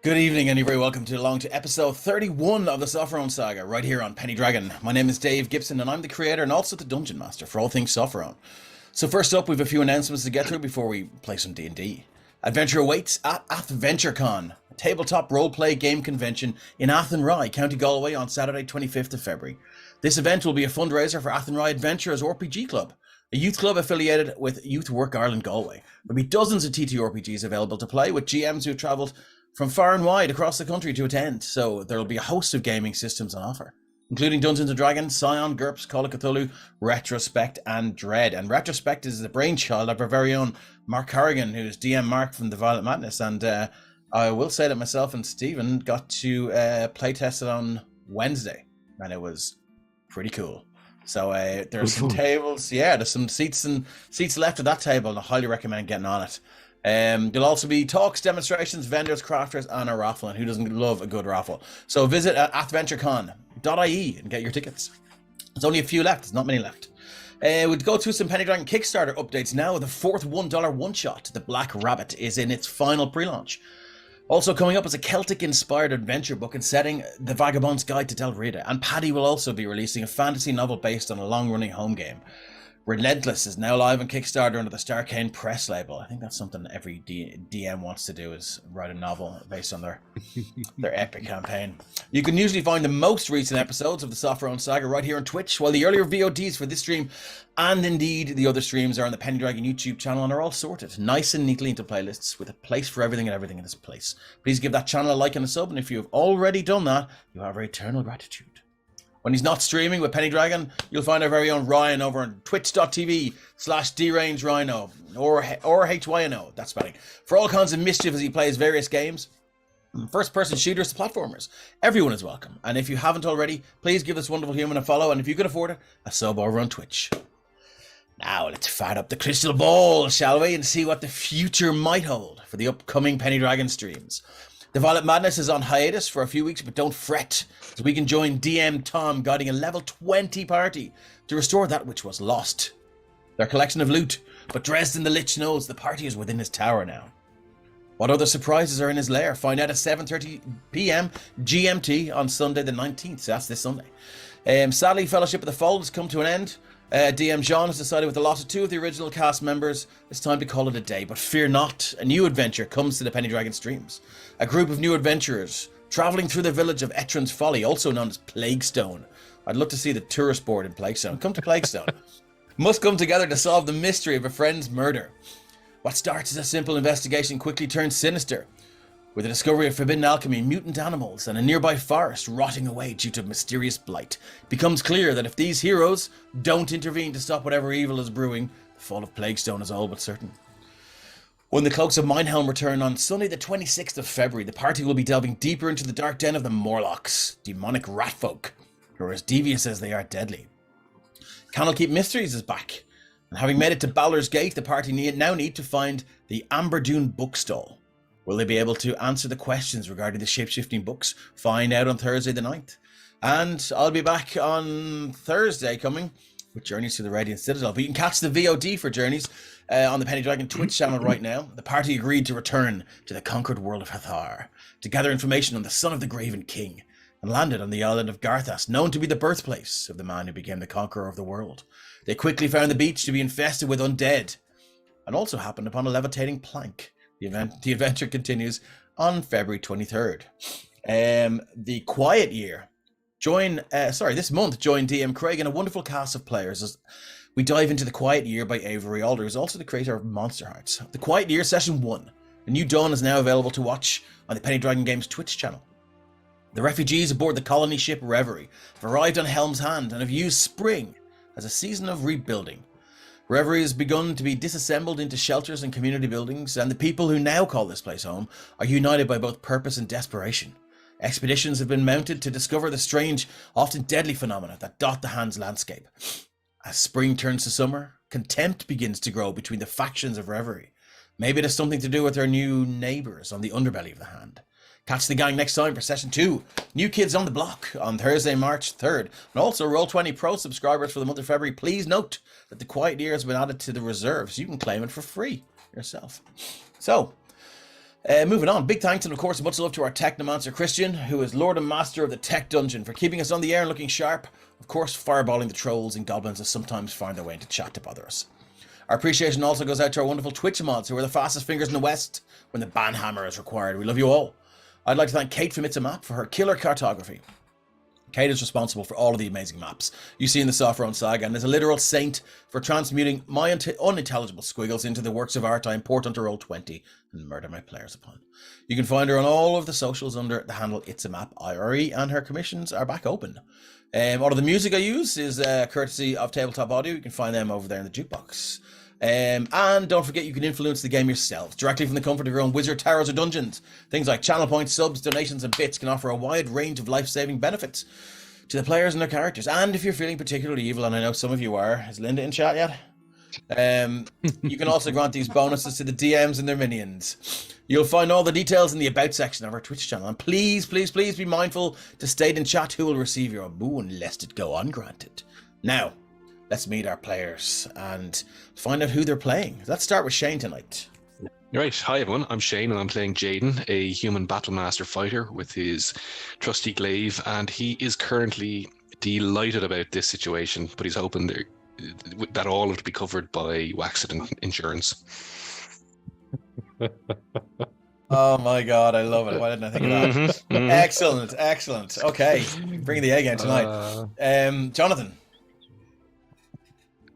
Good evening, and you're very welcome along to episode 31 of the Sopherone Saga, right here on Penny Dragon. My name is Dave Gibson, and I'm the creator and also the Dungeon Master for all things Sopherone. So first up, we have a few announcements to get through before we play some D&D. Adventure awaits at AdventureCon, a tabletop roleplay game convention in Athenry, County Galway on Saturday 25th of February. This event will be a fundraiser for Athenry Adventurers RPG Club, a youth club affiliated with Youth Work Ireland Galway. There'll be dozens of TTRPGs available to play with GMs who have travelled from far and wide across the country to attend, so there will be a host of gaming systems on offer, including Dungeons & Dragons, Scion, GURPS, Call of Cthulhu, Retrospect, and Dread. And Retrospect is the brainchild of our very own Mark Corrigan, who's DM Mark from the Violet Madness, and I will say that myself and Stephen got to playtest it on Wednesday, and it was pretty cool. So there's some tables, there's some seats left at that table, and I highly recommend getting on it. There'll also be talks, demonstrations, vendors, crafters, and a raffle. And who doesn't love a good raffle? So visit adventurecon.ie and get your tickets. There's only a few left. There's not many left. We'll go through some Penny Dragon Kickstarter updates now. The fourth $1 one-shot, The Black Rabbit, is in its final pre-launch. Also coming up is a Celtic-inspired adventure book and setting, The Vagabond's Guide to Del Rita. And Paddy will also be releasing a fantasy novel based on a long-running home game. Relentless is now live on Kickstarter under the Starcane Press label. I think that's something every DM wants to do, is write a novel based on their epic campaign. You can usually find the most recent episodes of the Sopherone Saga right here on Twitch, while the earlier VODs for this stream and indeed the other streams are on the Penny Dragon YouTube channel and are all sorted nice and neatly into playlists with a place for everything and everything in this place. Please give that channel a like and a sub, and if you have already done that, you have our eternal gratitude. When he's not streaming with Penny Dragon, you'll find our very own Ryan over on twitch.tv/DrangeRhino or HYNO, that's spelling, for all kinds of mischief as he plays various games. First-person shooters to platformers. Everyone is welcome. And if you haven't already, please give this wonderful human a follow, and if you can afford it, a sub over on Twitch. Now let's fire up the crystal ball, shall we, and see what the future might hold for the upcoming Penny Dragon streams. The Violet Madness is on hiatus for a few weeks, but don't fret, as we can join DM Tom guiding a level 20 party to restore that which was lost. Their collection of loot, but Dresden the Lich knows the party is within his tower now. What other surprises are in his lair? Find out at 7:30 p.m. GMT on Sunday the 19th, so that's this Sunday. Sadly, Fellowship of the Fold has come to an end. DM Jean has decided with the loss of two of the original cast members, it's time to call it a day. But fear not, a new adventure comes to the Penny Dragon streams. A group of new adventurers travelling through the village of Etron's Folly, also known as Plaguestone. I'd love to see the tourist board in Plaguestone. Come to Plaguestone. Must come together to solve the mystery of a friend's murder. What starts as a simple investigation quickly turns sinister, with the discovery of forbidden alchemy, mutant animals, and a nearby forest rotting away due to mysterious blight. It becomes clear that if these heroes don't intervene to stop whatever evil is brewing, the fall of Plaguestone is all but certain. When the Cloaks of Minehelm return on Sunday the 26th of February, the party will be delving deeper into the dark den of the Morlocks, demonic ratfolk, who are as devious as they are deadly. Candlekeep Mysteries is back, and having made it to Baldur's Gate, the party now need to find the Amberdune Bookstall. Will they be able to answer the questions regarding the shape-shifting books? Find out on Thursday the 9th. And I'll be back on Thursday coming with Journeys to the Radiant Citadel. But you can catch the VOD for Journeys on the Penny Dragon Twitch channel right now. The party agreed to return to the conquered world of Hathar to gather information on the son of the Graven King, and landed on the island of Garthas, known to be the birthplace of the man who became the conqueror of the world. They quickly found the beach to be infested with undead, and also happened upon a levitating plank. The adventure continues on February 23rd. The Quiet Year. This month, join DM Craig and a wonderful cast of players as we dive into The Quiet Year by Avery Alder, who's also the creator of Monster Hearts. The Quiet Year Session 1. A new dawn is now available to watch on the Penny Dragon Games Twitch channel. The refugees aboard the colony ship Reverie have arrived on Helm's Hand and have used spring as a season of rebuilding. Reverie has begun to be disassembled into shelters and community buildings, and the people who now call this place home are united by both purpose and desperation. Expeditions have been mounted to discover the strange, often deadly phenomena that dot the Hand's landscape. As spring turns to summer, contempt begins to grow between the factions of Reverie. Maybe it has something to do with their new neighbours on the underbelly of the Hand. Catch the gang next time for Session 2, New Kids on the Block, on Thursday, March 3rd. And also, Roll20 Pro subscribers for the month of February, please note that the Quiet Year has been added to the reserve, so you can claim it for free yourself. So, Moving on, big thanks and of course much love to our Technomancer Christian, who is Lord and Master of the Tech Dungeon, for keeping us on the air and looking sharp. Of course, fireballing the trolls and goblins that sometimes find their way into chat to bother us. Our appreciation also goes out to our wonderful Twitch mods, who are the fastest fingers in the West when the banhammer is required. We love you all. I'd like to thank Kate from It's a Map for her killer cartography. Kate is responsible for all of the amazing maps you see in the Sopherone Saga, and is a literal saint for transmuting my unintelligible squiggles into the works of art I import onto Roll20 and murder my players upon. You can find her on all of the socials under the handle It's a Map IRE, and her commissions are back open. All of the music I use is courtesy of Tabletop Audio. You can find them over there in the jukebox. And don't forget, you can influence the game yourselves directly from the comfort of your own wizard towers or dungeons. Things like channel points, subs, donations, and bits can offer a wide range of life-saving benefits to the players and their characters. And if you're feeling particularly evil, and I know some of you are, is Linda in chat yet? You can also grant these bonuses to the DMs and their minions. You'll find all the details in the About section of our Twitch channel. And please, please, please be mindful to state in chat who will receive your boon, lest it go ungranted. Now, let's meet our players and find out who they're playing. Let's start with Shane tonight. Right, hi everyone, I'm Shane and I'm playing Jaden, a human battlemaster fighter with his trusty glaive, and he is currently delighted about this situation, but he's hoping that all will be covered by accident insurance. Oh my god, I love it. Why didn't I think of that? Excellent, excellent. Okay, bringing the A game tonight. Jonathan.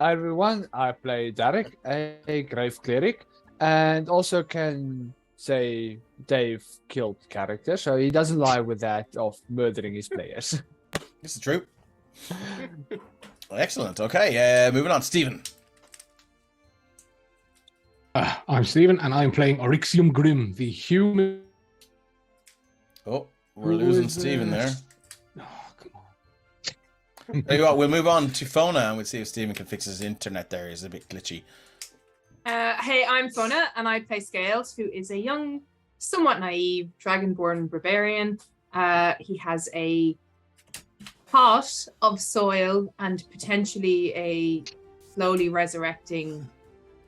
Hi everyone, I play Derek, a grave cleric, and also can say Dave killed character, so he doesn't lie with that of murdering his players. This is true. Excellent. Okay, moving on. Stephen. I'm Stephen, and I'm playing Oryxium Grim, the human. Oh, we're losing Stephen there. Oh, come on. Tell you what, we'll move on to Fona and we'll see if Stephen can fix his internet there. He's a bit glitchy. Hey, I'm Fona, and I play Scales, who is a young, somewhat naive, dragonborn barbarian. He has a pot of soil and potentially a slowly resurrecting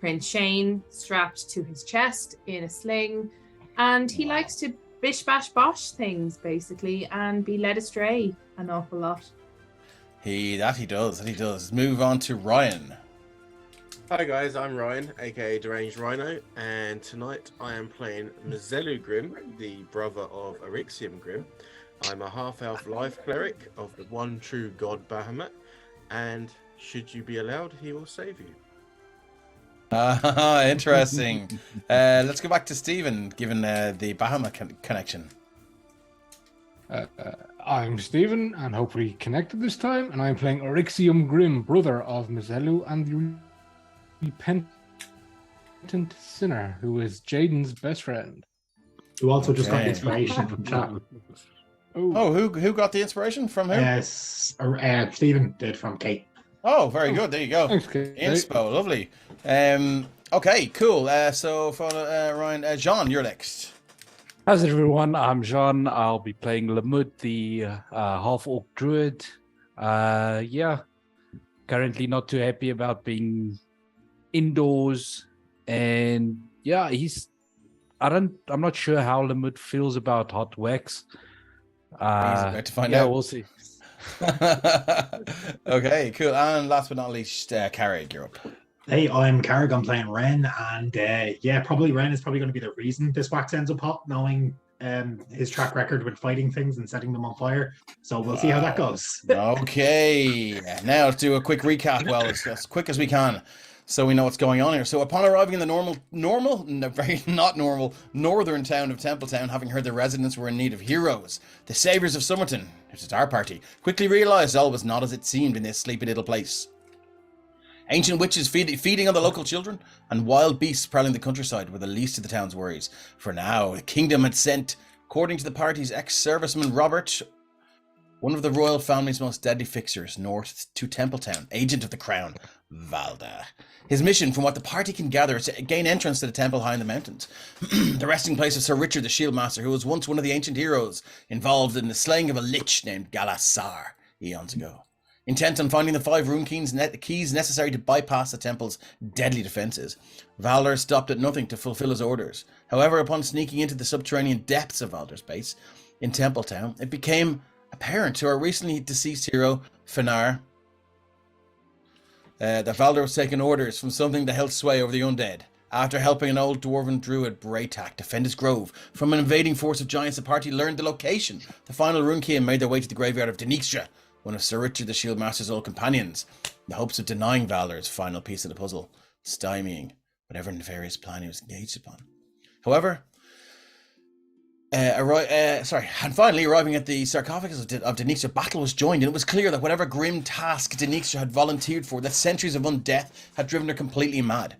Prince Shane strapped to his chest in a sling, and he likes to bish bash bosh things basically and be led astray an awful lot. He does. Let's move on to Ryan. Hi guys, I'm Ryan, aka Deranged Rhino, and tonight I am playing Mzelu Grim, the brother of Oryxium Grim. I'm a half-elf life cleric of the one true god Bahamut, and should you be allowed, he will save you. Interesting. Let's go back to Stephen, given the Bahamut connection. I'm Stephen, and hopefully connected this time, and I'm playing Oryxium Grim, brother of Mzelu and the repentant sinner, who is Jaden's best friend. Who also just got inspiration from chat. Oh, who got the inspiration from who? Yes, Stephen did from Kate. Oh, very good. There you go. Thanks, Kate. Inspo, lovely. Okay, cool. So, Ryan, Jean, you're next. How's everyone? I'm Jean. I'll be playing Lamud, the half-orc druid. Currently not too happy about being indoors, and I'm not sure how Lamud feels about hot wax. He's about to find out. We'll see. Okay, cool. And last but not least, Carrick, you're up. Hey, I'm Carrick. I'm playing Ren, and probably Ren is probably going to be the reason this wax ends up hot, knowing his track record with fighting things and setting them on fire. So we'll see how that goes. Okay, now let's do a quick recap. Well, as quick as we can, so we know what's going on here. So upon arriving in the very not normal northern town of Templetown, having heard the residents were in need of heroes, the saviors of Somerton, which is our party, quickly realised all was not as it seemed in this sleepy little place. Ancient witches feeding on the local children, and wild beasts prowling the countryside were the least of the town's worries. For now, the kingdom had sent, according to the party's ex-serviceman Robert, one of the royal family's most deadly fixers, north to Templetown, agent of the crown, Valda. His mission, from what the party can gather, is to gain entrance to the temple high in the mountains, the resting place of Sir Richard the Shieldmaster, who was once one of the ancient heroes involved in the slaying of a lich named Galassar eons ago. Intent on finding the 5 rune keys necessary to bypass the temple's deadly defenses, Valder stopped at nothing to fulfill his orders. However, upon sneaking into the subterranean depths of Valder's base in Templetown, it became apparent to our recently deceased hero, Finar, that Valder was taking orders from something that held sway over the undead. After helping an old dwarven druid, Braytak, defend his grove from an invading force of giants, the party learned the location. The final rune key and made their way to the graveyard of Deniksha, one of Sir Richard the Shieldmaster's old companions, in the hopes of denying Valder's final piece of the puzzle, stymieing whatever nefarious plan he was engaged upon. However, and finally arriving at the sarcophagus of Deniksha, battle was joined, and it was clear that whatever grim task Deniksha had volunteered for, that centuries of undeath had driven her completely mad.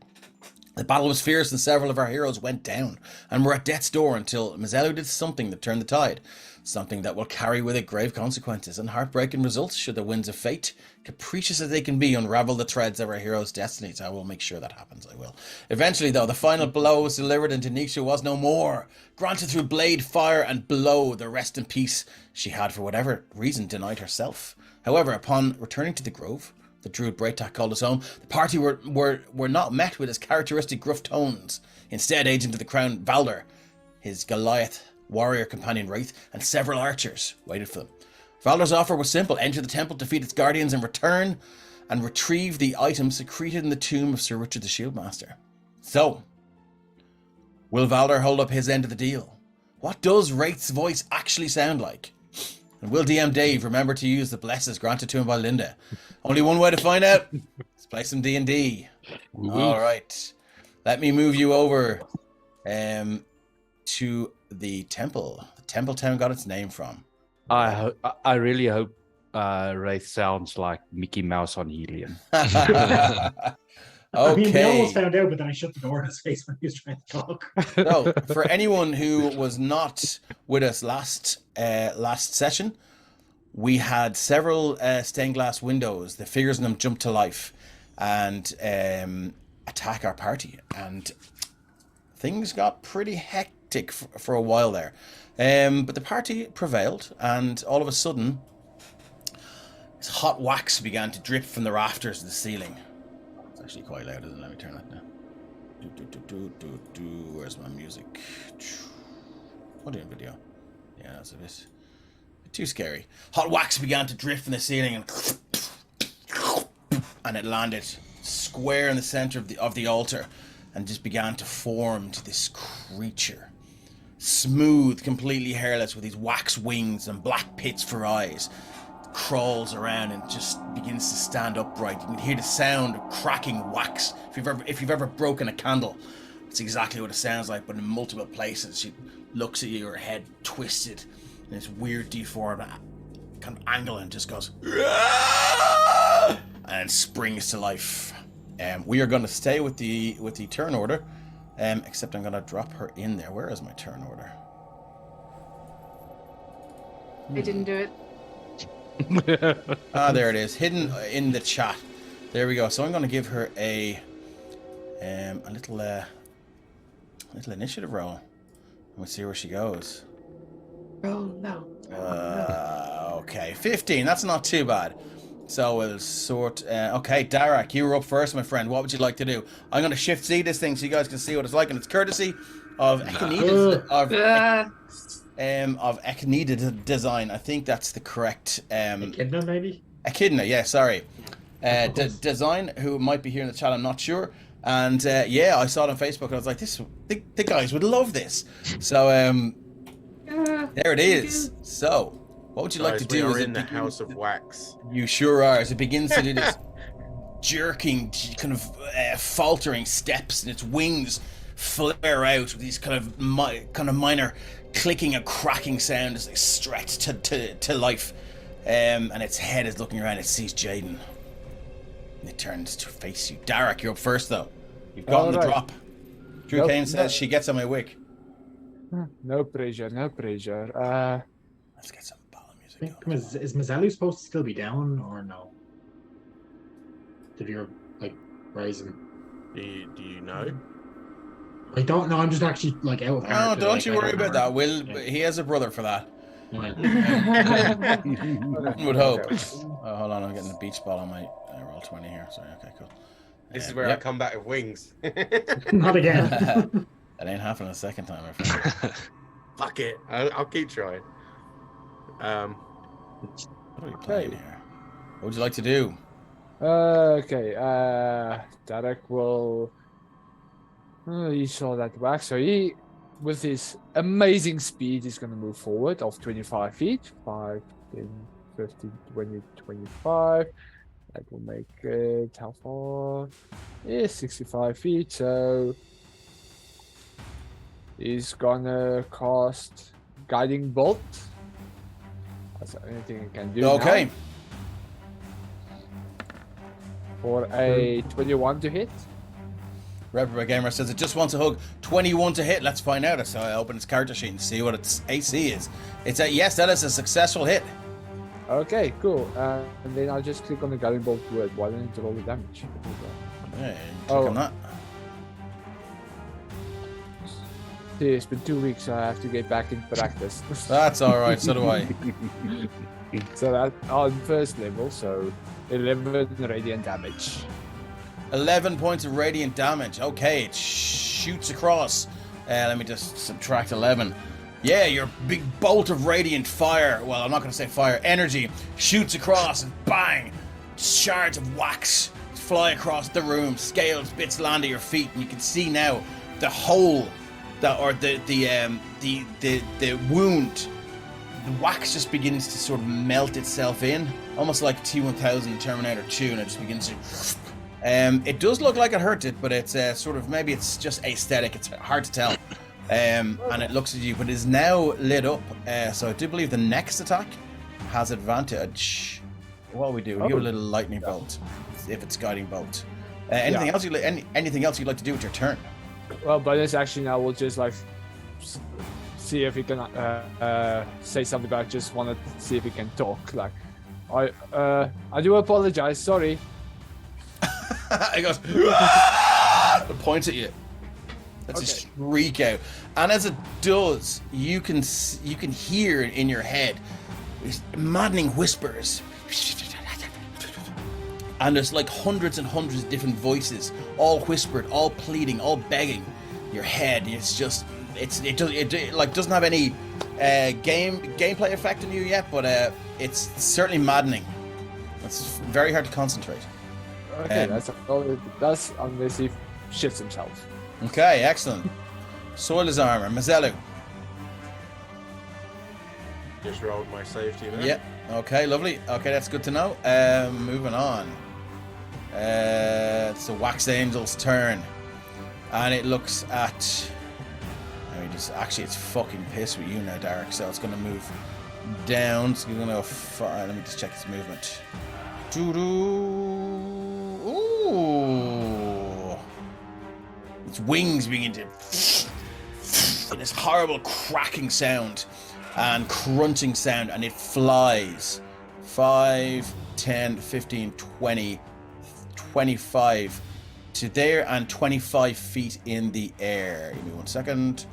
The battle was fierce and several of our heroes went down and were at death's door until Mizelu did something that turned the tide. Something that will carry with it grave consequences and heartbreaking results should the winds of fate, capricious as they can be, unravel the threads of our heroes' destinies. I will make sure that happens, I will. Eventually, though, the final blow was delivered and Deniksha was no more. Granted through blade, fire and blow the rest in peace she had for whatever reason denied herself. However, upon returning to the grove, the druid Braytak called us home, the party were not met with his characteristic gruff tones. Instead, agent of the crown, Valder, his Goliath warrior companion Wraith, and several archers waited for them. Valder's offer was simple: enter the temple, defeat its guardians, and return and retrieve the items secreted in the tomb of Sir Richard the Shieldmaster. So, will Valder hold up his end of the deal? What does Wraith's voice actually sound like? And will DM Dave remember to use the blesses granted to him by Linda? Only one way to find out. Let's play some D&D. All right. Let me move you over to the temple. The Templetown got its name from. I really hope Wraith sounds like Mickey Mouse on helium. I mean, we Okay. almost found out, but then I shut the door in his face when he was trying to talk. So, for anyone who was not with us last session, we had several stained glass windows. The figures in them jump to life and attack our party, and things got pretty hectic for a while there. But the party prevailed, and all of a sudden, this hot wax began to drip from the rafters of the ceiling. It's actually quite loud, isn't it? Let me turn that down. Where's my music? Audio video. Yeah, that's a bit too scary. Hot wax began to drift from the ceiling and it landed square in the center of the altar and just began to form to this creature. Smooth, completely hairless, with these wax wings and black pits for eyes. Crawls around and just begins to stand upright. You can hear the sound of cracking wax. If you've ever broken a candle, it's exactly what it sounds like, but in multiple places. She looks at you, her head twisted in this weird deformed kind of angle, and just goes and springs to life. We are going to stay with the turn order, except I'm going to drop her in there. Where is my turn order? I didn't do it. There it is, hidden in the chat. There we go. So I'm going to give her a little initiative roll. We'll see where she goes. Oh no. Okay, 15. That's not too bad. So we'll sort. Okay, Darak, you were up first, my friend. What would you like to do? I'm going to shift Z this thing so you guys can see what it's like, and it's courtesy of Echinida Design. I think that's the correct. Echidna, maybe? Echidna, yeah, sorry. Design, who might be here in the chat, I'm not sure. And yeah, I saw it on Facebook and I was like, the guys would love this. So there it is. So, what would you like to do? We are in the House of Wax. You sure are. As it begins to do this jerking, kind of faltering steps, and its wings flare out with these kind of minor clicking and cracking sound as they stretch to life. And its head is looking around. It sees Jaden. And it turns to face you. Darak, you're up first, though. You've gotten the drop. Drew Kane says she gets on my wick. No pressure, no pressure. Let's get some ball music going. Is Mizelu supposed to still be down or no? Did you raise him? Do you know? I don't know. I'm just actually out of No, character. don't you worry about that. He has a brother for that. Yeah. One would hope. Oh, hold on, I'm getting a beach ball on my roll 20 here. Sorry, okay, cool. This is where I come back with wings. Not again. It ain't happening a second time, my friend. Fuck it. I'll keep trying. What are we playing here? What would you like to do? Okay. Derek will. He saw that wax, so he, with his amazing speed, is going to move forward of 25 feet. 5, 10, 15, 20, 25. That will make it how far? Yeah, 65 feet. So he's gonna cast Guiding Bolt. That's the only thing he can do. Okay. Now. For a 21 to hit. Reprobate Gamer says it just wants a hug. 21 to hit. Let's find out. So I open its character sheet and see what its AC is. It's a yes, that is a successful hit. Okay, cool. And then I'll just click on the Guiding Bolt word. Why don't you roll the damage? Yeah, click on that. See, it's been 2 weeks, so I have to get back in practice. That's all right. So do I. So that on first level, so 11 radiant damage. 11 points of radiant damage. Okay, it shoots across. Let me just subtract 11. Yeah, your big bolt of radiant fire, well, I'm not going to say fire, energy, shoots across and bang! Shards of wax fly across the room, scales, bits land at your feet, and you can see now the hole, the wound. The wax just begins to sort of melt itself in, almost like T-1000 Terminator 2, and it just begins to... it does look like it hurt it, but it's sort of, maybe it's just aesthetic, it's hard to tell. And it looks at you, but it is now lit up. So I do believe the next attack has advantage. What we do? We give a little lightning bolt if it's guiding bolt. Anything else? Anything else you'd like to do with your turn? Well, bonus action, I will just like see if he can say something. But I just want to see if he can talk. Like, I do apologize. Sorry. He goes. It points at you. That's a shriek out, and as it does, you can hear in your head these maddening whispers, and there's like hundreds and hundreds of different voices, all whispered, all pleading, all begging. Your head, it's just it doesn't have any gameplay effect on you yet, but it's certainly maddening. It's very hard to concentrate. Okay, that's all it does unless he shits himself. Okay, excellent. Soil's armor, Mazelu. Just rolled my safety there. Yeah. Okay, lovely. Okay, that's good to know. Moving on. It's the Wax Angel's turn, and it looks at. Actually, it's fucking pissed with you now, Derek. So it's gonna move down. So we're gonna go. Let me just check its movement. Ooh. Its wings begin to this horrible cracking sound and crunching sound, and it flies 5, 10, 15, 20, 25 to there and 25 feet in the air. Give me 1 second.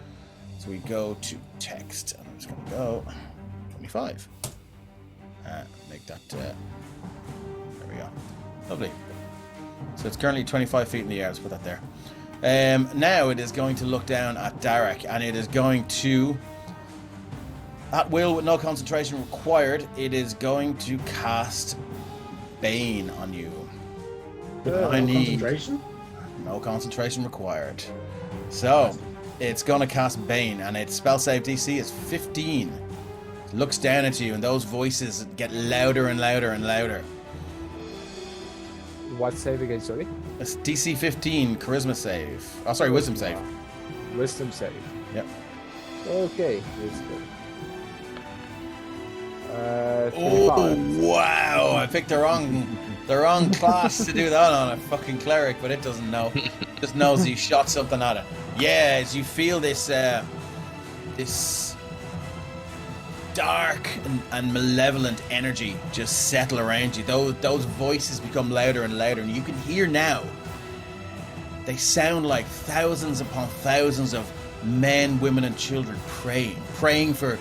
So we go to text, and I'm just going to go 25. Make that. There we go. Lovely. So it's currently 25 feet in the air. Let's put that there. Now it is going to look down at Derek, and it is going to, at will with no concentration required, it is going to cast Bane on you. No concentration? No concentration required. So it's going to cast Bane, and its spell save DC is 15. It looks down at you, and those voices get louder and louder and louder. What save again, sorry? It's DC 15 charisma save. Oh, sorry, wisdom save. Wisdom save. Yep. Okay, let's go. 25. Oh wow! I picked the wrong class to do that on, a fucking cleric, but it doesn't know. It just knows you shot something at it. Yeah, as you feel this this dark and malevolent energy just settle around you. Those voices become louder and louder, and you can hear now. They sound like thousands upon thousands of men, women, and children praying for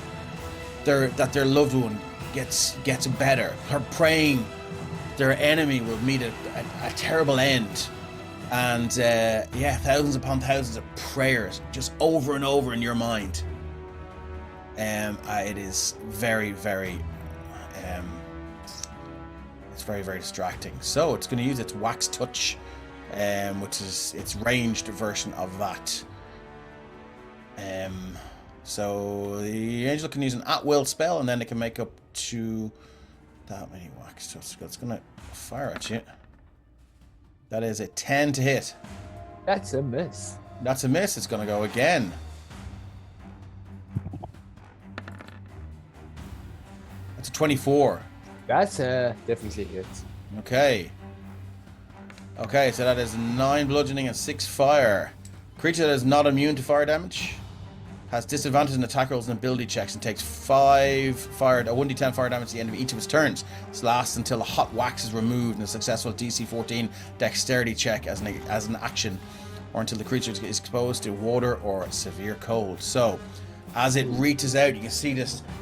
that their loved one gets better. Her praying their enemy will meet a terrible end. And thousands upon thousands of prayers just over and over in your mind. It is very, very it's very, very distracting. So it's going to use its Wax Touch, which is its ranged version of that. So the angel can use an at-will spell, and then it can make up to that many Wax Touch. It's going to fire at you. That is a 10 to hit. That's a miss. That's a miss. It's going to go again. That's a 24. That's definitely hit. Okay. Okay, so that is 9 bludgeoning and 6 fire. Creature that is not immune to fire damage has disadvantage in attack rolls and ability checks and takes 1d10 fire damage at the end of each of its turns. This lasts until a hot wax is removed in a successful DC 14 dexterity check as an action, or until the creature is exposed to water or severe cold. So, as it reaches out, you can see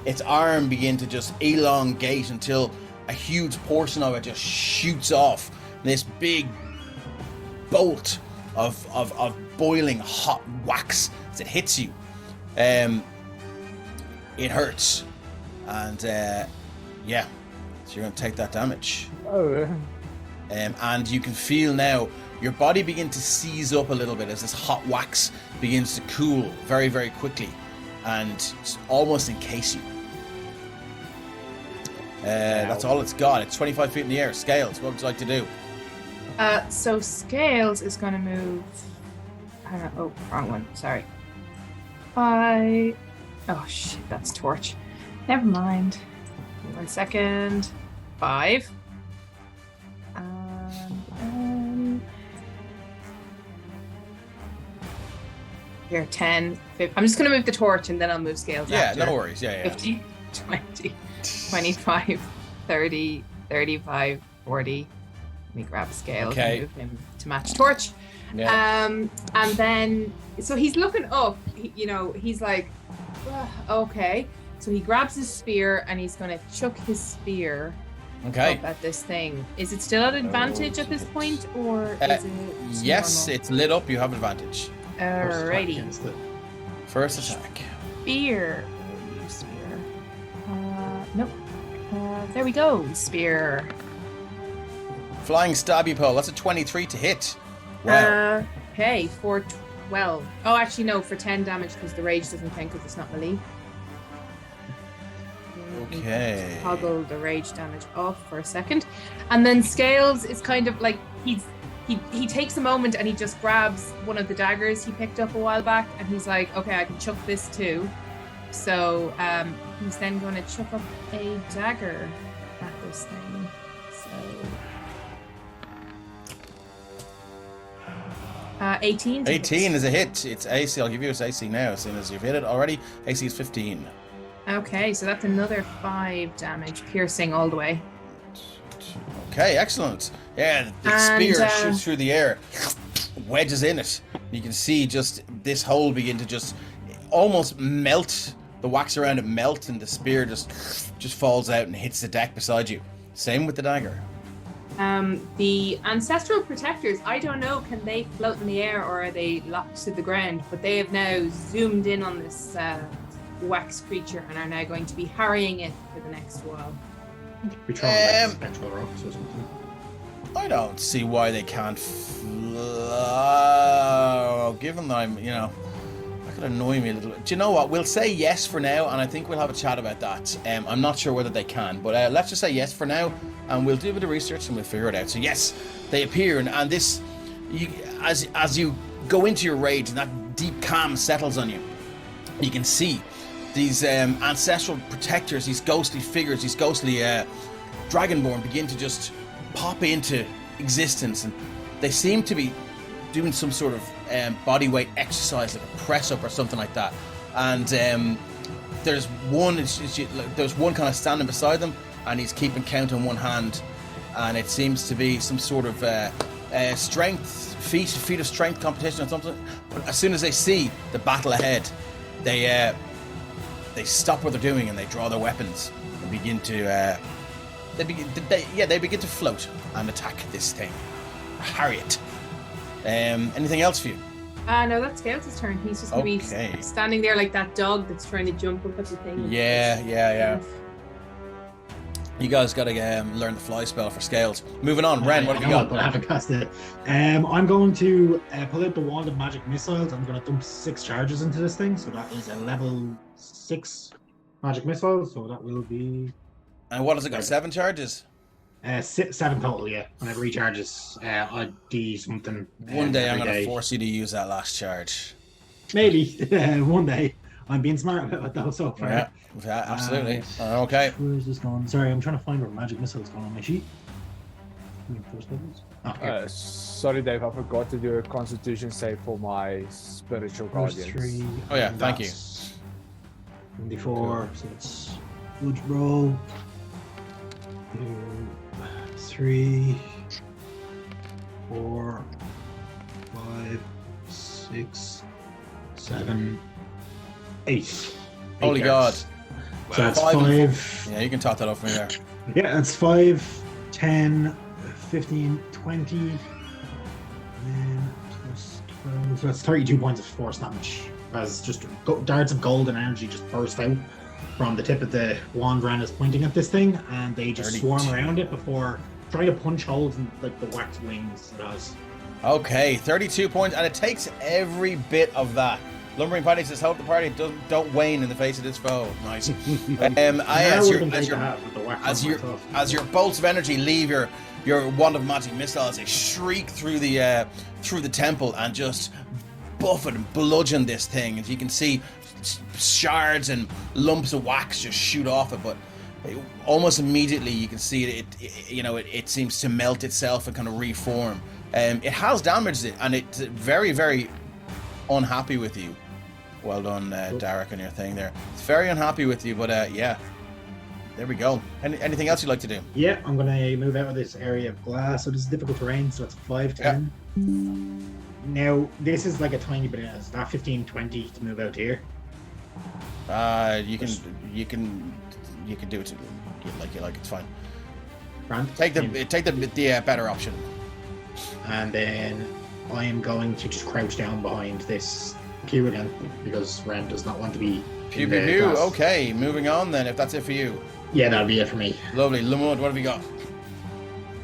its arm begin to just elongate until a huge portion of it just shoots off this big bolt of boiling hot wax as it hits you. It hurts, and so you're going to take that damage. Oh. And you can feel now your body begin to seize up a little bit as this hot wax begins to cool very, very quickly and almost encase you. That's all it's got. It's 25 feet in the air. Scales, what would you like to do? So Scales is going to move. Oh, wrong one. Sorry. Oh shit, that's Torch. Never mind. 1 second. 5. Here, 10. 15. I'm just going to move the Torch and then I'll move Scales after. No worries. Yeah. 15, 20, 25, 30, 35, 40. Let me grab Scales and move him to match Torch. Yeah. And then, so he's looking up, he's like, okay. So he grabs his spear and he's going to chuck his spear up at this thing. Is it still at advantage at this point, or is it yes, normal? it's lit up. You have advantage. Alrighty. First attack. Spear. Use spear. Nope. There we go. Spear. Flying stabby pole. That's a 23 to hit. Wow. Okay, for 12. Oh, actually, no, for 10 damage because the rage doesn't count because it's not melee. Okay. Toggle the rage damage off for a second. And then Scales is kind of like, he takes a moment and he just grabs one of the daggers he picked up a while back and he's like, okay, I can chuck this too. So he's then going to chuck up a dagger at this thing. So 18. 18 is a hit. It's AC. I'll give you its AC now, as soon as you've hit it already. AC is 15. Okay, so that's another 5 damage, piercing all the way. Okay, excellent. Yeah, the spear shoots through the air, wedges in it. You can see just this hole begin to just almost melt. The wax around it melt, and the spear just falls out and hits the deck beside you. Same with the dagger. The ancestral protectors, I don't know, can they float in the air or are they locked to the ground? But they have now zoomed in on this wax creature and are now going to be harrying it for the next while. We try like spectral rocks or something. I don't see why they can't given that I'm, that could annoy me a little. Do you know what? We'll say yes for now, and I think we'll have a chat about that. I'm not sure whether they can, but let's just say yes for now, and we'll do a bit of research and we'll figure it out. So yes, they appear, and this, as you go into your rage and that deep calm settles on you, you can see these ancestral protectors, these ghostly figures, these ghostly dragonborn begin to just pop into existence, and they seem to be doing some sort of body weight exercise, like a press up or something like that. And there's one kind of standing beside them, and he's keeping count on one hand, and it seems to be some sort of strength feat of strength competition or something. But as soon as they see the battle ahead, they stop what they're doing and they draw their weapons and begin to they begin to float and attack this thing. Harriet. Anything else for you? No, that's Scales' turn. He's just gonna be standing there like that dog that's trying to jump up at the thing. Yeah. You guys got to learn the fly spell for Scales. Moving on, Ren, what have you got? I haven't cast it. I'm going to pull out the wand of magic missiles. I'm going to dump 6 charges into this thing. So that is a level 6 magic missile. So that will be. And what has it got? 7 charges? 7 total, yeah. Whenever he charges, I'd do something. One day I'm going to force you to use that last charge. Maybe. One day. I'm being smart about it though so far. Yeah, absolutely. Okay. Where's this going? Sorry, I'm trying to find where magic missiles going on my sheet. First levels. Sorry, Dave, I forgot to do a constitution save for my spiritual guardians. 3. Oh yeah, thank you. 24, so it's good roll. 2, 3, 4, 5, 6, 7, 8. Holy God. So that's 5. Yeah, you can top that off from there. Yeah, that's 5, 10, 15, 20. And then plus 12. So that's 32 points of force damage. As just darts of golden energy just burst out from the tip of the wand Ren is pointing at this thing, and they just swarm around it before trying to punch holes in like the waxed wings it has. Okay, 32 points, and it takes every bit of that. Lumbering Paddy says, hope the party don't wane in the face of this foe. Nice. As your bolts of energy leave your wand of magic missiles, they shriek through the temple and just buffet and bludgeon this thing. As you can see, shards and lumps of wax just shoot off it, but almost immediately you can see it seems to melt itself and kind of reform. It has damaged it, and it's very, very unhappy with you. Well done, Derek, on your thing there. It's very unhappy with you, but yeah. There we go. Anything else you'd like to do? Yeah, I'm going to move out of this area of glass. So this is difficult terrain, so it's 5, 10. Yeah. Now, this is like a tiny bit. Is that 15, 20 to move out here? You can do it like you like. It's fine. Grant? Take the better option. And then I am going to just crouch down behind this queue again because Ren does not want to be. Okay, moving on then. If that's it for you. Yeah, that'll be it for me. Lovely, Lamud. What have you got?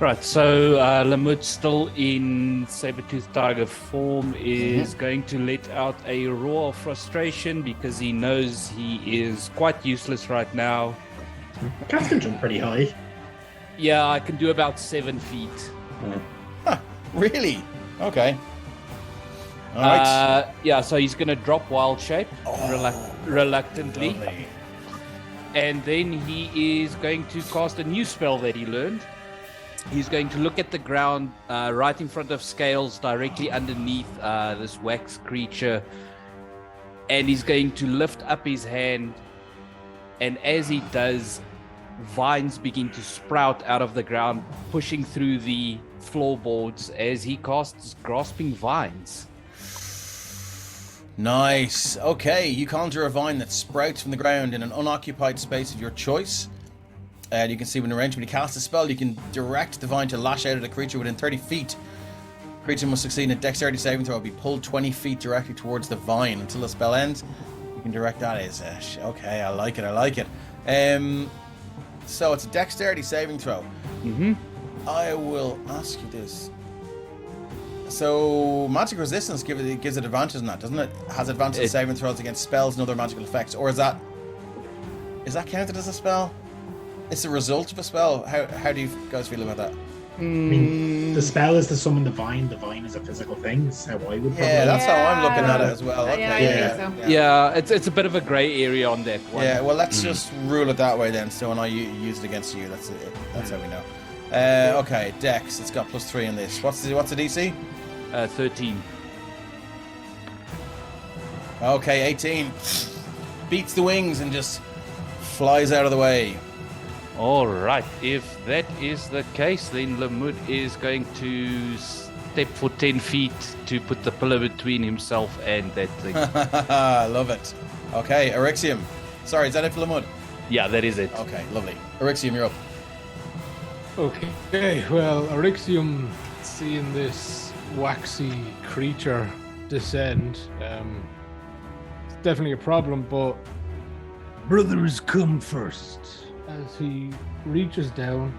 Right, so Lamud, still in saber-toothed tiger form, is going to let out a roar of frustration because he knows he is quite useless right now. Cats can jump pretty high. Yeah, I can do about 7 feet. Huh, really? Okay. All right. Yeah, so he's going to drop wild shape reluctantly. Lovely. And then he is going to cast a new spell that he learned. He's going to look at the ground right in front of Scales, directly underneath this wax creature. And he's going to lift up his hand. And as he does, vines begin to sprout out of the ground, pushing through the floorboards as he casts Grasping Vines. Nice. Okay, you conjure a vine that sprouts from the ground in an unoccupied space of your choice. You can see when you cast a spell, you can direct the vine to lash out at a creature within 30 feet. The creature must succeed in a dexterity saving throw, be pulled 20 feet directly towards the vine until the spell ends. You can direct that as okay, I like it. So it's a dexterity saving throw. I will ask you this. So magic resistance gives it advantage on that, doesn't it? Has advantage in saving throws against spells and other magical effects, or is that counted as a spell? It's the result of a spell. How do you guys feel about that? I mean, the spell is to summon the vine. The vine is a physical thing. That's how I would probably. Yeah, that's how I'm looking at it as well. Okay. Yeah, it's a bit of a grey area on that one. Yeah, well, let's just rule it that way then. So when I use it against you, that's it. That's how we know. Okay, Dex. It's got +3 in this. What's the DC? 13. Okay, 18. Beats the wings and just flies out of the way. All right. If that is the case, then Lamud is going to step for 10 feet to put the pillar between himself and that thing. Love it. Okay, Eryxium. Sorry, is that it for Lamud? Yeah, that is it. Okay, lovely. Eryxium, you're up. Okay, well, Arixium, seeing this waxy creature descend, it's definitely a problem, but brothers come first as he reaches down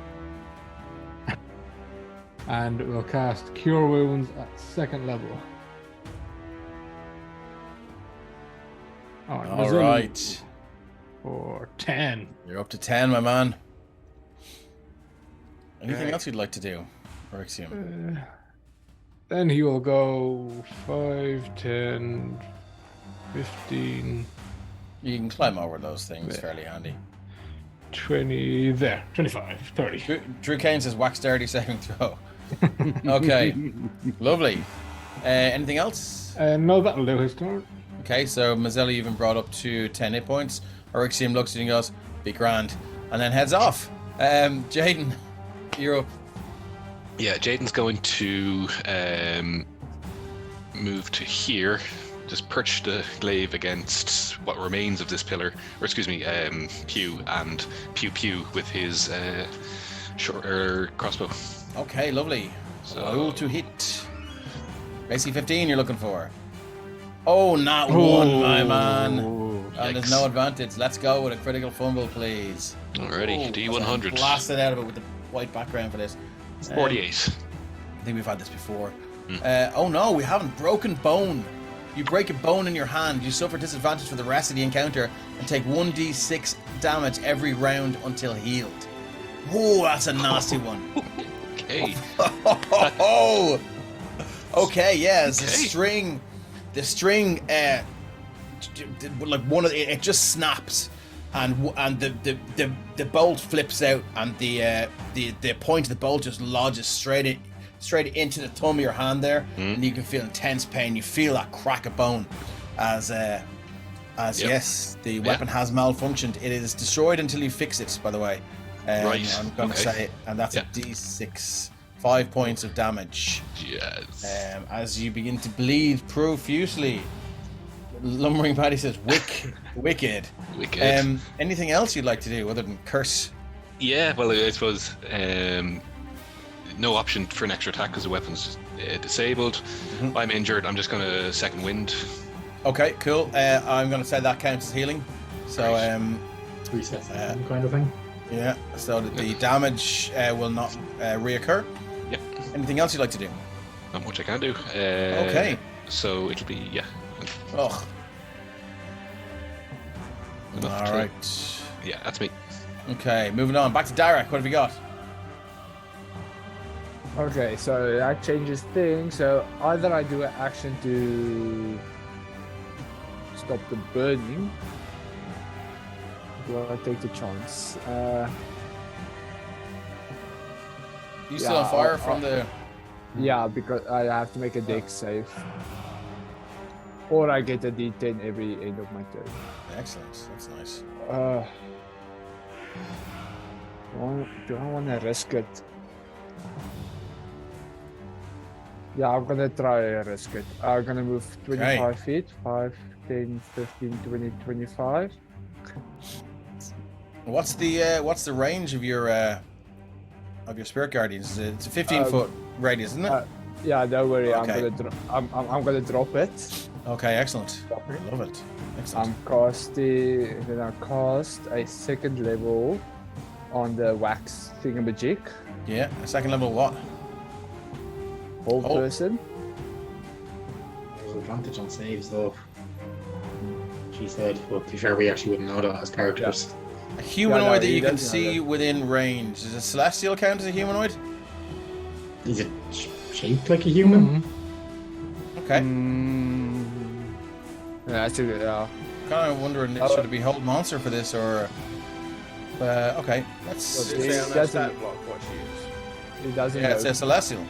and will cast Cure Wounds at 2nd level. All right. For 10. You're up to 10, my man. Anything Okay. else you'd like to do, Orixium? Then he will go 5, 10, 15, You can climb over those things Yeah. fairly handy. 20, there, 25, 30. Drew Kane says wax dirty saving throw. Okay, lovely. Anything else? No, that'll do his turn. Okay, so Mazzelli you've been brought up to 10 hit points. Orixium looks at you and goes, be grand, and then heads off. Jaden, you're up. Yeah, Jaden's going to move to here, just perch the glaive against what remains of this pillar, or excuse me, pew, and pew with his shorter crossbow. Okay, lovely. So- Roll to hit. AC 15 you're looking for. Oh, not one, my man. And there's Yikes. no advantage. Let's go with a critical fumble, please. Alrighty, D100. Blasted out of it with the white background for this. 48. I think we've had this before. Oh no, we haven't. Broken bone. You break a bone in your hand, you suffer disadvantage for the rest of the encounter and take 1d6 damage every round until healed. Oh, that's a nasty one. Okay. Oh, okay, yeah, it's Okay. the string, like one of it just snaps, and the bolt flips out, and the point of the bolt just lodges straight into the thumb of your hand there, and you can feel intense pain. You feel that crack of bone, as yes, the weapon has malfunctioned. It is destroyed until you fix it. By the way, Right, I'm going to okay. say, and that's Yeah. a D6, 5 points of damage. Yes. As you begin to bleed profusely. Lumbering Paddy says, wicked. Wicked. Anything else you'd like to do other than curse? Yeah, well, I suppose no option for an extra attack because the weapon's disabled. I'm injured. I'm just going to second wind. Okay, cool. I'm going to say that counts as healing. So, Right. Reset kind of thing. yeah, so that the damage will not reoccur. Yep. Anything else you'd like to do? Not much I can do. Okay. So it'll be, yeah. Ugh. enough All to- right. Yeah, that's me. Okay, moving on. Back to Derek. What have you got? Okay, so that changes things. So either I do an action to stop the burning. Do I take the chance? You still Yeah, on fire I'll- from the... Yeah, because I have to make a dex save. Or I get a d10 every end of my turn. Excellent. That's nice. Do I want to risk it? Yeah, I'm gonna try and risk it. I'm gonna move 25 feet. 5, 10, 15, 20, 25. What's the range of your spirit guardians? It's a 15-foot radius, isn't it? Yeah, don't worry. Okay. I'm gonna drop it. Okay, excellent. Love it. Excellent. I'm casting. Then I cast a second level on the wax thingamajig. Yeah, a second level what? Whole Oh. person. There's advantage on saves though. She said, but to be fair, we actually wouldn't know that as characters. A humanoid no, that he you can doesn't see have within range. Does a celestial count as a humanoid? Is it shaped like a human? Okay. Yeah, that's a good. Kind of wondering Oh. should it be hold monster for this or? Okay, let's. Okay. Does it say on that doesn't- stat block what she is? It doesn't. Yeah, it know. says celestial.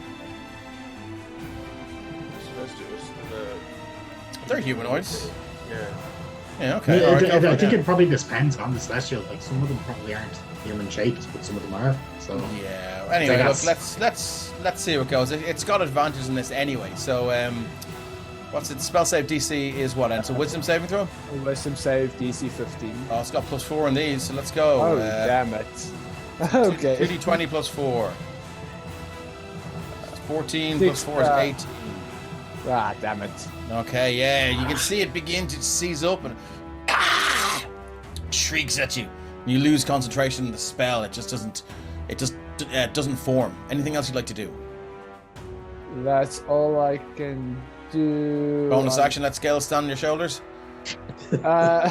Celestials and They're humanoids. yeah. Yeah. Okay. I, all right, I- go I for think it, it probably depends on the celestial. Like some of them probably aren't human shaped, but some of them are. So yeah. Anyway, look, That's- let's see how it goes. It's got advantage in this anyway. So what's it? Spell save DC is what? And so wisdom saving throw. Wisdom save DC 15. Oh, it's got +4 on these. So let's go. Oh, damn it. Okay. 2d20 plus 4. 14 plus 4 is 18. Ah, damn it. Okay, yeah, you can see it begin to seize up and shrieks at you. You lose concentration on the spell. It just doesn't form. Anything else you'd like to do? That's all I can do. Bonus action, let scales stand on your shoulders. Uh,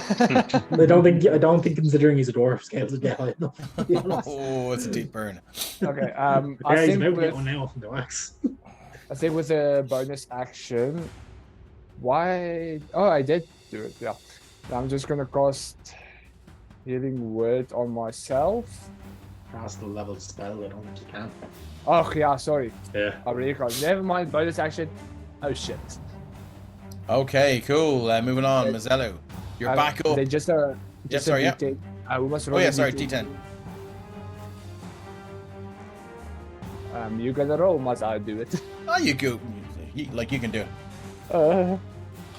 I don't think considering he's a dwarf, scales would get high enough. To be honest. Oh, it's a deep burn. okay. Yeah, I he's think about to get with, one now from the wax. I think with a bonus action, why? Oh, I did do it. Yeah. I'm just gonna cast Healing Word on myself. Cast the level spell. I don't think you can. Oh yeah, sorry. Yeah. I really can't. Never mind. Bonus action. Oh shit. Okay, cool. Moving on, Mazzello. You're back up. They just Yeah, sorry, yeah. We must Oh yeah, sorry, D10. You gotta roll, must I do it? Oh, you go. You can do Uh,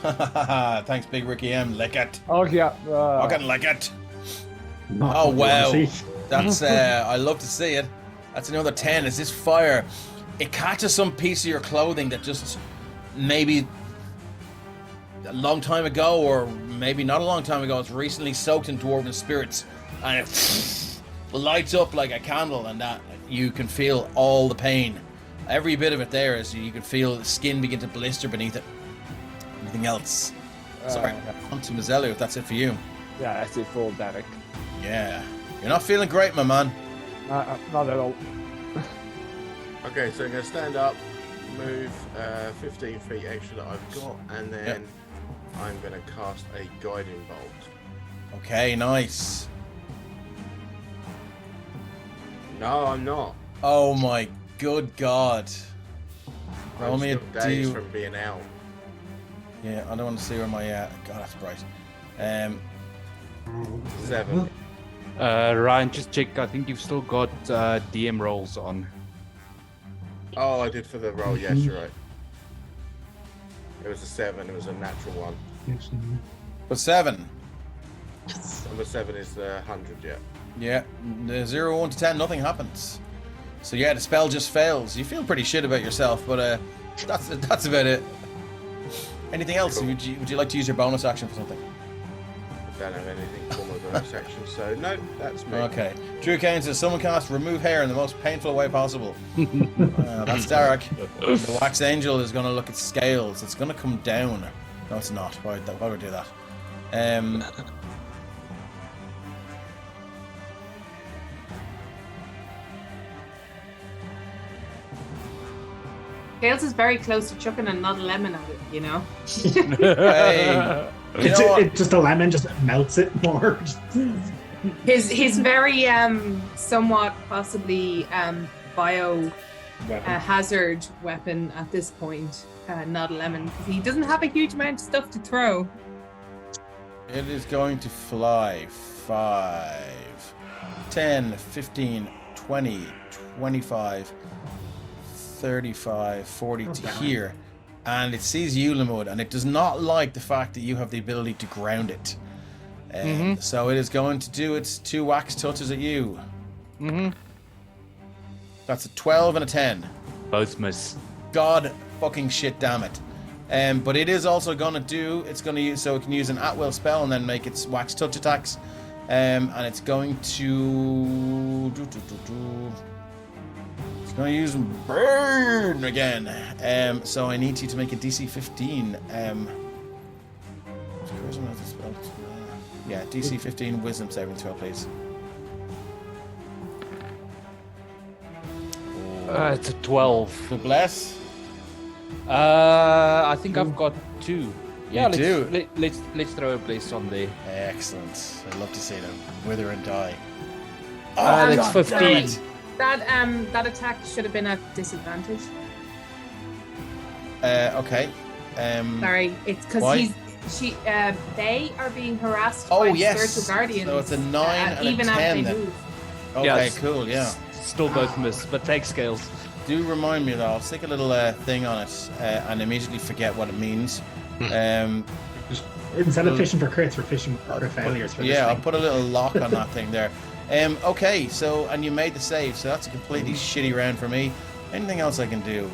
it. Thanks, Big Ricky M. Lick it. oh yeah. I can lick it. Not Oh, what you wanna wow. see. That's I love to see it. That's another 10. Is this fire? It catches some piece of your clothing that just maybe a long time ago, or maybe not a long time ago, it's recently soaked in dwarven spirits, and it lights up like a candle, and that you can feel all the pain. Every bit of it there is you can feel the skin begin to blister beneath it. Anything else? Sorry, on to Mazzello if that's it for you. Yeah, that's it for Derek. Yeah. You're not feeling great, my man. Not at all. Okay, so I'm going to stand up, move 15 feet extra that I've got, and then I'm going to cast a guiding bolt. Okay, nice. No, I'm not. Oh my good god. Roll I'm me a still days D. from being out. Yeah, I don't want to see where my god, that's bright. 7. Ryan, just check. I think you've still got DM rolls on. Oh, I did for the roll. Yes, you're right. It was a 7. It was a natural one. But 7. Number 7 is the 100. Yeah. Yeah, the 0, 1 to 10, nothing happens. So yeah, the spell just fails. You feel pretty shit about yourself, but that's about it. Anything else? Cool. Would you like to use your bonus action for something? I don't have anything for my bonus action, so no, that's me. Okay. Drew Kane says someone cast remove hair in the most painful way possible. That's Derek. The wax angel is going to look at scales. It's going to come down. No, it's not. Why would we do that? Gales is very close to chucking another lemon at it, you know? Hey, you know what? It just a lemon just melts it more. His very somewhat possibly bio hazard weapon at this point, not a lemon, because he doesn't have a huge amount of stuff to throw. It is going to fly 5, 10, 15, 20, 25, 35, 40 to here. And it sees you, Limud, and it does not like the fact that you have the ability to ground it. So it is going to do its 2 wax touches at you. That's a 12 and a 10. Both miss. God fucking shit damn it. But it is also going to do, it's going to use, so it can use an at-will spell and then make its wax touch attacks. And it's going to... It's going to use burn again. So I need you to make a DC 15. Yeah, DC 15 wisdom saving throw, please. It's a 12. To bless. I think I've got 2. Yeah, You let's throw a bless on there. Excellent. I'd love to see them wither and die. That's 15. That attack should have been at disadvantage. Okay. Sorry, it's why? because they are being harassed by spiritual guardians. So it's a 9 and even a 10 after they then. move. Okay, Yes. cool, yeah. Still both miss, but take scales. Do remind me though, I'll stick a little thing on it and immediately forget what it means. Instead of fishing for crits, we're fishing for failures. Yeah, I'll put a little lock on that thing there. Okay, so, and you made the save, so that's a completely shitty round for me. Anything else I can do?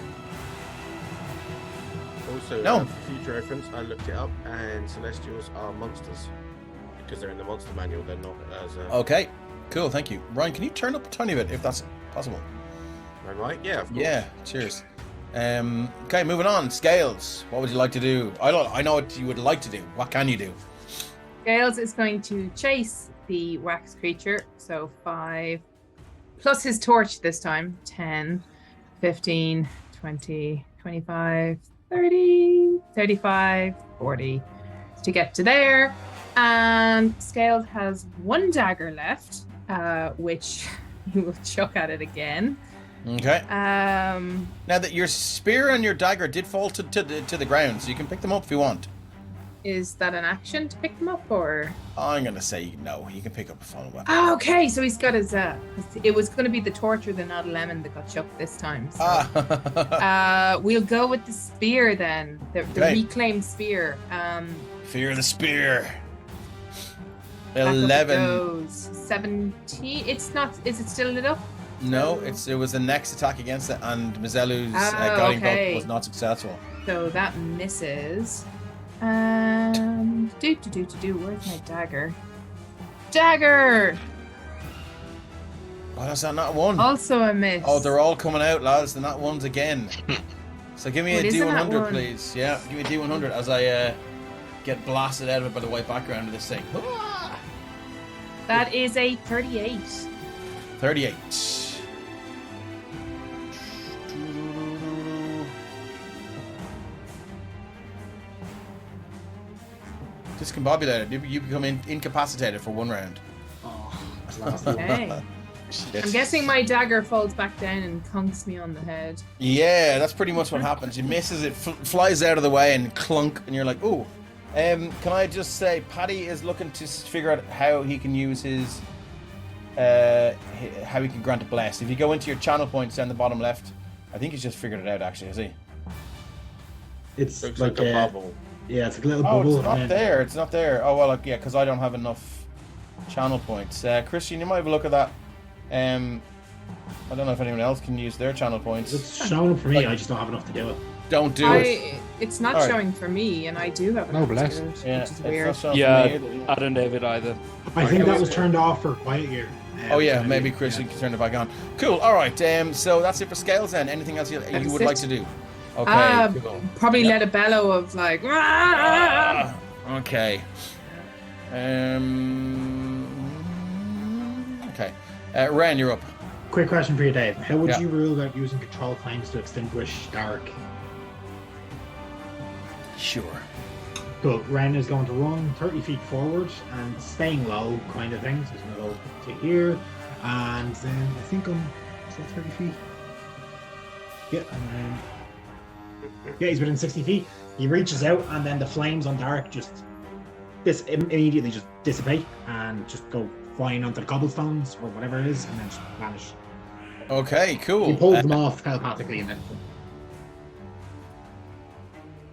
Also, No. for future reference, I looked it up, and Celestials are monsters. Because they're in the monster manual, they're not as a... Okay, cool, thank you. Ryan, can you turn up a tiny bit, if that's possible? Am I right? Yeah, of course. Yeah, cheers. Okay, moving on. Scales, what would you like to do? I know what you would like to do. What can you do? Scales is going to chase the wax creature. So 5 plus his torch this time. 10, 15, 20, 25, 30, 35, 40 to get to there. And Scales has 1 dagger left, which he will chuck at it again. Okay. Now that your spear and your dagger did fall to the ground, so you can pick them up if you want. Is that an action to pick them up, or? I'm gonna say no. You can pick up a fallen weapon. Okay, so he's got his. It was going to be the torch or the not a lemon that got chucked this time. So. We'll go with the spear then. The reclaimed spear. Fear the spear. Back up it 11. goes. 17. It's not. Is it still lit up? No, it was the next attack against it, and Mizelu's guiding bolt was not successful. So that misses. Where's my dagger? Dagger! Oh, that's not one. Also a miss. Oh, they're all coming out, lads. They're not ones again. So give me a D100, please. Yeah, give me a D100 as I get blasted out of it by the white background of this thing. That is a 38. 38. Discombobulated. You become incapacitated for 1 round. Okay. I'm guessing my dagger falls back down and conks me on the head. Yeah, that's pretty much what happens. He misses it, flies out of the way, and clunk, and you're like, "Ooh." Can I just say, Paddy is looking to figure out how he can use his, how he can grant a bless. If you go into your channel points down the bottom left, I think he's just figured it out. Actually, has he? It's Looks like a bubble. Yeah, it's a little Oh, bubble. it's not there. It's not there. Oh well, yeah, because I don't have enough channel points. Christian, you might have a look at that. I don't know if anyone else can use their channel points. It's showing for me. I just don't have enough to do it. Don't do it. It's not showing for me, and I do have No enough bless. to do it, Yeah, which is it's weird. not showing Yeah, for me. I don't have it either. I think that was turned off for Quiet Year. Oh yeah, maybe Christian can turn it back on. Cool. All right. So that's it for scales then. Anything else you would like to do? Okay. Cool. Probably let a bellow of like. "Ah!" Okay. Okay. Ren, you're up. Quick question for you, Dave. How would Yeah. you rule about using control flames to extinguish dark? Sure. Cool. Ren is going to run 30 feet forward and staying low, kind of thing. So he's going to go to here, and then I think is that 30 feet? Yeah, and then he's within 60 feet. He reaches out, and then the flames on dark just immediately just dissipate and just go flying onto the cobblestones or whatever it is, and then just vanish. Okay. Cool. He pulls them off telepathically, and then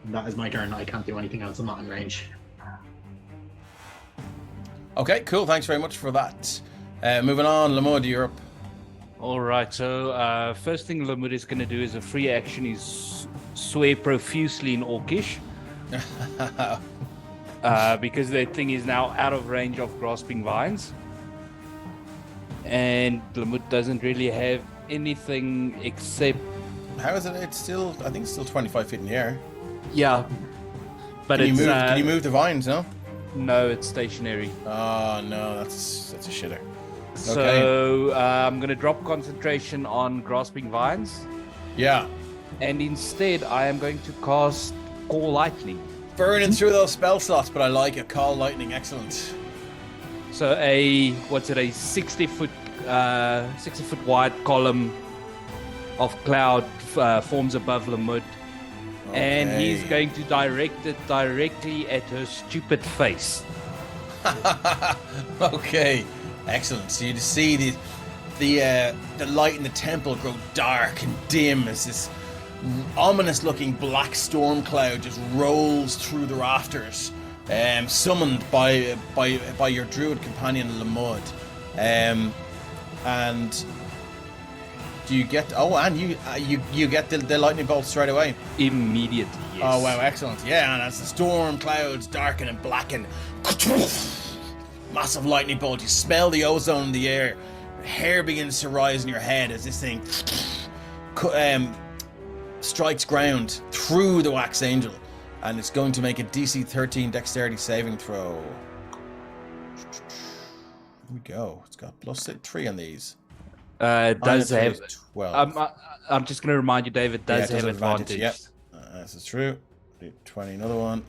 that is my turn. I can't do anything else. I'm not in range. Okay. Cool. Thanks very much for that. Moving on, Lamud, you're up. All right, so first thing Lamud is going to do is a free action is swear profusely in Orcish. Because the thing is now out of range of grasping vines. And Lamud doesn't really have anything except... How is it? I think it's still 25 feet in the air. Yeah. But Can you move the vines, no? No, it's stationary. Oh, no, that's a shitter. So I'm going to drop concentration on grasping vines. Yeah. And instead, I am going to cast Call Lightning. Burning through those spell slots, but I like it. Call lightning, excellent. So a 60 foot wide column of cloud forms above Lamud, and he's going to direct it directly at her stupid face. Okay, excellent. So you just see the light in the temple grow dark and dim as this ominous-looking black storm cloud just rolls through the rafters, summoned by your druid companion Lamud. And do you get? Oh, and you get the lightning bolt straight away. Immediately, yes. Oh wow, excellent! Yeah, and as the storm clouds darken and blacken, massive lightning bolt. You smell the ozone in the air. Hair begins to rise in your head as this thing strikes ground through the wax angel, and it's going to make a DC 13 dexterity saving throw. Here we go. It's got +3 on these. It does have 12. I'm just going to remind you, David does have advantage. Yep, this is true. 20, another one.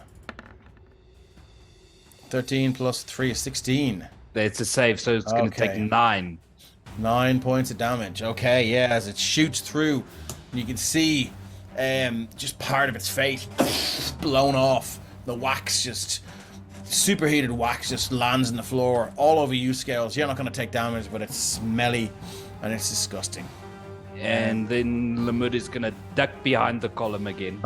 13 + 3 is 16. It's a save, so it's going to take 9. 9 points of damage. Okay, yeah, as it shoots through, you can see just part of its face blown off. The wax just, superheated wax just lands on the floor all over you, Scales. You're not going to take damage, but it's smelly and it's disgusting. And then Lamud is going to duck behind the column again.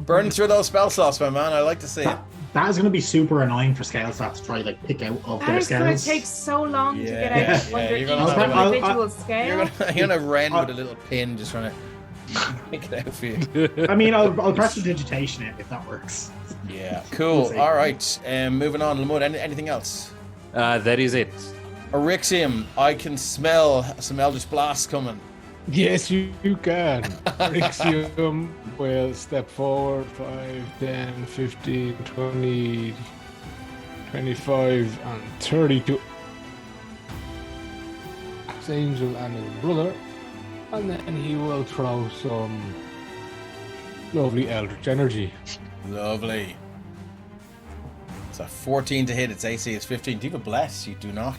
Burning through those spell slots, my man. I like to see it. That is going to be super annoying for Scales to have to try like pick out of their That is going to scales. take so long to get Yeah. out under each You're gonna have- individual scale. You're gonna rend with a little pin, just trying to make it out for you. I mean, I'll press the digitation it if that works. Yeah, cool. We'll see. All right, moving on. Lamud, anything else? That is it. Eryxium, I can smell some Eldritch Blast coming. Yes, you can. Rixium will step forward 5, 10, 15, 20, 25, and 30 to Angel and his brother. And then he will throw some lovely Eldritch energy. Lovely. It's a 14 to hit. Its AC is 15. Do you have a bless? You do not.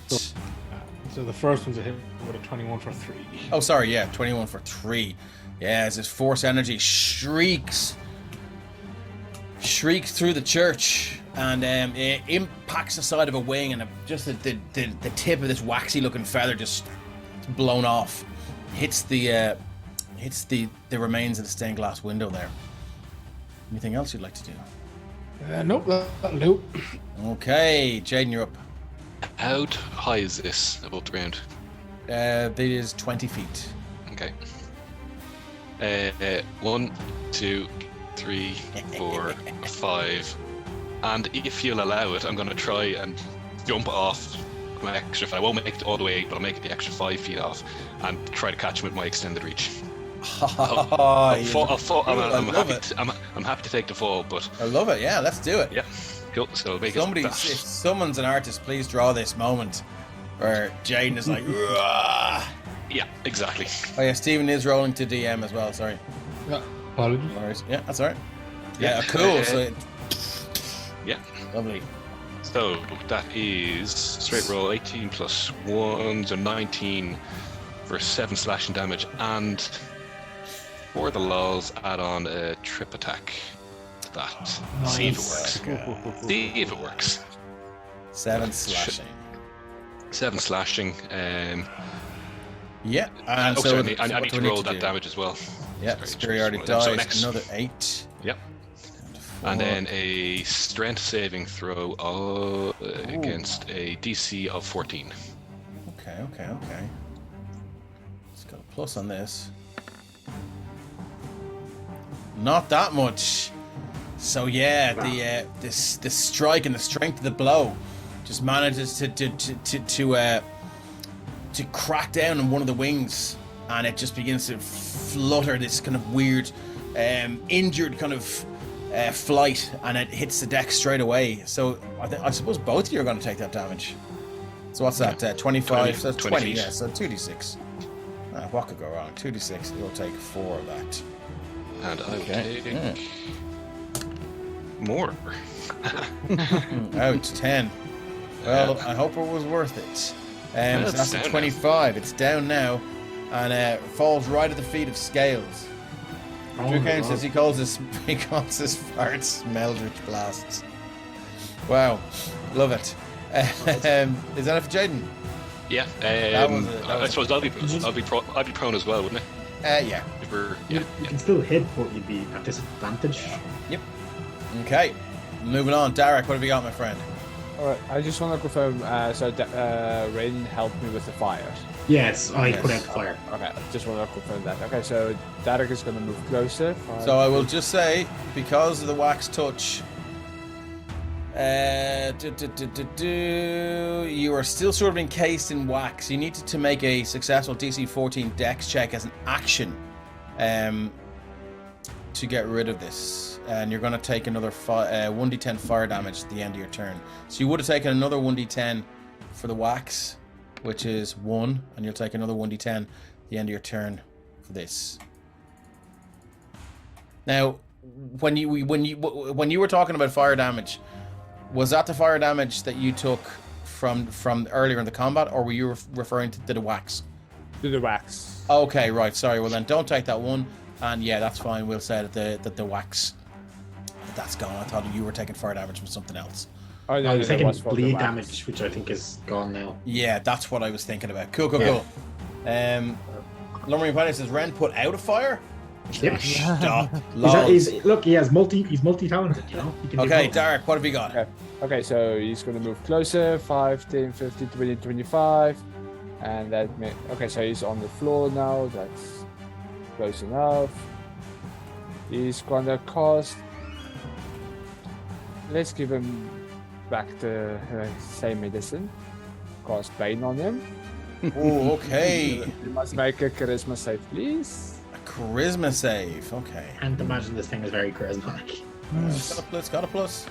So the first one's a hit with a 21 for 3. Oh, sorry. Yeah, 21 for 3. Yeah, as this force energy shrieks through the church, and it impacts the side of a wing, and just the tip of this waxy-looking feather just blown off, hits the remains of the stained glass window there. Anything else you'd like to do? Nope, that'll do. Okay, Jaden, you're up. How high is this above the ground? It is 20 feet. Okay. 1, 2, 3, 4, 5. And if you'll allow it, I'm going to try and jump off my extra. I won't make it all the way 8, but I'll make it the extra 5 feet off and try to catch him with my extended reach. I'm happy to take the fall, but I love it. Yeah, let's do it. yeah, cool. So make Somebody, it if someone's an artist, please draw this moment where Jaden is like, "Rah!" Yeah, exactly. Oh yeah, Stephen is rolling to DM as well. Sorry. Yeah, apologies. All right. Yeah, that's all right. Yeah, cool. So, Yeah. lovely. So that is straight roll 18 plus 1, so 19 for 7 slashing damage, and for the lols, add on a trip attack to that. See if it works. See if it works. 7 slashing. 7 slashing. Yeah, and Oh, so sorry, I what need do to we roll that do? damage as well. Yeah, Sorry, superiority just one of them. So dice. next- Another 8. Yep. Four. And then a strength saving throw against a DC of 14. Okay. Let's got a plus on this. Not that much. So yeah, the strike and the strength of the blow just manages to crack down on one of the wings, and it just begins to flutter this kind of weird, injured kind of flight, and it hits the deck straight away. So I suppose both of you are going to take that damage. So what's that? 25. So that's 20. feet. Yeah. So 2d6. What could go wrong? 2d6. You'll take 4 of that. And I will Okay. take more. Out 10. Well, I hope it was worth it. So that's a down 25. It's down now, and falls right at the feet of Scales. Drew Kane says he calls his farts Meldritch blasts. Wow, love it. Is that it for Jaden? Yeah. was I suppose I'll be prone as well, wouldn't I? Yeah. If we're, You can still hit, but you'd be at disadvantage. Yep. Okay. Moving on, Derek. What have you got, my friend? All right. I just want to confirm. So Rain helped me with the fire. Yes, I Yes. put out the fire. Okay. I just want to confirm that. Okay. So Derek is going to move closer. So I will just say, because of the wax touch, you are still sort of encased in wax. You need to make a successful DC 14 Dex check as an action to get rid of this. And you're going to take another 1d10 fire damage at the end of your turn. So you would have taken another 1d10 for the wax, which is 1, and you'll take another 1d10 at the end of your turn for this. Now, when you were talking about fire damage, was that the fire damage that you took from earlier in the combat, or were you referring to the wax? Do the wax. Okay, right. Sorry. Well, then don't take that one. And yeah, that's fine. We'll say that the wax, that's gone. I thought you were taking fire damage from something else. Oh, I no, was that taking was from the bleed wax. damage, which I think is gone now. Yeah, that's what I was thinking about. Cool. Yeah. Lumbering Pilot says, Ren put out a fire? Yep. Stop. Look, he's multi-talented, you know? He can do Okay, both. Derek, what have you got? Okay, so he's going to move closer. 5, 10, 15, 20, 25. And that okay, so he's on the floor now. That's close enough. He's going to cast. Let's give him back the same medicine. Cast Bane on him. Oh, okay. You must make a charisma save, please. A charisma save. Okay. Can't imagine this thing is very charismatic. It's got a plus.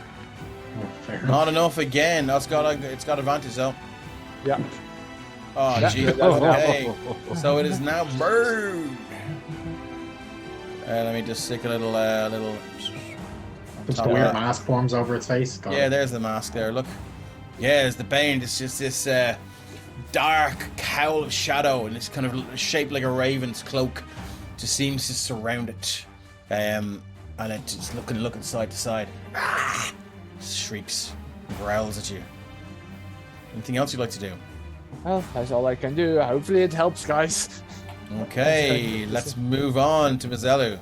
Oh, fair enough. Not enough again. It's got advantage though. Yeah. Oh, Yeah. jeez. Okay. So it is now burned. Let me just stick a little. Just top a of weird that. mask forms over its face. God. Yeah, there's the mask there. Look. Yeah, there's the Bane. It's just this dark cowl of shadow, and it's kind of shaped like a raven's cloak. Just seems to surround it. And it just looking side to side. Ah! Shrieks, growls at you. Anything else you'd like to do? Well, that's all I can do. Hopefully it helps, guys. Okay, let's move on to Mazelu.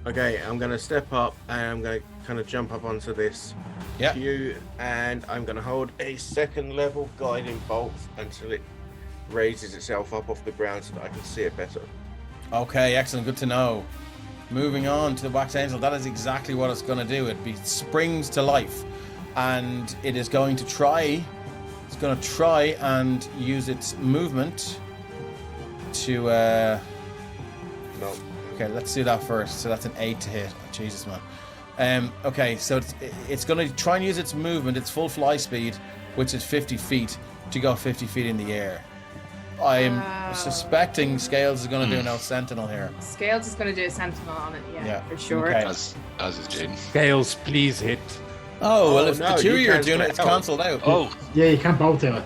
Okay, I'm going to step up and I'm going to kind of jump up onto this Yeah. queue, and I'm going to hold a second level guiding bolt until it raises itself up off the ground so that I can see it better. Okay, excellent. Good to know. Moving on to the Wax Angel. That is exactly what it's going to do. It springs to life, and it is going to try. It's going to try and use its movement to. No. Okay, let's do that first. So that's an 8 to hit. Oh, Jesus, man. Okay, so it's going to try and use its movement, its full fly speed, which is 50 feet, to go 50 feet in the air. I'm suspecting Scales is going to do an El Sentinel here. Scales is going to do a sentinel on it, yeah. For sure. Okay. As is Jaden. Scales, please hit. Oh, well, if no, the two of you you are can't doing it, split it's out. cancelled out. Oh, Yeah, you can't both do it.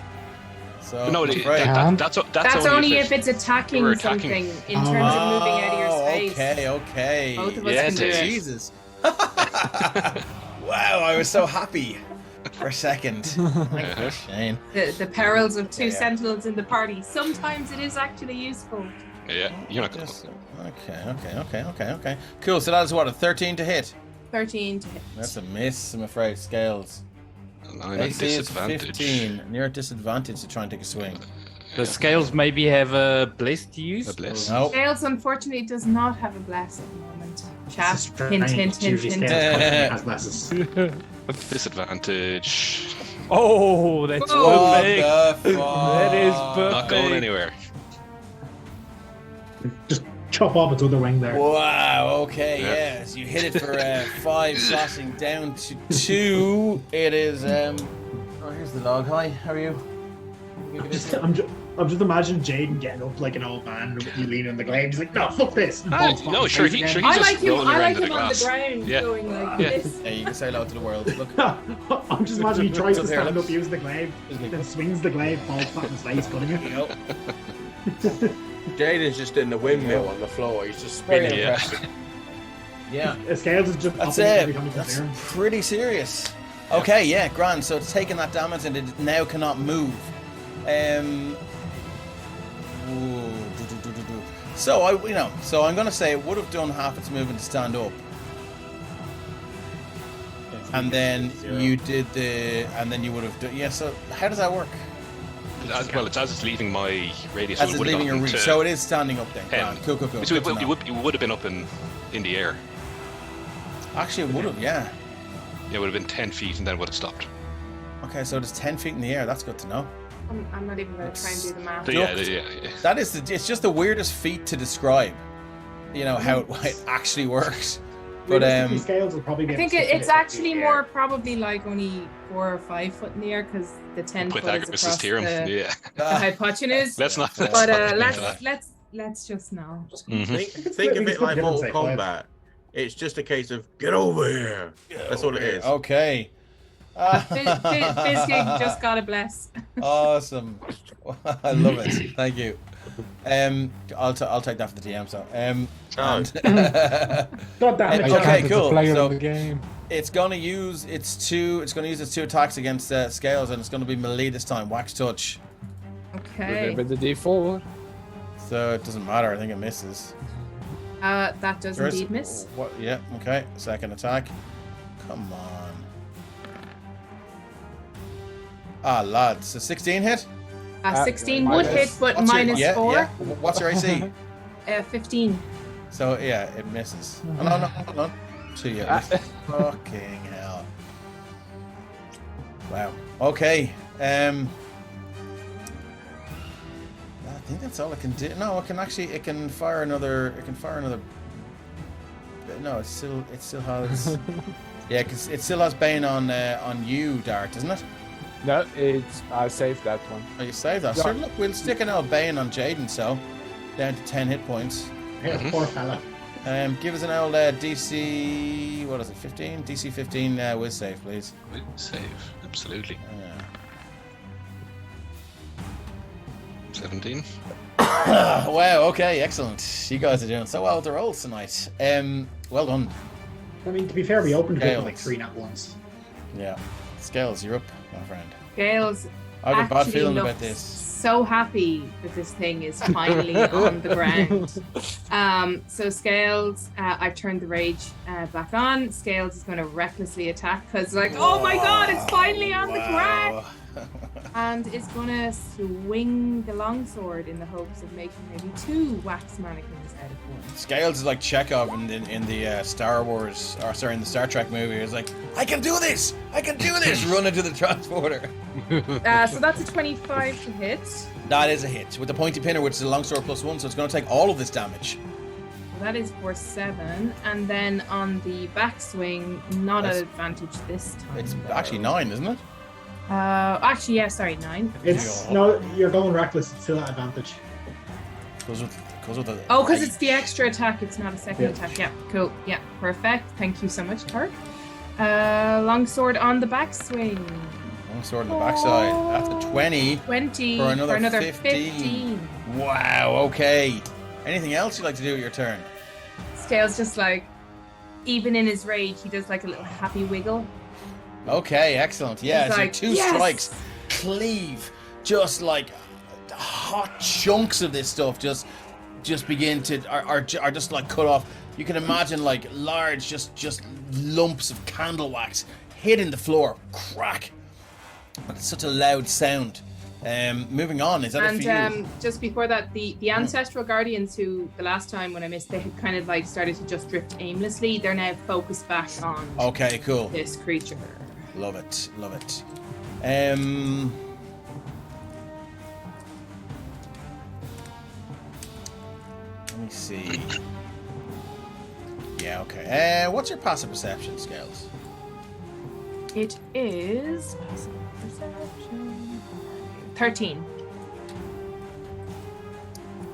So, no, that's right. That's only if it's attacking we're something attacking. in terms of moving out of your space. Okay. Both of us Yeah, can do it is. it. Jesus. Wow, I was so happy for a second. Thank you, Shane. The perils of two Yeah. sentinels in the party. Sometimes it is actually useful. Yeah, you're not. Just- Okay. Cool, so that's what, a 13 to hit? 13 to hit. That's a miss, I'm afraid, Scales. I'm at AC is disadvantage. 15, and you're at disadvantage to try and take a swing. The scales maybe have a bless to use. A bless. Nope. Scales unfortunately does not have a bless at the moment. Chat. It's just Hint, strange. hint, It's hint, usually hint. Scales has blesses. Disadvantage. Oh, that's Whoa. perfect. What the That is fuck? Not going anywhere. Just chop off its other wing there. Wow, okay, Yeah. yes. You hit it for 5, slashing down to 2. It is, oh, here's the log. Hi, how are you? I'm just imagining Jaden getting up like an old man, you leaning on the glaive. He's like, no, fuck this. And Ah, balls no, off sure, his he- face sure, again. he's I just like him. rolling I around like in the him on the grass. ground Yeah. going like Yeah. this. Yeah, you can say hello to the world. Look. I'm just imagining he tries to Up here, stand look. up, use the glaive, then swings the glaive, falls flat in his face, cutting it. Nope. Jaden's just in the windmill on the floor. He's just Very spinning. Yeah. impressive. Yeah. Scales is just That's popping every time he it. comes That's near him. pretty serious. Okay, yeah, grand. So it's taken that damage and it now cannot move. So so I'm gonna say it would have done half its movement to stand up. And then you did and then you would have done, yeah, so how does that work? Well, it's as it's leaving my radius. As it's leaving your reach, so it is standing up then. Cool. So it would have been up in the air. Actually, it would have, yeah. Yeah, it would have been 10 feet and then it would have stopped. Okay, so it's 10 feet in the air. That's good to know. I'm not even going to try and do the math. So yeah. That is, it's just the weirdest feat to describe. You know how it actually works. But Scales will probably I think it's actually more probably like only 4 or 5 foot in the air because the 10 foot is across the hypotenuse. Let's not. Let's just know. Think of it like Mortal Kombat. It's just a case of get over here. That's all it is. Okay. Fizzgig just gotta bless. Awesome. I love it. Thank you. I'll take that for the DM. So God damn it. Okay, cool. So the game. it's gonna use its two attacks against Scales, and it's gonna be melee this time. Wax touch. Okay. Remember the D4. So it doesn't matter. I think it misses. That does indeed miss. What? Yeah. Okay. Second attack. Come on. Lads. So 16 hit. 16 would hit, but minus 4. Yeah. What's your AC? 15. So yeah, it misses. Oh, no, hold on. So yeah, fucking hell. Wow. Okay. I think that's all it can do. No, it can fire another. No, it still has. Yeah, because it still has Bane on you, Dart, isn't it? No, I saved that one. Oh, you saved that. Yeah. Sure, look, we'll stick an old Bane on Jaden, so down to 10 hit points. Yeah, poor fella. Give us an old DC. What is it? 15. DC 15. Whiz save, please. Whiz save, absolutely. 17. Wow. Okay. Excellent. You guys are doing so well with the rolls tonight. Well done. I mean, to be fair, we opened it with like Scales. 3 nat ones. Yeah. Scales, you're up, my friend. Scales. I have a bad feeling looks about this. So happy that this thing is finally on the ground. So Scales, I've turned the rage back on. Scales is going to recklessly attack because, like, oh my god, it's finally on the ground. And is going to swing the longsword in the hopes of making maybe 2 wax mannequins out of one. Scales is like Chekhov in the Star Wars, or sorry, in the Star Trek movie. It's like, I can do this! Run into the transporter. So that's a 25 to hit. That is a hit. With the pointy pinner, which is a longsword +1, so it's going to take all of this damage. That is for 7. And then on the backswing, not at advantage this time. It's actually 9, isn't it? Actually, yeah, sorry, 9. It's no, you're going reckless. It's still at advantage. Because of the. Oh, because it's the extra attack. It's not a second attack. Yeah, cool. Yeah, perfect. Thank you so much, Tark. Longsword on the backswing. Longsword on the backside. That's a 20. 20 for another 15. Wow. Okay. Anything else you'd like to do with your turn? Scales just like, even in his rage, he does like a little happy wiggle. Okay, excellent. Yeah, He's so like, 2 strikes cleave, just like hot chunks of this stuff just begin to are just like cut off. You can imagine like large just lumps of candle wax hitting the floor, crack. But it's such a loud sound. Moving on, is that it for you? Just before that, the ancestral guardians who the last time when I missed, they had kind of like started to just drift aimlessly. They're now focused back on Okay, cool. this creature. Love it. Let me see. Yeah, okay. What's your passive perception, Scales? It is passive perception 13.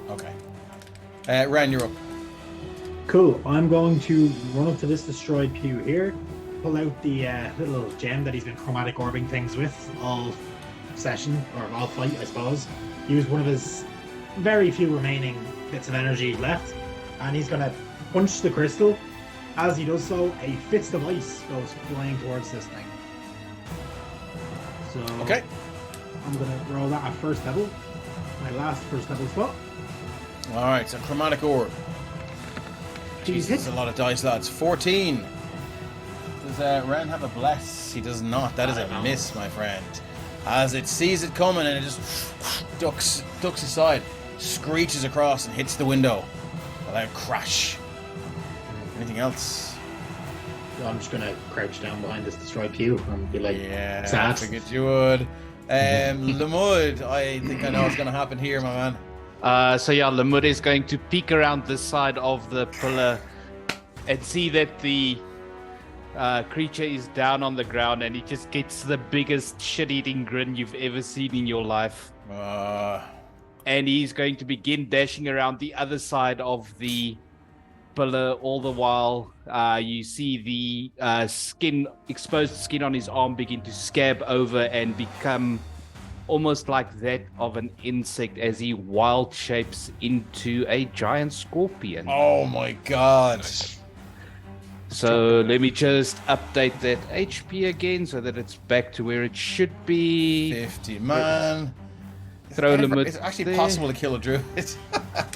Okay. Ren, you're up. Cool. I'm going to run up to this destroyed pew here, pull out the little gem that he's been chromatic orbing things with all session, or all fight, I suppose. Use one of his very few remaining bits of energy left, and he's going to punch the crystal. As he does so, a fist of ice goes flying towards this thing. So Okay. I'm going to roll that at first level. My last first level spot. Alright, so chromatic orb. Jesus, that's a lot of dice, lads. 14. Does Ren have a bless? He does not. That is a miss, my friend. As it sees it coming and it just ducks aside, screeches across and hits the window. A loud crash. Anything else? I'm just gonna crouch down behind this destroyed pew and be like, Yeah, I sad. figured you would. Lamud, I think I know what's gonna happen here, my man. Lamud is going to peek around this side of the pillar and see that the creature is down on the ground, and he just gets the biggest shit-eating grin you've ever seen in your life. And he's going to begin dashing around the other side of the pillar. All the while, you see the exposed skin on his arm begin to scab over and become almost like that of an insect as he wild shapes into a giant scorpion. Oh my god. Nice. So let me just update that HP again so that it's back to where it should be. 50, man. Throw them It's actually possible to kill a druid.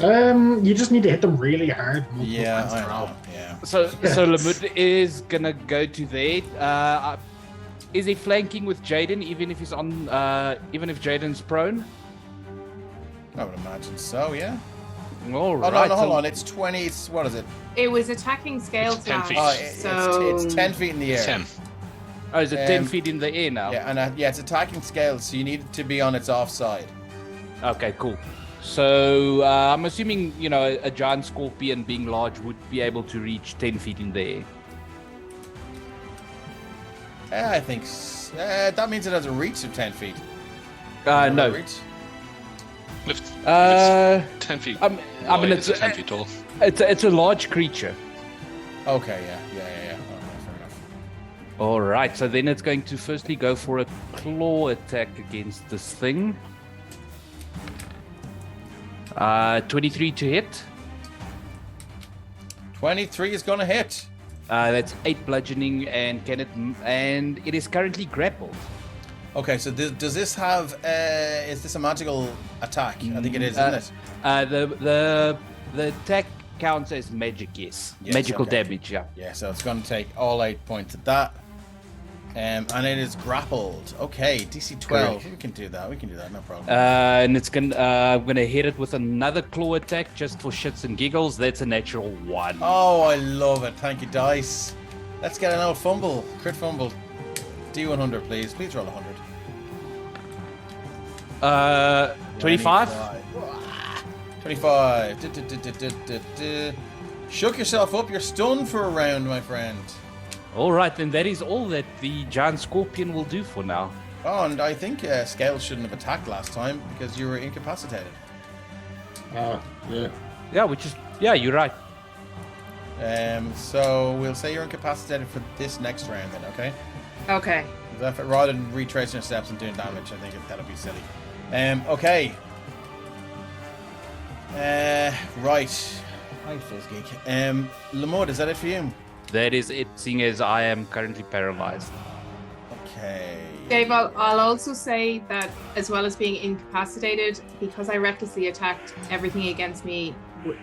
You just need to hit them really hard. multiple Yeah, times in I a row. know. Yeah. So Lamud is gonna go to there. Is he flanking with Jaden even if he's on even if Jaden's prone? I would imagine so, yeah. All Oh, right. no, hold on. It's 20. What is it? It was attacking scale It's 10 feet. so It's 10 feet in the air. 10. Oh, is it 10 Um, feet in the air now? Yeah, and it's attacking scale, so you need it to be on its offside. Okay, cool. So I'm assuming, a giant scorpion being large would be able to reach 10 feet in the air. I think that means it has a reach of 10 feet. No. Reach? If it's Uh, 10 feet. I mean, wide, it's it's 10 feet tall. it's a large creature. Okay, yeah. Okay, fair enough. All right, so then it's going to firstly go for a claw attack against this thing. 23 to hit. 23 is gonna hit. That's 8 bludgeoning, and it is currently grappled. Okay, so does this have? Is this a magical attack? I think it is, isn't it? The attack counts as magic, yes. Yes, Magical okay. damage, yeah. Yeah, so it's going to take all 8 points of that. And it is grappled. Okay, DC 12. We can do that. No problem. And I'm gonna hit it with another claw attack just for shits and giggles. That's a natural 1. Oh, I love it. Thank you, dice. Let's get an old fumble. Crit fumble. D100, please. Please roll 100. 25. 25. Shook yourself up. You're stunned for a round, my friend. All right, then that is all that the giant scorpion will do for now. Oh, and I think Scale shouldn't have attacked last time because you were incapacitated. Yeah. Yeah, you're right. So we'll say you're incapacitated for this next round then, okay? Okay. Rather than retracing your steps and doing damage, I think that'll be silly. Okay. Right. Hi, Fizzgeek. Lamud, is that it for you? That is it, seeing as I am currently paralyzed. Okay. Dave, I'll also say that as well as being incapacitated, because I recklessly attacked, everything against me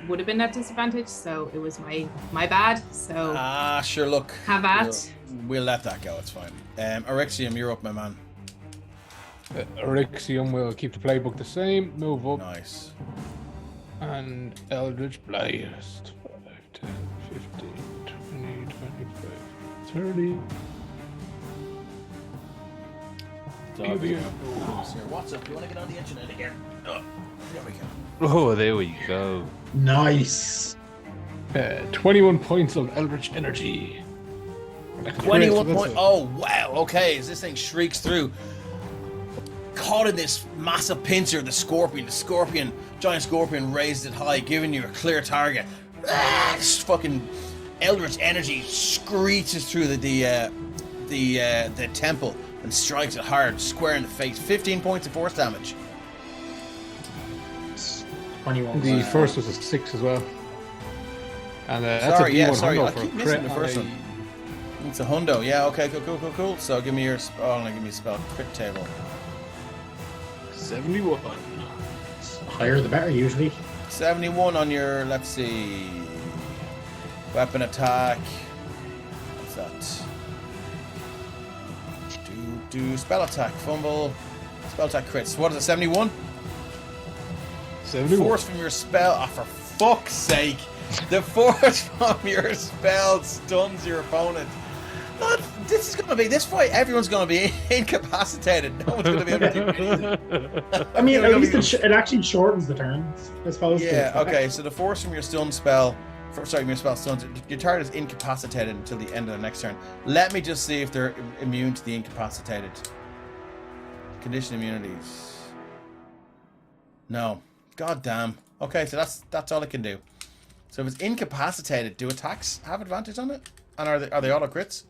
would have been at disadvantage, so it was my bad. So Sure, look. have at. We'll let that go, it's fine. Erexium, you're up, my man. Erixium will keep the playbook the same, move up, Nice. and Eldritch Blast. 5, 10, 15, 20, 25, 30. Here we go. What's up? You want to get on the internet again? Oh, there we go. Oh, there we go. Nice. 21 points of Eldritch Energy. 21 point. Oh, wow. Okay, as this thing shrieks through, caught in this massive pincer, the scorpion, giant scorpion raised it high, giving you a clear target. This fucking Eldritch Energy screeches through the temple and strikes it hard, square in the face. 15 points of force damage. 21. The first was a 6 as well. And that's Sorry, a D100 sorry, I for keep a missing crit the first and one. It's a hundo. Yeah, okay, cool. So give me your give me a spell crit table. 71. Higher the better, usually. 71 on your, let's see, weapon attack. What's that? Spell attack, fumble, spell attack crits. What is it? 71. 71. Force from your spell. Ah, for fuck's sake! The force from your spell stuns your opponent. Lad, this is gonna be this fight. Everyone's gonna be incapacitated. No one's gonna be able to do anything. I mean, at least it actually shortens the turns, I suppose. Yeah. Okay. So the force from your stun spell. From your spell stuns. Your target is incapacitated until the end of the next turn. Let me just see if they're immune to the incapacitated. Condition immunities. No. God damn. Okay, so that's all it can do. So if it's incapacitated, do attacks have advantage on it? And are they auto crits?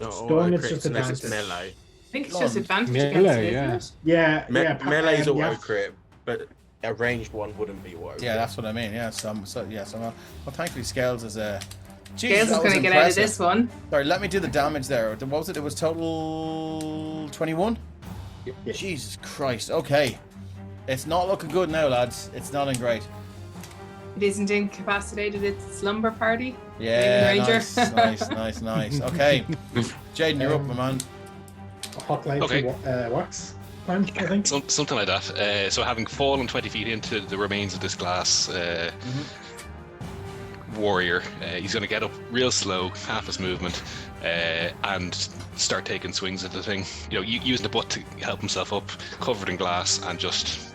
No, Stun, it's just unless it's advantage. melee. I think it's just advantage Melee, against it, yeah. isn't Yeah, Melee's yeah. auto crit, but a ranged one wouldn't be auto. Yeah, that's what I mean. Yeah, so well, thankfully Scales is a. it? Gales is going to get out of this one. Sorry, let me do the damage there. What was it? It was total 21. Yeah. Jesus Christ. Okay, it's not looking good now, lads. It's not in great. It isn't incapacitated, it's a slumber party. Yeah, Ranger. nice. Okay, Jaden, you're up, my man. Hot light Okay. wax. I think. Something like that. So having fallen 20 feet into the remains of this glass warrior, he's going to get up real slow, half his movement, and start taking swings at the thing. You know, using the butt to help himself up, covered in glass, and just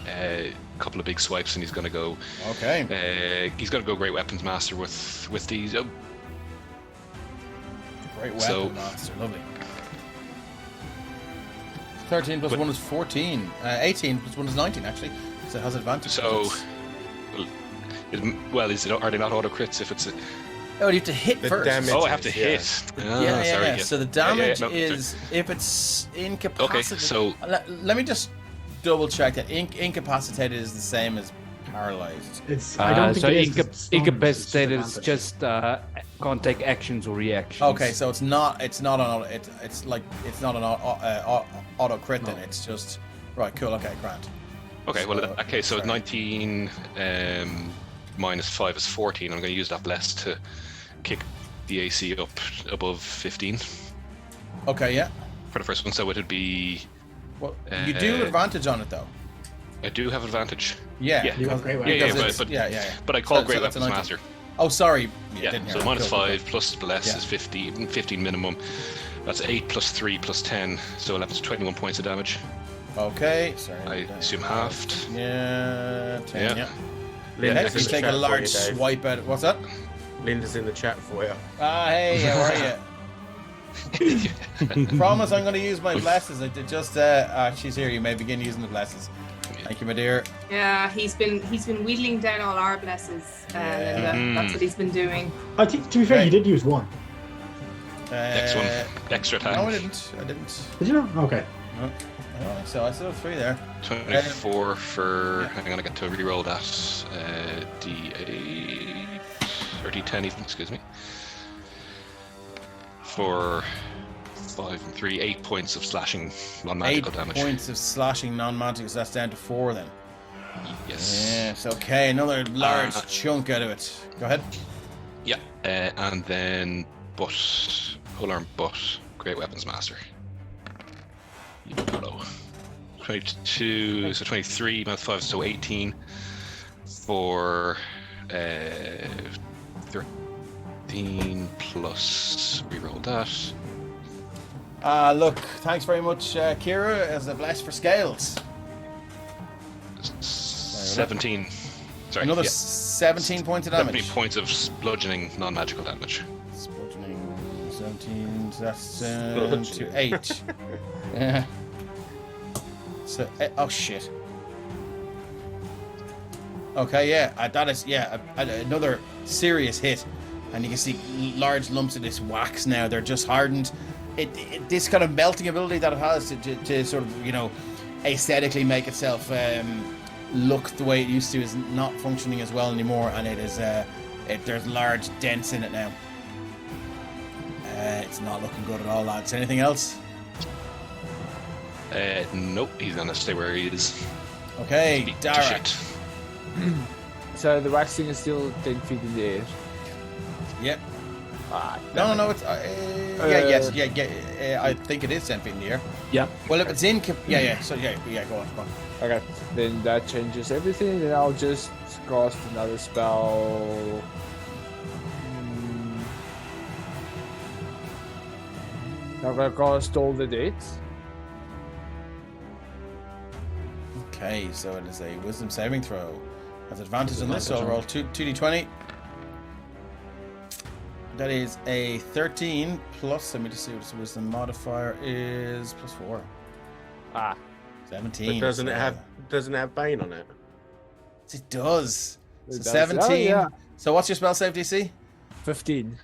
a couple of big swipes, and he's going to go. Okay. He's going to go Great Weapons Master with these. Great weapon, So- master. Lovely. 13 plus 1 is 14. 18 plus 1 is 19, actually. So it has advantage. So, It's- are they not auto crits if it's a... Oh, you have to hit The first. damage- Oh, I have to Yeah. hit. Ah, Yeah. sorry. So the damage no, is if it's incapacitated. Okay, so Let me just double check that incapacitated is the same as paralyzed. It's. I don't think So it is, 'cause it's stunned, incapacitated it's is just can't take actions or reactions. Okay, so it's not an auto crit then. It's just right. Cool. Okay, grand. okay, well, So- okay, so sorry. 19 minus 5 is 14. I'm going to use that bless to kick the AC up above 15 Okay, yeah. for the first one. So it would be... Well, you do have Uh, advantage on it though. I do have advantage. Yeah. yeah. You have great Yeah, weapons. yeah, Because but yeah. but I call So Great that's a Weapons 19. Master. Oh, sorry. Yeah, didn't hear so that. minus Cool, 5 okay. plus bless Yeah. is 15 minimum. That's 8 plus 3 plus 10, so 11 to 21 points of damage. Okay. Sorry. I assume halved. Yeah. 10. Yeah. Yeah. Linda's Next, you in the take a chat for large you, Dave. swipe at. What's that? Linda's in the chat for you. Ah, hey, how are you? Promise I'm going to use my blesses. I did just. She's here. You may begin using the blesses. Thank you, my dear. Yeah, he's been wheedling down all our blesses, Linda. Mhm. That's what he's been doing. I think, to be fair, Right. you did use one. Next one, extra attack. No, I didn't. Did you not? Okay. No, I don't think so. I still have 3 there. 24 for... Hang on, I got to reroll that. D8... 30, 10 even, excuse me. For 5 and 3, 8 points of slashing non-magical 8 damage. points of slashing non-magic, so that's down to 4 then. Yes. Yes, okay, another large chunk out of it. Go ahead. Yeah, and then whole arm butt, Great Weapons Master. You follow. 22, so 23, minus 5, so 18 for 13 plus, reroll that. Look, thanks very much, Kira, as a bless for scales. 17. Sorry, Another yeah. 17 points of damage. 17 points of bludgeoning non-magical damage. Bludgeoning, 17, so that's Bludgeoning. to 8. Yeah. So, oh shit. Okay, yeah, that is, another serious hit. And you can see large lumps of this wax now. They're just hardened. This kind of melting ability that it has to sort of, aesthetically make itself look the way it used to is not functioning as well anymore. And it is, there's large dents in it now. It's not looking good at all, lads. Anything else? Nope, he's gonna stay where he is. Okay, Beat to Darak. shit. So the waxing is still 10 feet in the air. Yep. No, it's I think it is 10 feet in the air. Yeah. Well, if it's in, So go on. Okay, then that changes everything. Then I'll just cast another spell. I'm gonna cast All the Dead. Okay, so it is a Wisdom saving throw. Has advantage on this, so I'll roll 2d20. That is a 13 plus. Let me just see what the Wisdom modifier is. Plus 4. 17. But doesn't it have Bane on it? It does. It So does. 17. Oh, yeah. So what's your spell save DC? 15.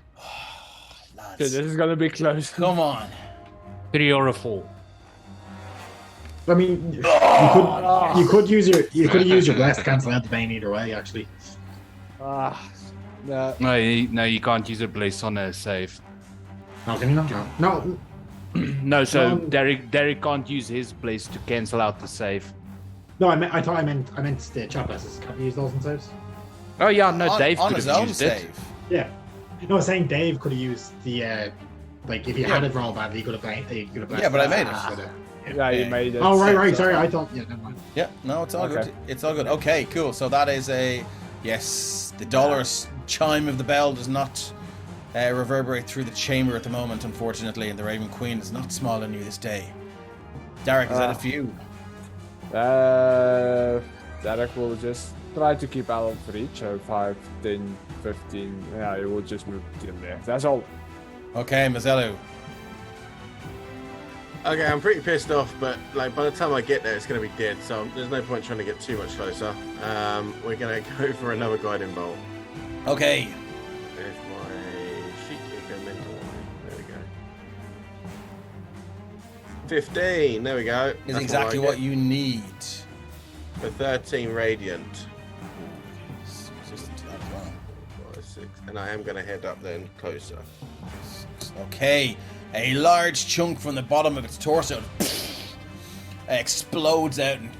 Lads. Okay, this is gonna be close. Come on. 3 or a 4. I mean, you could use your bless to cancel out the bane either way. Actually, No. No, you can't use a blaze on a save. no, can you not? No, No, so No. Derek can't use his blaze to cancel out the save. no. I thought I meant the chat blesses. Can't you use those in saves? Oh yeah, no, Dave on could his have own used it. save. Yeah. No, I was saying Dave could have used the like if he had it roll badly, he could have blessed. Yeah, but I made it. Yeah, you made it. Oh right. Sorry, I thought. Yeah, never mind. Yeah, no, it's all Okay. good. It's all good. Okay, cool. So that is yes. The dollar's chime of the bell does not reverberate through the chamber at the moment, unfortunately, and the Raven Queen is not smiling you this day. Derek, is that it for you? Derek will just try to keep out of reach. So 5, 10, 15. Yeah, it will just move to there. That's all. Okay, Mazelu. Okay, I'm pretty pissed off, but like by the time I get there, it's going to be dead. So there's no point trying to get too much closer. We're going to go for another guiding bolt. Okay. If my sheet can go mental, there we go. 15. There we go. Is That's exactly more what like you need. it. For 13 radiant. Resistant to that as well. 5, 6, and I am going to head up then closer. Okay. A large chunk from the bottom of its torso explodes out and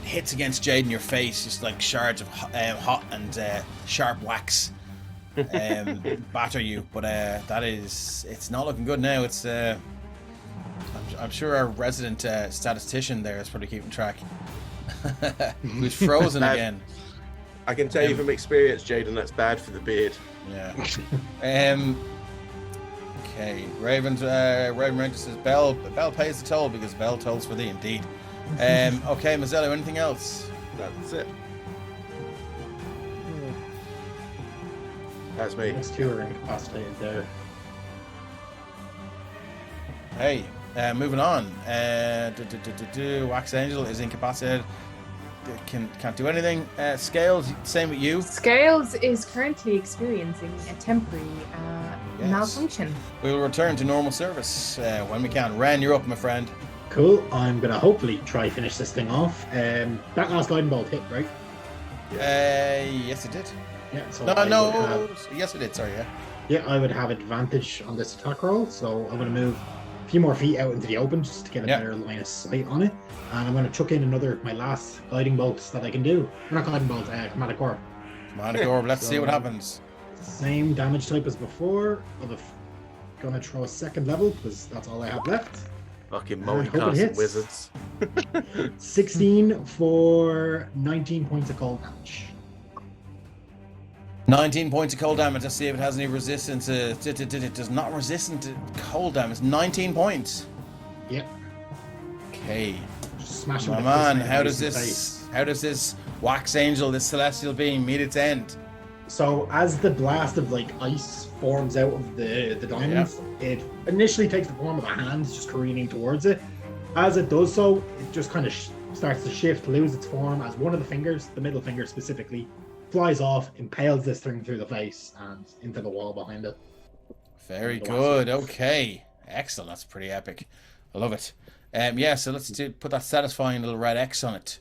hits against Jade in your face, just like shards of hot and sharp wax batter you. But it's not looking good now. It's I'm sure our resident statistician there is probably keeping track. Who's frozen again? I can tell you from experience, Jaden, that's bad for the beard. Yeah. Okay. Raven Ranger says Bell pays the toll because Bell tolls for thee indeed. Okay, Mazzello, anything else? That's it. That's me. Next two are incapacitated there. Hey, moving on. Wax Angel is incapacitated. Can't do anything. Scales, same with you. Scales is currently experiencing a temporary malfunction. We will return to normal service when we can. Ren, you're up, my friend. Cool. I'm gonna hopefully try finish this thing off. That last guiding bolt hit, right? Yes, it did. Yeah. So Yes, it did. Sorry, yeah. Yeah, I would have advantage on this attack roll, so I'm going to move a few more feet out into the open just to get a better line of sight on it. And I'm going to chuck in my last guiding bolts that I can do. Not guiding bolt, Chromatic Orb. Chromatic Orb, let's see what happens. Same damage type as before. I'm going to throw a second level because that's all I have left. Fucking hope it multicast hits. wizards. 16 for 19 points of cold damage. 19 points of cold damage. Let's see if it has any resistance. It does not resist to cold damage. 19 points. Yep. Okay. Just smash him My with a man, fist how does this wax angel, this celestial being, meet its end? So as the blast of ice forms out of the diamonds, it initially takes the form of a hand, just careening towards it. As it does so, it just kind of starts to shift, lose its form as one of the fingers, the middle finger specifically, flies off, impales this thing through the face and into the wall behind it. Very good. Okay. Excellent. That's pretty epic. I love it. So let's put that satisfying little red X on it.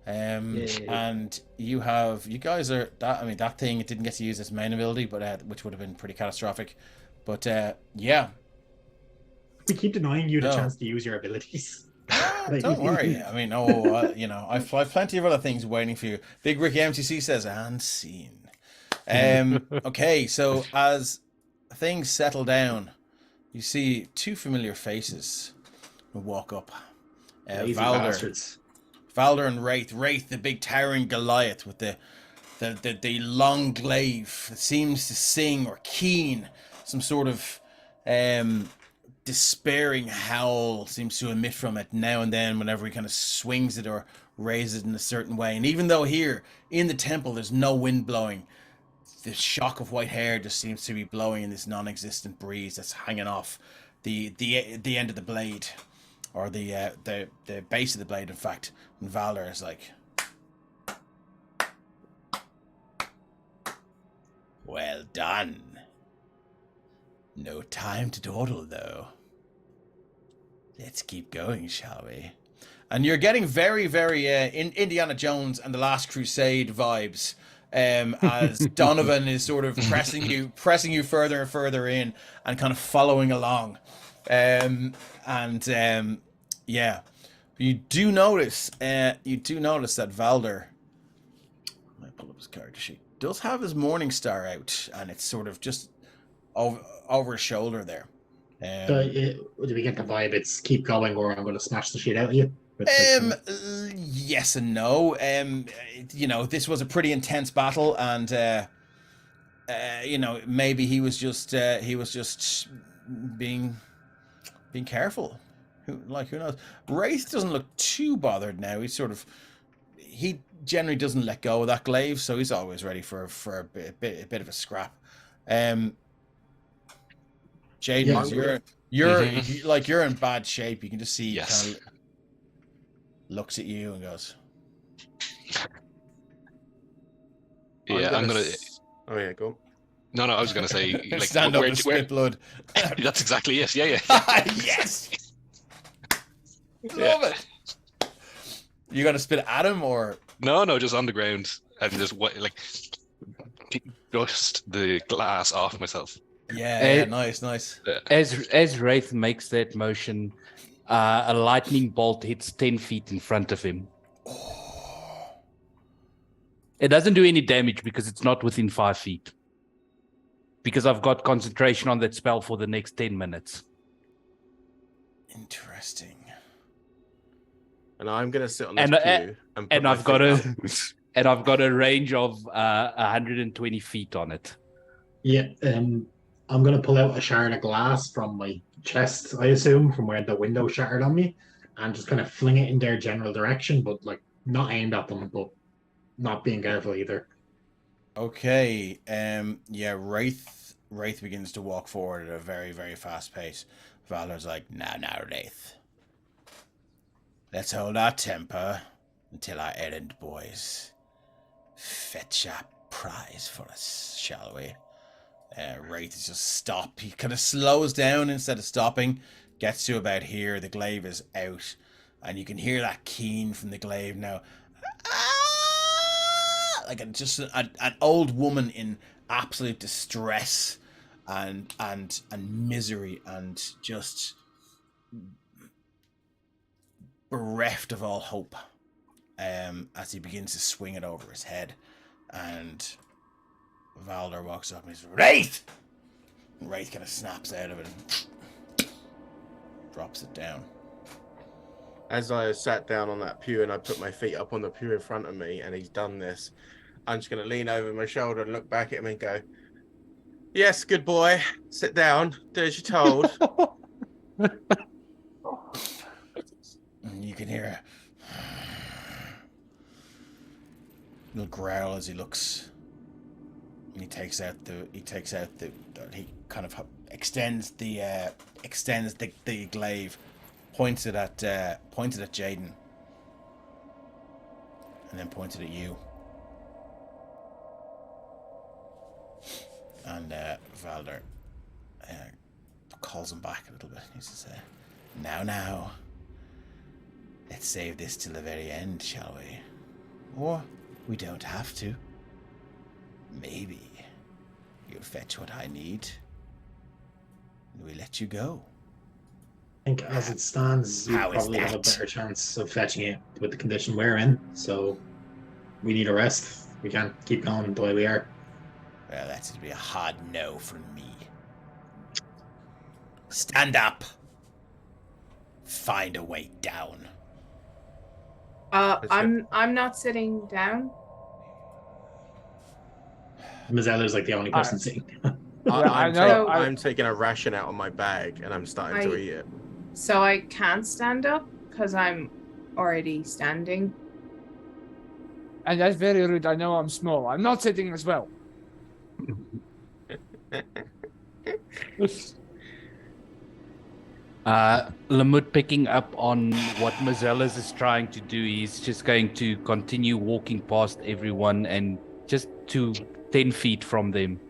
And you guys are that thing, it didn't get to use its main ability, but which would have been pretty catastrophic. But we keep denying you the chance to use your abilities. Don't worry. I mean, I've plenty of other things waiting for you. Big Ricky MTC says, and scene. Okay, so as things settle down, you see two familiar faces walk up. Lazy Valder. bastards. Valder and Wraith. Wraith, the big towering Goliath with the long glaive that seems to sing or keen. Some sort of despairing howl seems to emit from it now and then whenever he kind of swings it or raises it in a certain way. And even though here in the temple there's no wind blowing, the shock of white hair just seems to be blowing in this non-existent breeze that's hanging off the end of the blade, or the base of the blade, in fact. And Valder is like, well done. No time to dawdle, though. Let's keep going, shall we? And you're getting very, very Indiana Jones and the Last Crusade vibes, as Donovan is sort of pressing you further and further in, and kind of following along. Yeah, you do notice that Valder, I might pull up his character sheet, does have his morning star out, and it's sort of just over his shoulder there. Do we get the vibe it's keep going or I'm going to smash the shit out of you? Yes and no. This was a pretty intense battle, and maybe he was just being careful. Who knows? Wraith doesn't look too bothered now. He generally doesn't let go of that glaive, so he's always ready for a bit of a scrap. Jaden, you're in bad shape. You can just see. Yes. Kind of looks at you and goes, "Yeah, I'm gonna." Oh yeah, go. No, I was gonna say, like, stand up and spit blood. That's exactly it. Yeah. Yes. Love it. You gonna spit at him or? No, just on the ground and just dust the glass off myself. Yeah, nice. As Wraith makes that motion, a lightning bolt hits 10 feet in front of him. It doesn't do any damage because it's not within 5 feet. Because I've got concentration on that spell for the next 10 minutes. Interesting. And I'm gonna sit on this pew and I've got a range of 120 feet on it. Yeah, I'm going to pull out a shard of glass from my chest, I assume, from where the window shattered on me, and just kind of fling it in their general direction, but like not aimed at them, but not being careful either. Okay. Wraith begins to walk forward at a very, very fast pace. Valor's like, now, Wraith. Let's hold our temper until our errand boys fetch our prize for us, shall we? Wraith is just stop. He kind of slows down instead of stopping. Gets to about here. The glaive is out, and you can hear that keen from the glaive now. Like just an old woman in absolute distress and misery, and just bereft of all hope, as he begins to swing it over his head. And Valder walks up and he's, Wraith! And Wraith kind of snaps out of it and drops it down. As I sat down on that pew and I put my feet up on the pew in front of me and he's done this, I'm just going to lean over my shoulder and look back at him and go, yes, good boy, sit down, do as you're told. And you can hear a little growl as he looks. And he kind of extends the glaive, points it at Jaden, and then pointed at you. And Valder calls him back a little bit. He says, now, let's save this till the very end, shall we? Or we don't have to. Maybe you'll fetch what I need, and we let you go. I think as it stands, you probably have a better chance of fetching it with the condition we're in. So we need a rest. We can't keep going the way we are. Well, that's to be a hard no from me. Stand up. Find a way down. I'm not sitting down. Mazzella's like the only person sitting. I know. I'm taking a ration out of my bag and I'm starting to eat it. So I can't stand up because I'm already standing. And that's very rude. I know I'm small. I'm not sitting as well. Lamut picking up on what Mazellas is trying to do, he's just going to continue walking past everyone and just to 10 feet from them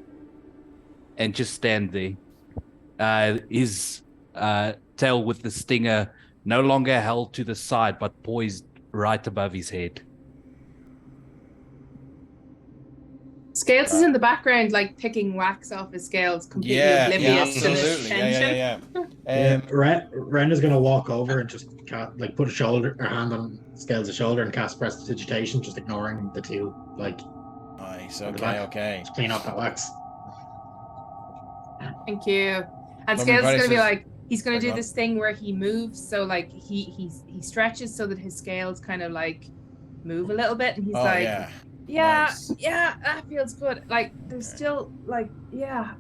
and just stand there. His tail with the stinger no longer held to the side but poised right above his head. Scales is in the background, like picking wax off his scales, completely oblivious to the tension. Ren is gonna walk over and just put her hand on Scales' shoulder and cast prestidigitation, just ignoring the two. Nice. Okay. Just clean off that wax. Thank you. And Scales is gonna be like, he's gonna do this thing where he moves, so like he stretches so that his scales kind of like move a little bit, and he's nice. Yeah, that feels good. Like there's still yeah.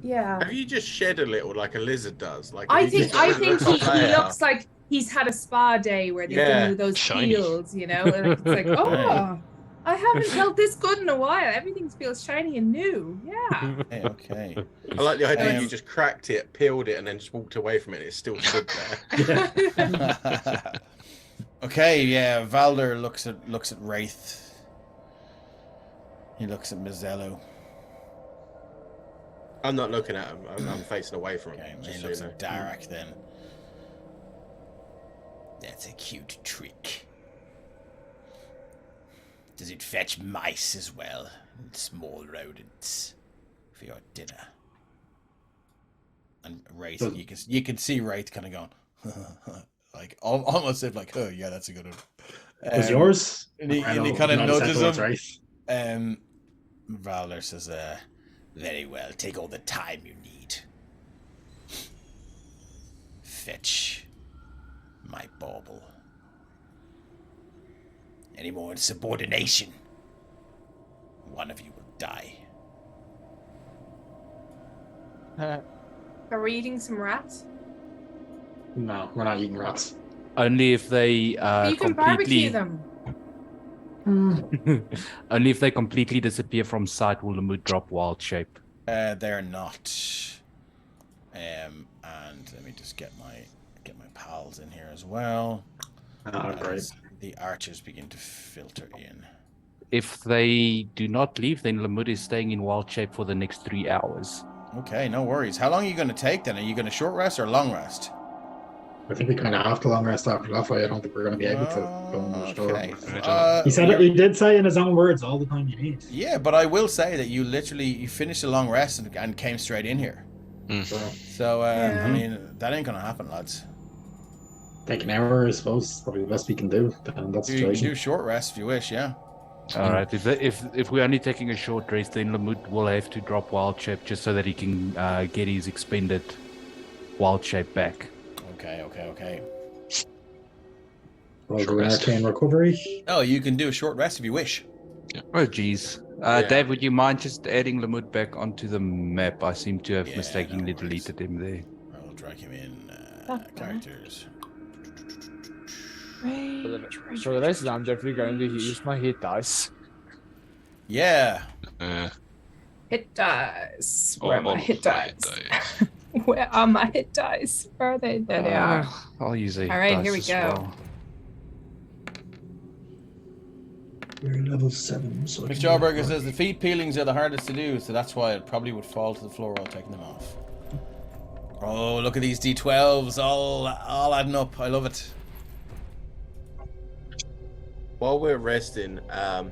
Have you just shed a little like a lizard does? I think he looks like he's had a spa day where they give you those peels, you know? And it's like, oh, I haven't felt this good in a while. Everything feels shiny and new. Yeah. Okay. I like the idea you just cracked it, peeled it, and then just walked away from it. It's still stood there. Okay, yeah. Valder looks at Wraith. He looks at Mazzello. I'm not looking at him. I'm facing away from him. Okay, he looks at Darak then. That's a cute trick. Does it fetch mice as well? And small rodents for your dinner? And Wraith, you can see Wraith kind of going, like almost if like, oh yeah, that's a good one. Was yours? And he kind of nudges him. Valder says, very well, take all the time you need. Fetch my bauble. Any more insubordination, one of you will die. Are we eating some rats? No, we're not eating rats. Only if they You can barbecue them. Only if they completely disappear from sight will Lamut drop wild shape. They're not. And let me just get my pals in here as well. Great. The archers begin to filter in. If they do not leave, then Lamut is staying in wild shape for the next 3 hours. Okay, no worries. How long are you going to take then? Are you going to short rest or long rest? I think we kind of have to long rest after that fight. I don't think we're going to be able to go in the store. Okay. He did say in his own words, all the time you need. Yeah, but I will say that you finished a long rest and came straight in here. So, I mean, that ain't going to happen, lads. Take an hour, I suppose, probably the best we can do. That's you can do short rest if you wish, yeah. All right. If we're only taking a short rest, then Lamut will have to drop wild shape just so that he can get his expended wild shape back. Okay. Well, do an arcane recovery. Oh, you can do a short rest if you wish. Yeah. Oh, geez. Dave, would you mind just adding Lamut back onto the map? I seem to have mistakenly deleted him there. I'll drag him in. Characters. For the rest, I'm definitely going to use my hit dice. Yeah. Hit dice. Where are my hit dice? Where are my hit dice? Where are they? There they are. I'll use a hit All right, dice here we as go. well. We're level 7. So Mr. Jarberger says the feet peelings are the hardest to do, so that's why it probably would fall to the floor while taking them off. Oh, look at these D12s, all adding up. I love it. While we're resting, I'm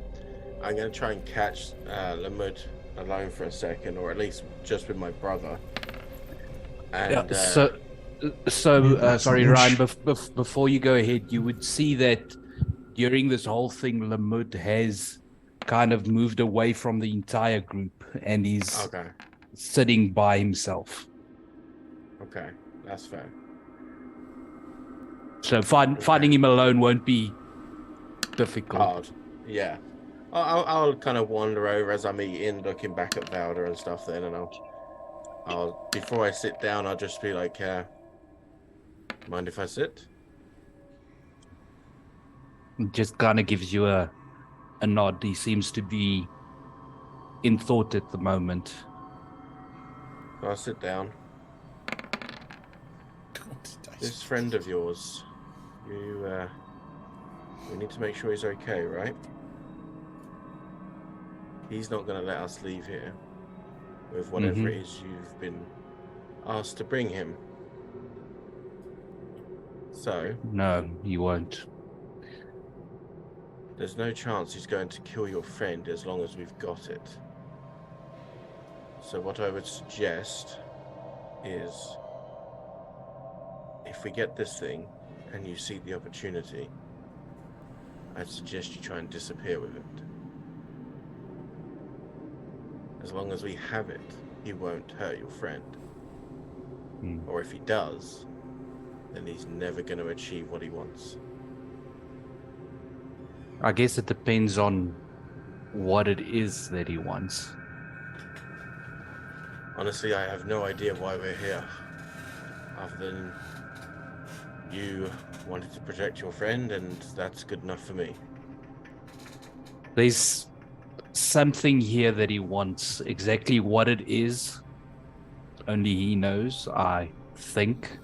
going to try and catch Lamut alone for a second, or at least just with my brother. And, sorry, Ryan, before you go ahead, you would see that during this whole thing, Lamut has kind of moved away from the entire group and he's sitting by himself. Okay, that's fair. So finding him alone won't be difficult. Hard. Yeah. I'll kind of wander over as I'm eating, looking back at Valda and stuff then, and I'll before I sit down, I'll just be like, mind if I sit? Just kind of gives you a nod. He seems to be in thought at the moment. I'll sit down. This friend of yours, we need to make sure he's okay, right? He's not going to let us leave here with whatever it is you've been asked to bring him. So... No, he won't. There's no chance he's going to kill your friend as long as we've got it. So what I would suggest is, if we get this thing and you see the opportunity, I'd suggest you try and disappear with it. As long as we have it, he won't hurt your friend. Or if he does, then he's never going to achieve what he wants. I guess it depends on what it is that he wants. Honestly, I have no idea why we're here. Other than you wanted to protect your friend, and that's good enough for me. There's something here that he wants. Exactly what it is, only he knows, I think.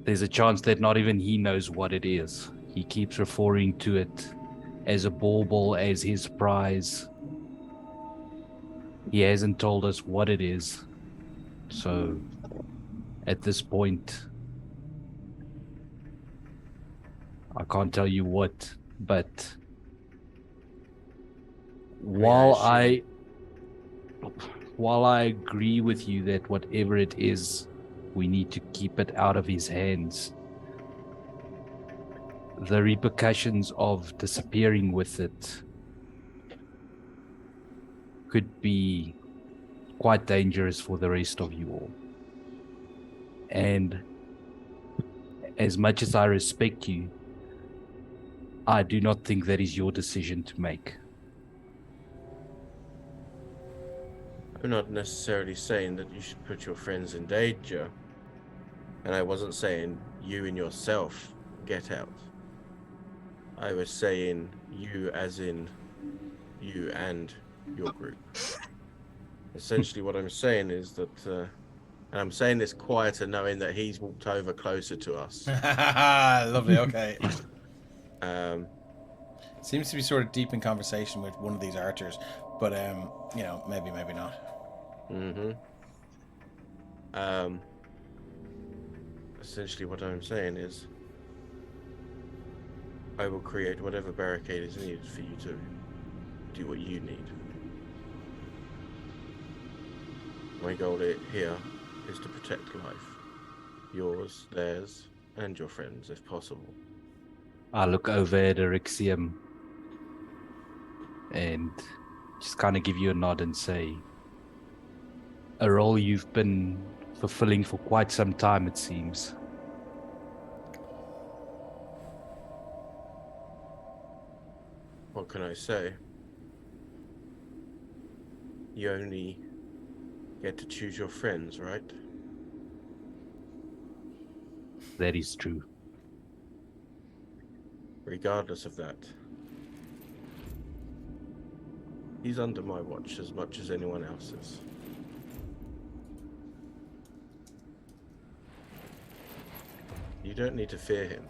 There's a chance that not even he knows what it is. He keeps referring to it as a bauble, as his prize. He hasn't told us what it is. So, at this point, I can't tell you what, but while I agree with you that whatever it is, we need to keep it out of his hands, the repercussions of disappearing with it could be quite dangerous for the rest of you all. And as much as I respect you, I do not think that is your decision to make. I'm not necessarily saying that you should put your friends in danger. And I wasn't saying you and yourself get out. I was saying you as in you and your group. Essentially what I'm saying is that, and I'm saying this quieter knowing that he's walked over closer to us. Lovely, okay. Seems to be sort of deep in conversation with one of these archers, but maybe not. Essentially what I'm saying is I will create whatever barricade is needed for you to do what you need. My goal here is to protect life. Yours, theirs, and your friends, if possible. I look over at Erixium and just kind of give you a nod and say, a role you've been fulfilling for quite some time, it seems. What can I say? You only get to choose your friends, right? That is true. Regardless of that, he's under my watch as much as anyone else's. You don't need to fear him.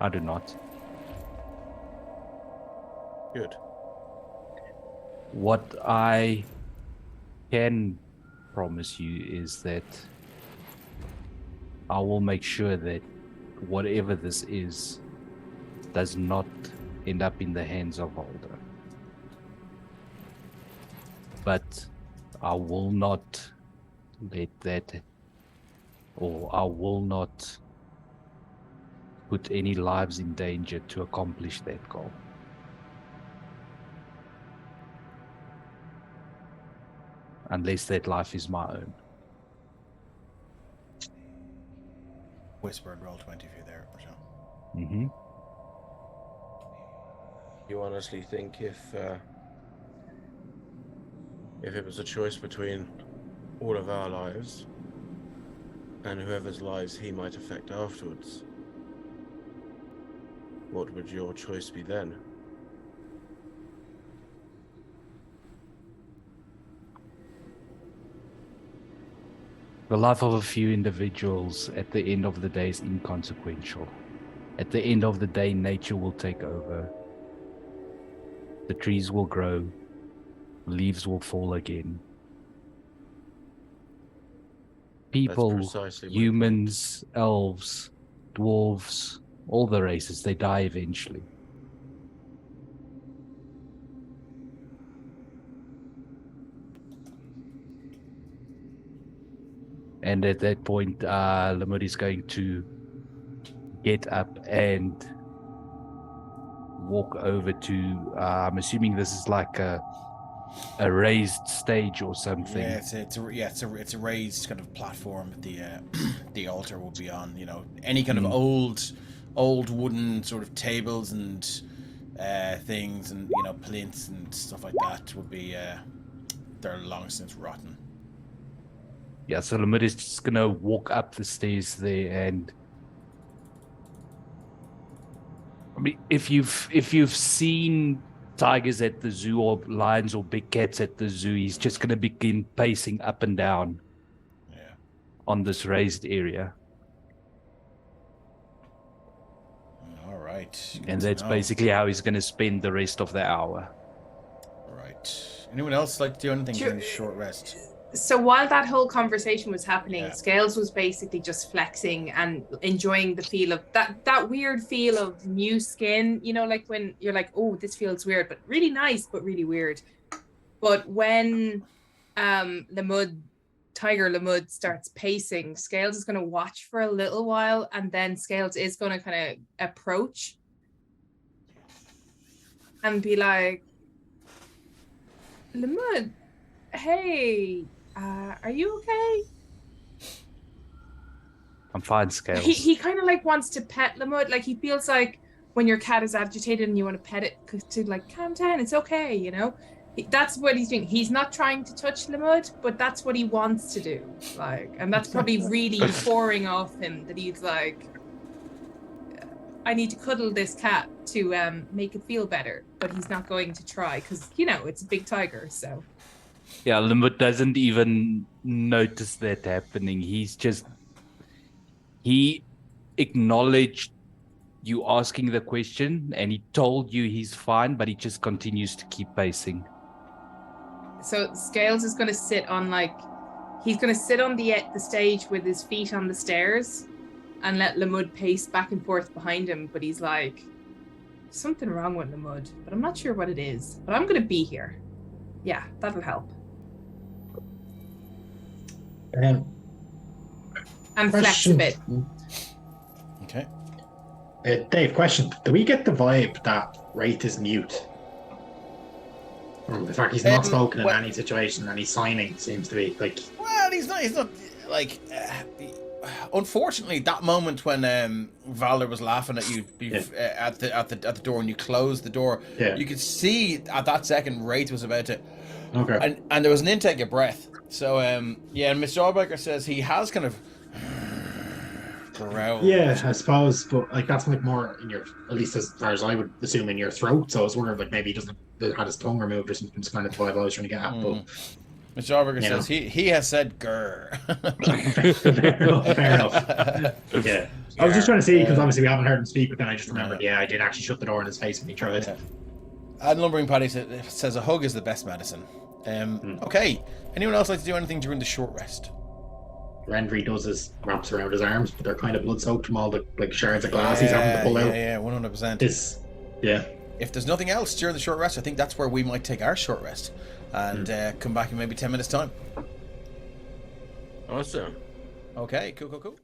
I do not. Good. What I can promise you is that I will make sure that whatever this is does not end up in the hands of Alder. But I will not let that, or I will not put any lives in danger to accomplish that goal. unless that life is my own. Whispered roll 20 for you there, Michelle. Mm-hmm. You honestly think if it was a choice between all of our lives and whoever's lives he might affect afterwards, what would your choice be then? The life of a few individuals at the end of the day is inconsequential. At the end of the day, nature will take over. The trees will grow. Leaves will fall again. People, precisely my humans, elves, dwarves, all the races, they die eventually. And at that point, Lamud is going to get up and walk over to, I'm assuming this is like a raised stage or something. Yeah, it's a raised kind of platform that the the altar will be on. You know, any kind of old wooden sort of tables and things, and you know, plinths and stuff like that would be they're long since rotten. Yeah, so Lamud is just gonna walk up the stairs there, and I mean, if you've seen tigers at the zoo or lions or big cats at the zoo, he's just gonna begin pacing up and down on this raised area. All right, And that's basically how he's gonna spend the rest of the hour. Right. Anyone else like to do anything during the short rest? So while that whole conversation was happening, Yeah. Scales was basically just flexing and enjoying the feel of that weird feel of new skin, you know, like when you're like, oh, this feels weird, but really nice, but really weird. But when Tiger Lamud starts pacing, Scales is going to watch for a little while, and then Scales is going to kind of approach and be like, Lamud, hey, are you okay? I'm fine, Scales. He kind of like wants to pet Lamud. Like he feels like when your cat is agitated and you want to pet it to like calm down, it's okay, you know. That's what he's doing. He's not trying to touch Lamud, but that's what he wants to do. Like, and that's probably really pouring off him that he's like, I need to cuddle this cat to make it feel better, but he's not going to try because you know it's a big tiger. So yeah, Lamud doesn't even notice that happening. He acknowledged you asking the question and he told you he's fine, but he just continues to keep pacing. So Scales is going to sit on he's going to sit on the stage with his feet on the stairs and let Lamud pace back and forth behind him. But he's like, something wrong with Lamud, but I'm not sure what it is. But I'm going to be here. Yeah, that'll help. And flex a bit. Okay. Dave, question. Do we get the vibe that Wraith is mute? From the fact he's not spoken in any situation and he's signing seems to be like... Well, he's not like... unfortunately, that moment when Valor was laughing at you at the door and you closed the door, you could see at that second Wraith was about to... Okay. And there was an intake of breath. So, and Mr. Allbaker says he has kind of... growled. Yeah, I suppose, but like that's like more in your, at least as far as I would assume, in your throat. So I was wondering if like maybe he doesn't had his tongue removed or something. It's kind of the vibe I was trying to get at. But Mr. Allbaker says he has said grr. Fair enough. Yeah. I was just trying to see because obviously we haven't heard him speak, but then I just remembered, I did actually shut the door in his face when he tried. And Lumbering Paddy says a hug is the best medicine. Okay. Anyone else like to do anything during the short rest? Rendry does his wraps around his arms, but they're kind of blood soaked from all the like shards of glass he's having to pull out. Yeah, 100%. Yeah. If there's nothing else during the short rest, I think that's where we might take our short rest and come back in maybe 10 minutes time. Awesome. Okay, cool.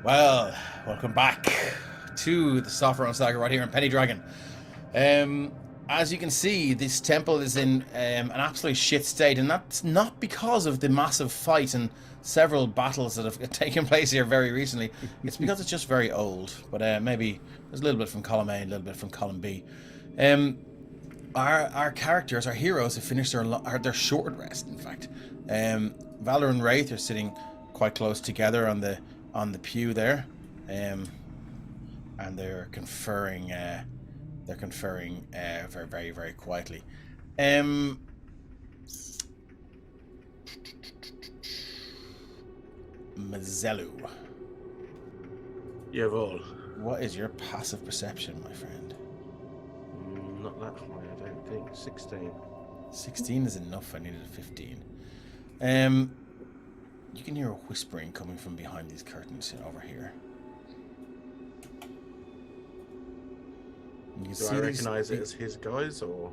Well, welcome back to the Sopherone Saga right here in Penny Dragon. As you can see, this temple is in an absolute shit state, and that's not because of the massive fight and several battles that have taken place here very recently. It's because it's just very old. But maybe there's a little bit from column A, a little bit from column B. Our characters, our heroes, have finished their short rest. In fact, Valor and Wraith are sitting quite close together on the pew there, and they're conferring. Very, very, very quietly. Mazelu, Jawohl. what is your passive perception, my friend? Not that high, I don't think. 16. 16 is enough. I needed a 15. You can hear a whispering coming from behind these curtains over here. You can Do I recognise it as his guys, or...?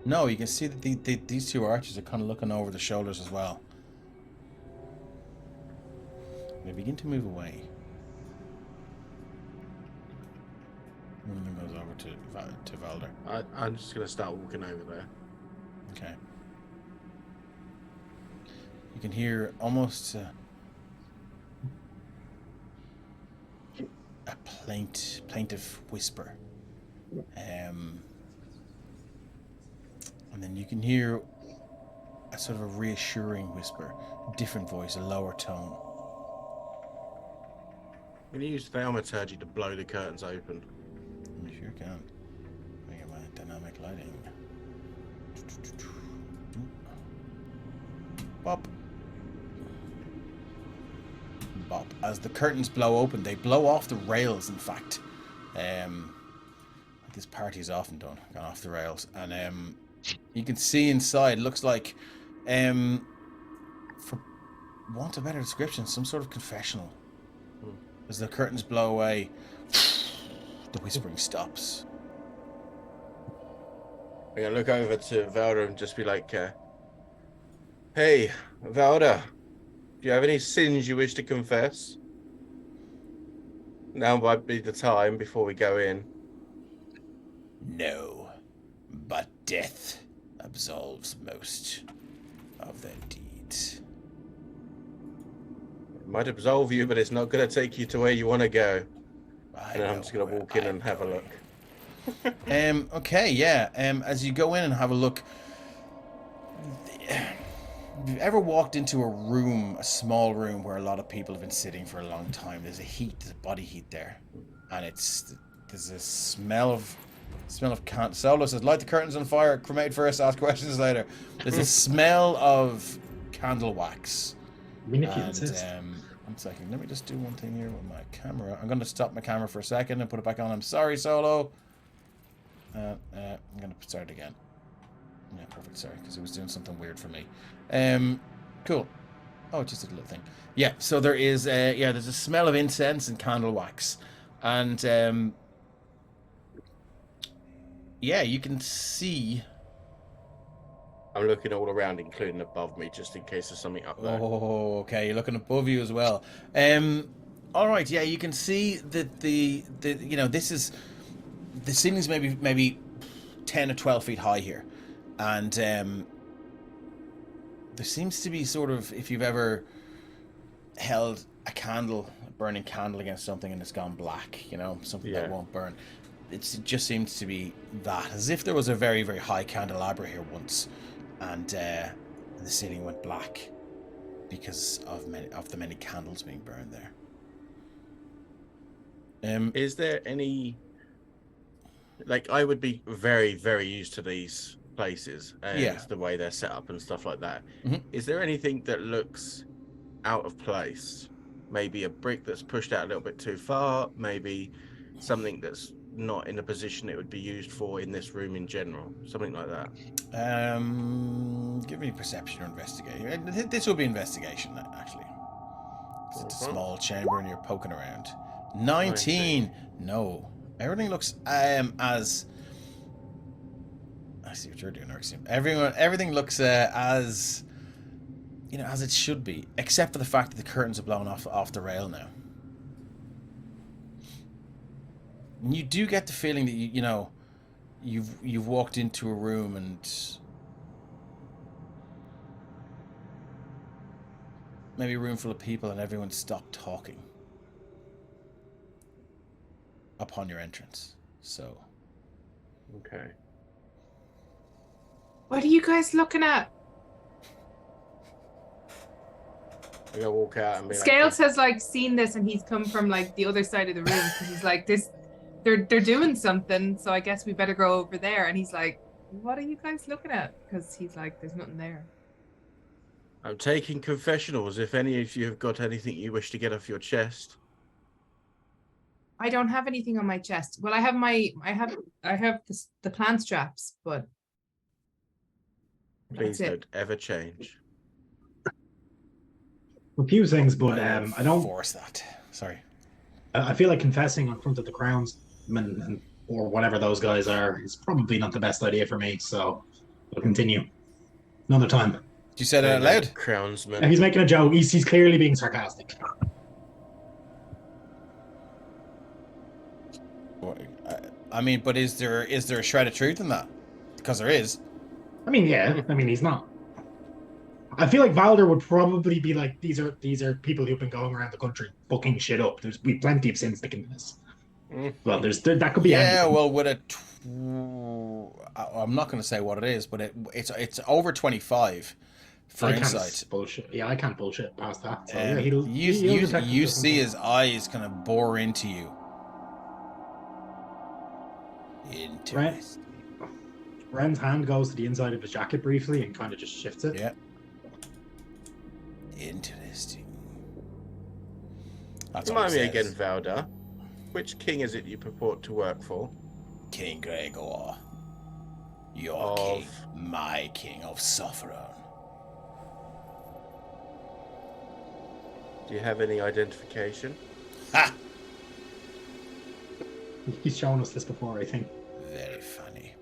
No, you can see that these two archers are kind of looking over the shoulders as well. They begin to move away. One of them goes over to Valder. I'm just going to start walking over there. Okay. You can hear almost a plaintive whisper. And then you can hear a sort of a reassuring whisper, a different voice, a lower tone. I'm going to use thaumaturgy to blow the curtains open. You sure can. Bring in my dynamic lighting. Bop. Bop. As the curtains blow open, they blow off the rails, in fact. This party's often gone off the rails. And you can see inside, looks like, for want of a better description, some sort of confessional. As the curtains blow away, the whispering stops. I'm going to look over to Valda and just be like, hey, Valda, do you have any sins you wish to confess? Now might be the time before we go in. No, but death absolves most of their deeds. It might absolve you, but it's not going to take you to where you want to go. And I'm just going to walk in and have a look. Okay, yeah. As you go in and have a look, have you ever walked into a room, a small room where a lot of people have been sitting for a long time? There's a body heat there, and there's a smell of Solo says, light the curtains on fire, cremate first, ask questions later. There's a smell of candle wax. Manipulative. One second, let me just do one thing here with my camera. I'm going to stop my camera for a second and put it back on. I'm sorry, Solo. I'm going to start it again. Yeah, perfect, sorry, because it was doing something weird for me. Cool. Oh, just a little thing. Yeah, so there is, there's a smell of incense and candle wax. And, yeah, you can see. I'm looking all around, including above me, just in case there's something up there. Oh, okay. You're looking above you as well. All right. Yeah, you can see that this is the ceiling's maybe 10 or 12 feet high here, and there seems to be sort of, if you've ever held a burning candle against something and it's gone black, something that won't burn. It just seems to be that, as if there was a very, very high candelabra here once, and the ceiling went black because of the many candles being burned there. Is there any, I would be very, very used to these places and the way they're set up and stuff like that. Mm-hmm. Is there anything that looks out of place? Maybe a brick that's pushed out a little bit too far, maybe something that's not in a position it would be used for in this room in general, something like that. Give me perception or investigation. This will be investigation, actually. It's a small chamber and you're poking around. 19. No, everything looks as. I see what you're doing, Arxium. Everything looks as it should be, except for the fact that the curtains are blown off the rail now. you do get the feeling that you know you've walked into a room and maybe a room full of people and everyone stopped talking upon your entrance. So Okay. What are you guys looking at? I'm gonna walk out and be Scales like, has like seen this and he's come from like the other side of the room because he's like this. They're doing something, so I guess we better go over there. And he's like, "What are you guys looking at?" Because he's like, "There's nothing there." I'm taking confessionals. If any of you have got anything you wish to get off your chest. I don't have anything on my chest. Well, I have the plant straps, but Please that's it. don't ever change. A few things, but I don't force that. Sorry. I feel like confessing in front of the crownsmen or whatever those guys are is probably not the best idea for me. So we'll continue another time. Did you say that out loud? Crownsman. And he's making a joke. He's clearly being sarcastic. I mean, but is there a shred of truth in that? Because there is. I mean, yeah. I mean, he's not. I feel like Valder would probably be like, these are people who've been going around the country fucking shit up. We've plenty of sins sticking in this. Well, that could be. Yeah, anything. well, with I'm not going to say what it is, but it's over 25 for insight. Bullshit. Yeah, I can't bullshit past that. So, yeah, you see his eyes kind of bore into you. Interesting. Ren's hand goes to the inside of his jacket briefly and kind of just shifts it. Yeah. Interesting. That's Remind me again, Valda. Which king is it you purport to work for? King Gregor. Your king. My king of Sopherone. Do you have any identification? Ha! He's shown us this before, I think. Very funny.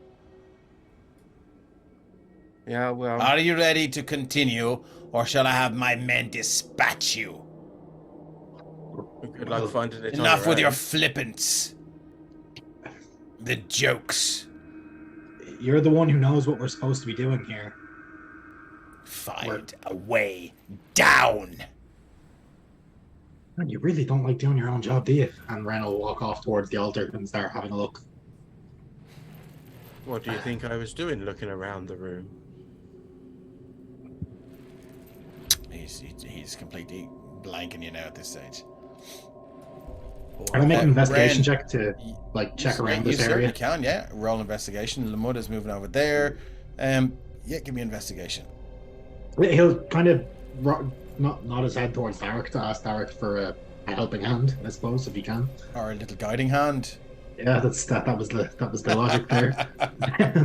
Yeah, well... Are you ready to continue, or shall I have my men dispatch you? Good luck finding it. Enough with your flippants. The jokes. You're the one who knows what we're supposed to be doing here. Find a way down. Man, you really don't like doing your own job, do you? And Ren will walk off towards the altar and start having a look. What do you think I was doing looking around the room? He's completely blanking you now at this stage. Can I make an investigation check to check around this area? You can, yeah. Roll investigation. Lamud is moving over there. Yeah, give me investigation. He'll kind of nod his head towards Derek to ask Derek for a helping hand, I suppose, if he can. Or a little guiding hand. Yeah, that was the logic there.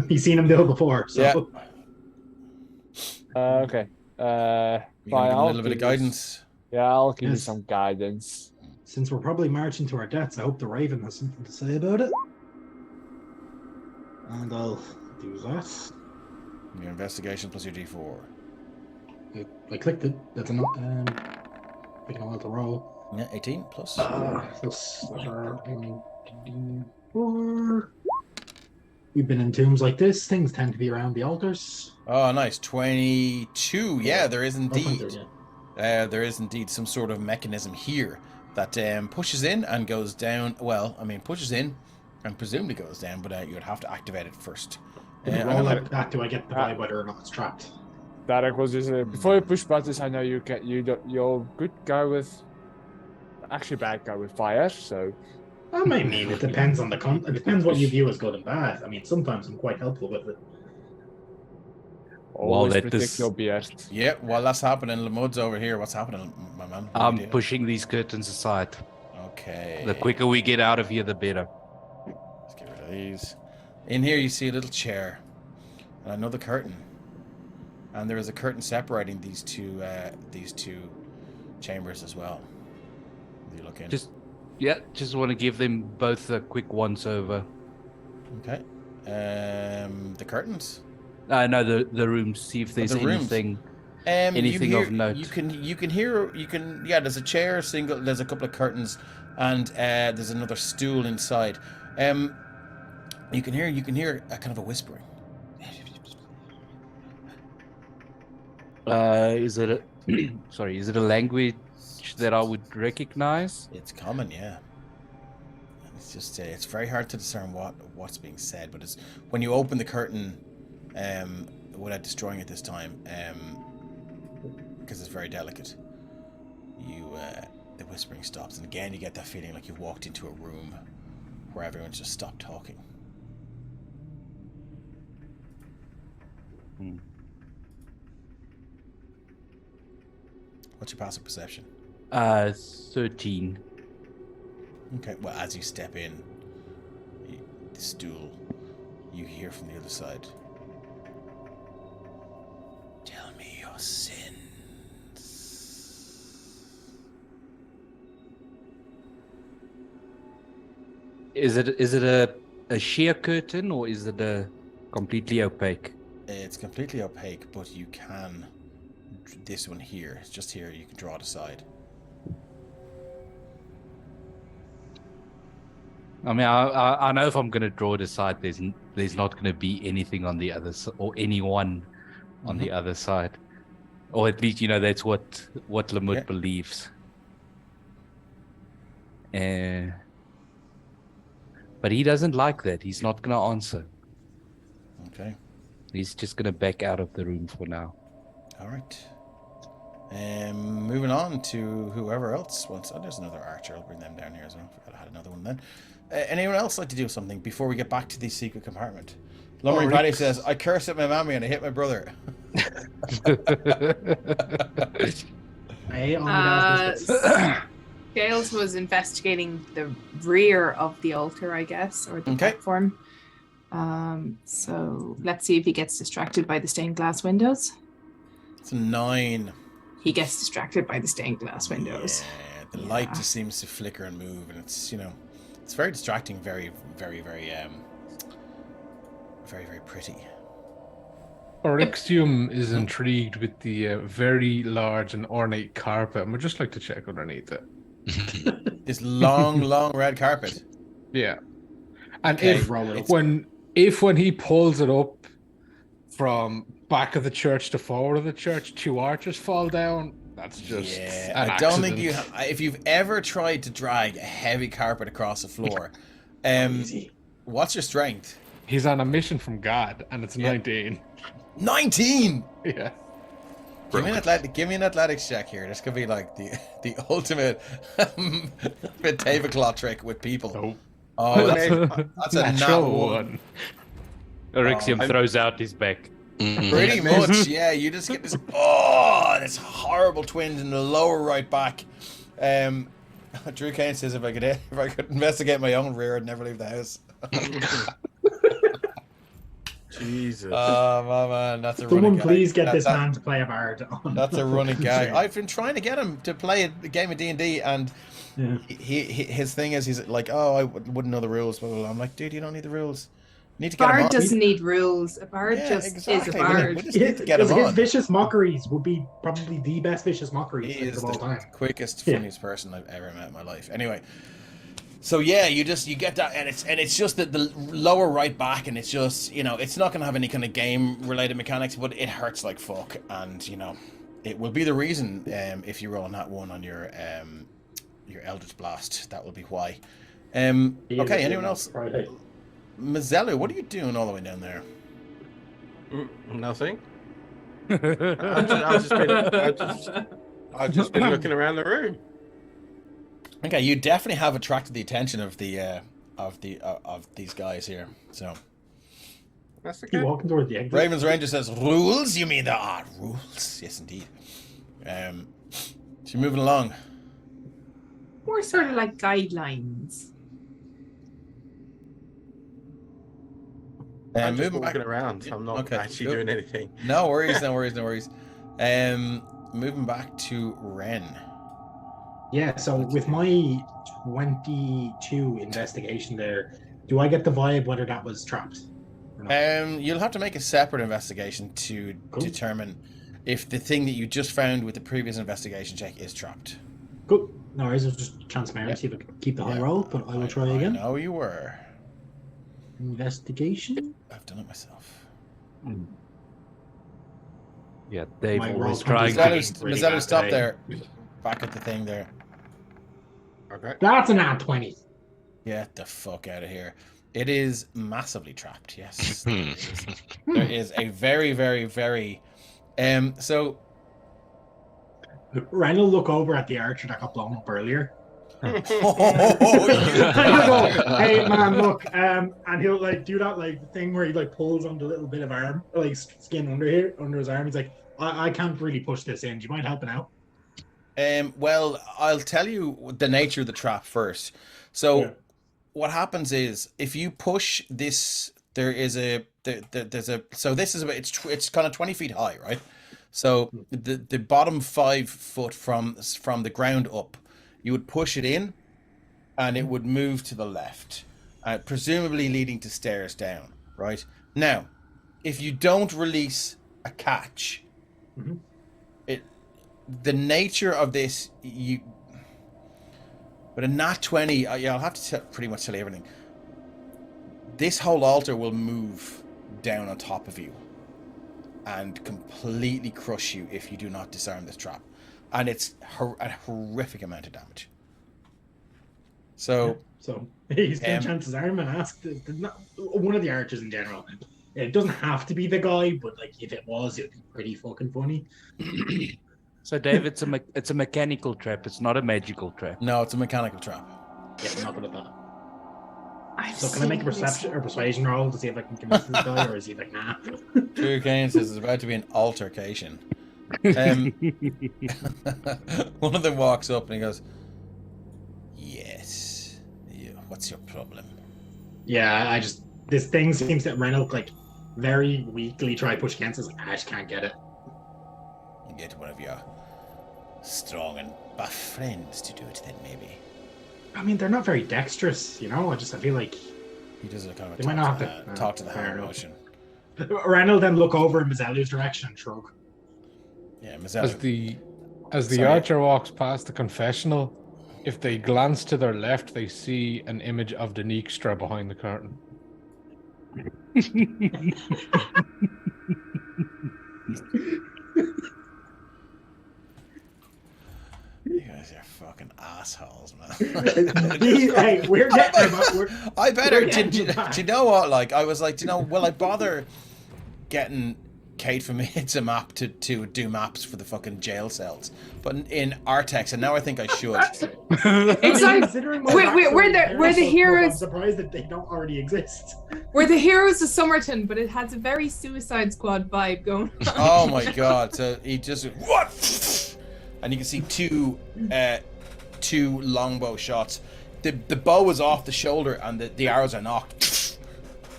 He's seen him do it before, so. Yeah. Okay. You can give a little bit of guidance. Yeah, I'll give you some guidance. Since we're probably marching to our deaths, I hope the Raven has something to say about it. And I'll do that. Your investigation plus your D4. I clicked it. That's enough. Taking a while to roll. Yeah, 18 plus. Plus 4. We've been in tombs like this. Things tend to be around the altars. Oh, nice. 22. Yeah, there is indeed. There is indeed some sort of mechanism here that pushes in and goes down. Well, I mean, pushes in and presumably goes down, but you'd have to activate it first. Roll like that. Do I get the vibe whether or not it's trapped? Derek was just before you push buttons. I know you're a good guy with, actually bad guy with fire. So. I mean, it depends on it depends what you view as good and bad. I mean, sometimes I'm quite helpful with it. Always predict your BS. Yeah, while that's happening, Lamud's over here. What's happening, my man? I'm pushing these curtains aside. Okay. The quicker we get out of here, the better. Let's get rid of these. In here, you see a little chair and another curtain, and there is a curtain separating these two chambers as well. You look in. Just want to give them both a quick once over. Okay. The curtains. No, the rooms. See if there's anything of note. You can hear. There's a chair. There's a couple of curtains, and there's another stool inside. You can hear a kind of a whispering. Is it is it a language that I would recognize? It's common, yeah. It's just it's very hard to discern what's being said, but it's when you open the curtain, without destroying it this time, because it's very delicate. The whispering stops, and again you get that feeling like you've walked into a room where everyone's just stopped talking. What's your passive perception? 13. Okay, well, as you step in, the stool, you hear from the other side. Tell me your sins. Is it a sheer curtain, or is it a completely opaque? It's completely opaque, but you can. This one here, it's just here. You can draw it aside. I mean, I know if I'm going to draw it aside, there's not going to be anything on the other side, or anyone on the other side, or at least that's what Lamut believes. But he doesn't like that. He's not going to answer. Okay. He's just going to back out of the room for now. All right. Moving on to whoever else wants. Oh, there's another archer. I'll bring them down here as well. Forgot I had another one then. Anyone else like to do something before we get back to the secret compartment? Lumbering Paddy says, I cursed at my mammy and I hit my brother. Gales was investigating the rear of the altar, I guess, or the platform. So let's see if he gets distracted by the stained glass windows. It's a 9. He gets distracted by the stained glass windows. Yeah, the light just seems to flicker and move, and it's it's very distracting, very, very, very, very, very pretty. Orixium is intrigued with the very large and ornate carpet, and would just like to check underneath it. This long, long red carpet. Yeah, and if when he pulls it up from back of the church to forward of the church, 2 arches fall down. That's just an I don't accident. think if you've ever tried to drag a heavy carpet across the floor, what's your strength? He's on a mission from God, and it's 19. 19. Yeah. Give me an athletics check here. This could be like the ultimate tablecloth trick with people. Oh, that's a natural one. Orixium throws out his back. Pretty much, yeah. You just get this horrible twinge in the lower right back. Drew Kane says if I could investigate my own rear, I'd never leave the house. Jesus. Oh my man, that's a Someone running gag. please get this man to play a bard. That's a running gag. I've been trying to get him to play a game of D&D, and his thing is he's like, oh, I wouldn't know the rules. Blah, blah, blah. I'm like, dude, you don't need the rules. You need to get him on. Bard doesn't need rules. A bard is a bard. We just need to get him on. His vicious mockeries would be probably the best vicious mockeries of all time. Quickest, funniest person I've ever met in my life. Anyway. So yeah, you get that, and it's just the lower right back, and it's just it's not going to have any kind of game related mechanics, but it hurts like fuck, and it will be the reason if you roll on that one on your Eldritch Blast, that will be why. Okay, anyone else? Mazzello, what are you doing all the way down there? Nothing. I've just been looking around the room. Okay, you definitely have attracted the attention of the of these guys here. So that's okay. Keep walking towards the exit. Ravens Ranger says, "Rules? You mean there are rules?" Yes, indeed. So you're moving along. More sort of like guidelines. I'm just moving walking back around. I'm not actually doing anything. No worries. Moving back to Ren. Yeah, so with my 22 investigation there, do I get the vibe whether that was trapped? You'll have to make a separate investigation to determine if the thing that you just found with the previous investigation check is trapped. Cool. No worries, it was just transparent, see if I can keep the high roll, but I will try again. I know you were. Investigation? I've done it myself. Yeah, Dave My always roll trying twenties. to. Really Mazzello, bad stop today. there. Back at the thing there. Okay. That's an ad 20. Get the fuck out of here. It is massively trapped, yes. There is a very, very, very... So... Ren will look over at the archer that got blown up earlier. Oh, I go, hey man, look, and he'll like do that like thing where he like pulls on the little bit of arm, like skin under here, under his arm. He's like, I can't really push this in. Do you mind helping out? Well, I'll tell you the nature of the trap first. So, what happens is if you push this, there's a. So this is about it's kind of 20 feet high, right? So the bottom 5 foot from the ground up, you would push it in, and it would move to the left, presumably leading to stairs down. Right now, if you don't release a catch, the nature of this, but a nat 20, I'll have to pretty much tell you everything. This whole altar will move down on top of you and completely crush you if you do not disarm this trap. And it's a horrific amount of damage. So he's going to chance his arm and ask one of the archers in general. It doesn't have to be the guy, but like if it was, it'd be pretty fucking funny. So, Dave, it's a mechanical trap. It's not a magical trap. No, it's a mechanical trap. Yeah, I'm not good at that. I've So can I make a persuasion roll to see if I can convince this guy, or is he like, nah? True Kane says there's about to be an altercation. One of them walks up and he goes, "Yes, what's your problem?" Yeah, this thing seems that Reynolds like very weakly try to push against us. I just can't get it. Get one of your strong and buff friends to do it then, maybe. I mean, they're not very dexterous, you know. I feel like He does a kind of they might not have to talk to the fair hand enough. motion. Reynolds then look over in Mazzello's direction and shrug. Yeah, As Mazzello. the Sorry. archer walks past the confessional, if they glance to their left, they see an image of the Dijkstra behind the curtain. You guys are fucking assholes, man. Hey, we're getting. I better. we're getting Do you know what? Like, I was like, do you know, will I bother getting Kate from It's a Map to do maps for the fucking jail cells, but in Artex, and now I think I should. It's like we're the heroes. I'm surprised that they don't already exist. We're the heroes of Somerton, but it has a very Suicide Squad vibe going on. Oh my god! So he just what? And you can see two longbow shots. The bow is off the shoulder, and the arrows are knocked,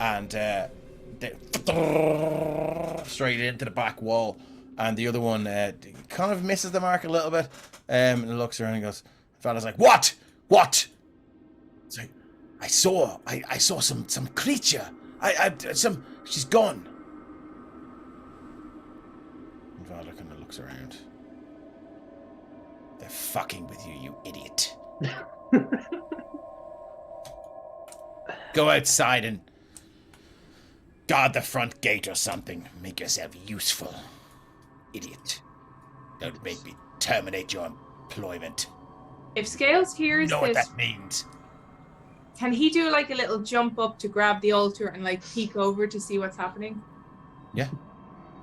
and straight into the back wall. And the other one kind of misses the mark a little bit, and looks around and goes. The fella's like, "What? What?" It's like, I saw some creature. She's gone. And Valor kind of looks around. They're fucking with you, you idiot. Go outside and guard the front gate or something. Make yourself useful, idiot. Don't make me terminate your employment. If Scales hears You know what this, that means. can he do like a little jump up to grab the altar and like peek over to see what's happening? Yeah.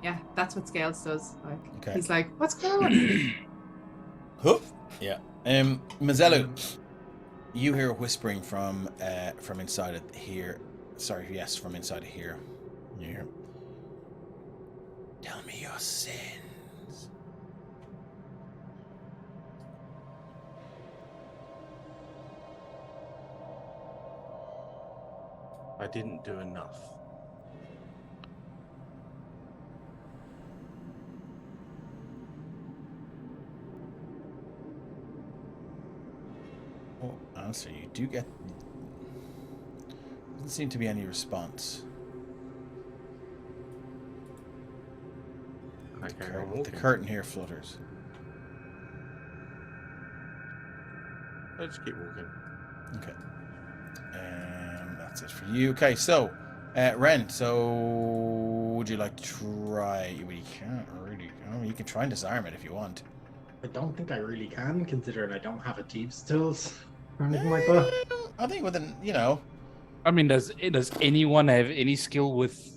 Yeah, that's what Scales does. Like Okay. he's like, "What's going on?" Hup. Yeah. Mazzello, you hear whispering from inside of here. Sorry, yes, from inside of here. You hear, "Tell me your sins." I didn't do enough. Oh, answer. You do get. Doesn't seem to be any response. Okay, I'm The curtain here flutters. I'll just keep walking. Okay. That's it for you. Okay, so Ren. So would you like to try? Well, you can't really. Oh, you can try and disarm it if you want. I don't think I really can, considering I don't have a thieves' tools or anything like that. I think with an, you know. I mean, does anyone have any skill with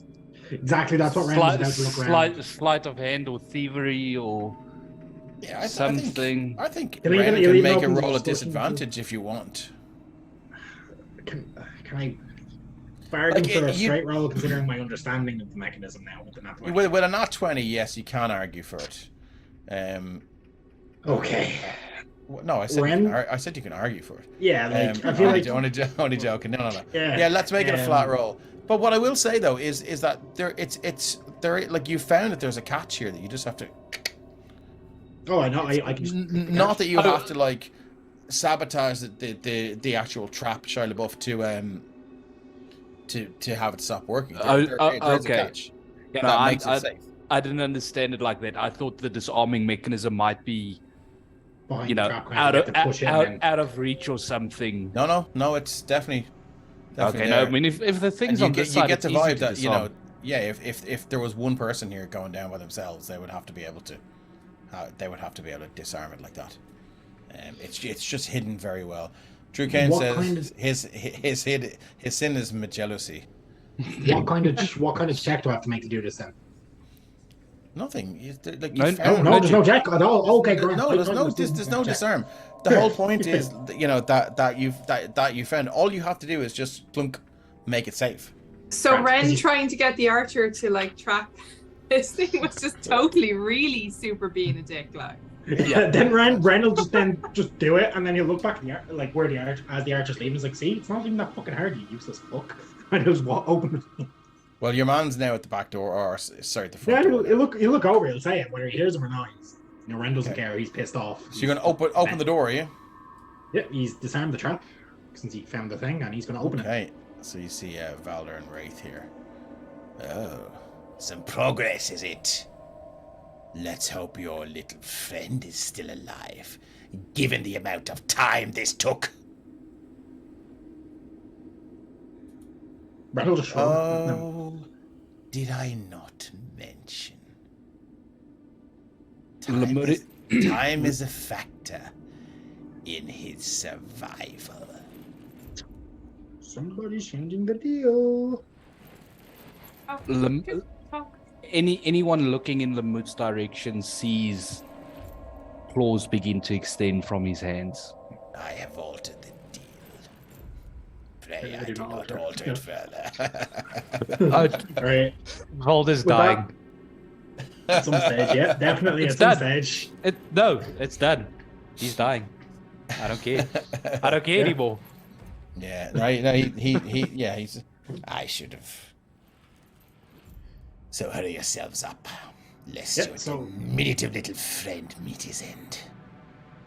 Exactly, that's what Ren was about to look around. sleight of hand or thievery or something? I think Can we Ren even can make a open roll at discussion? disadvantage if you want. Can I bargain Like, for a you- straight roll, considering my understanding of the mechanism now with the nat 20? With a nat 20, yes, you can argue for it. Okay. No, I said Ren? I said you can argue for it. Yeah, like I feel like only joking. No. yeah. Yeah, let's make it a flat roll. But what I will say though is that it's like you found that there's a catch here that you just have to. Oh, I know. I can. Just Not that you have to like sabotage the actual trap, Shia LaBeouf, to have it stop working. There's a Okay. catch. Yeah, That makes it safe. I didn't understand it like that. I thought the disarming mechanism might be, behind you the know, trap, kind of get to push in and- out of reach or something. No, it's definitely Okay, there. no, I mean if the thing's And on you this get, side, you get it's the easy vibe to that, you know, disarm. yeah, if there was one person here going down by themselves, they would have to be able to disarm it like that. It's just hidden very well. Drew Kane What says kind of- his sin is jealousy. what kind of check do I have to make to do this then? Nothing. Like No, you found No, there's no check at all. Okay, great. No, there's no check. disarm. The whole point is, you know, that you found. All you have to do is just plunk, make it safe. So Right, Ren 'cause you- trying to get the archer to like track this thing was just totally really super being a dick, like. Then Ren will just do it, and then he'll look back at the like where the archer, as the archer's leaving. He's like, "See, it's not even that fucking hard, you useless fuck." And he'll just open it. Well, your man's now at the back door, or sorry, the Yeah, front door. he'll look over. He'll say it whether he hears him or not. Ren doesn't care. He's pissed off. So you're gonna open the door, are you? Yeah, he's disarmed the trap since he found the thing, and he's gonna open it. Okay, so you see Valor and Wraith here. Oh, some progress, is it? Let's hope your little friend is still alive, given the amount of time this took. Ren will just shrug. Oh, did I not mention? Time is a factor in his survival. Somebody's changing the deal. Anyone looking in Lamut's direction sees claws begin to extend from his hands. I have altered the deal. Pray I I do do not not alter. alter it further. Right. Holder's With dying. At some stage, yeah, definitely It's at some done. stage. No, it's done. He's dying. I don't care. I don't care Yeah. anymore. Yeah, right. No, he's. I should have. So hurry yourselves up, lest Yeah, your so- diminutive little friend meet his end.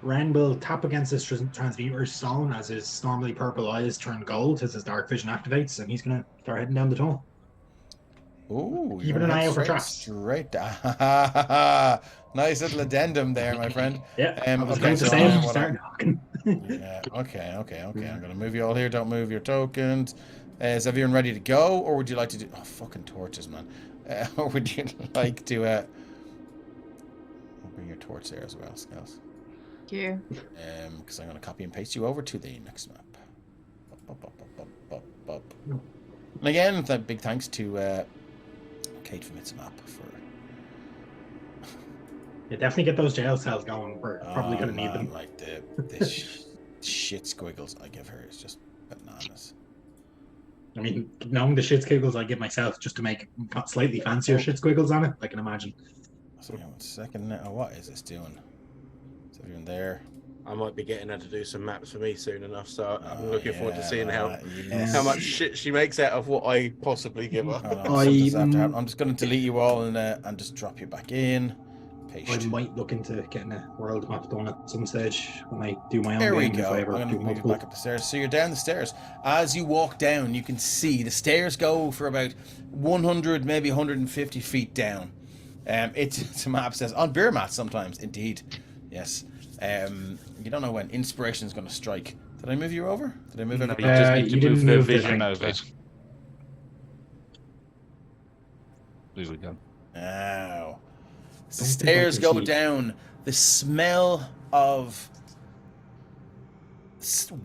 Ren will tap against his transmuter stone as his normally purple eyes turn gold as his dark vision activates, and he's gonna start heading down the tunnel. Ooh, Keeping you're an eye out for straight- traps. Straight down. Nice little addendum there, my friend. Yeah, I was okay, going to so say I him wanna- start knocking. Yeah, okay. I'm gonna move you all here. Don't move your tokens. Is everyone ready to go, or would you like to do? Oh, fucking torches, man. Or would you like to? I'll bring your torch there as well, Scales. Thank you. Because I'm gonna copy and paste you over to the next map. And again, big thanks to Kate from It's Map for. Yeah, definitely get those jail cells going. We're probably gonna need man, them. Like the shit squiggles I give her is just bananas. I mean, knowing the shit squiggles I give myself just to make slightly fancier shit squiggles on it, I can imagine. So, hang on 1 second now. What is this doing? Is everyone there? I might be getting her to do some maps for me soon enough, so I'm Oh, looking forward to yeah, seeing how yes. much shit she makes out of what I possibly give her. Hold on, something's after happening. I'm just going to delete you all and just drop you back in. I Paste. might look into getting a world map done at some stage when I do my own There we game, if go. I I'm ever going do to move you multiple. back up the stairs. So you're down the stairs. As you walk down, you can see the stairs go for about 100, maybe 150 feet down. It's a map says on beer mats sometimes, indeed. Yes. You don't know when inspiration is going to strike. Did I move you over? Did I move No, everybody? you just need you to move didn't the move the vision thing. over. Right. There we go. Now, the Don't think I stairs can go see. down. The smell of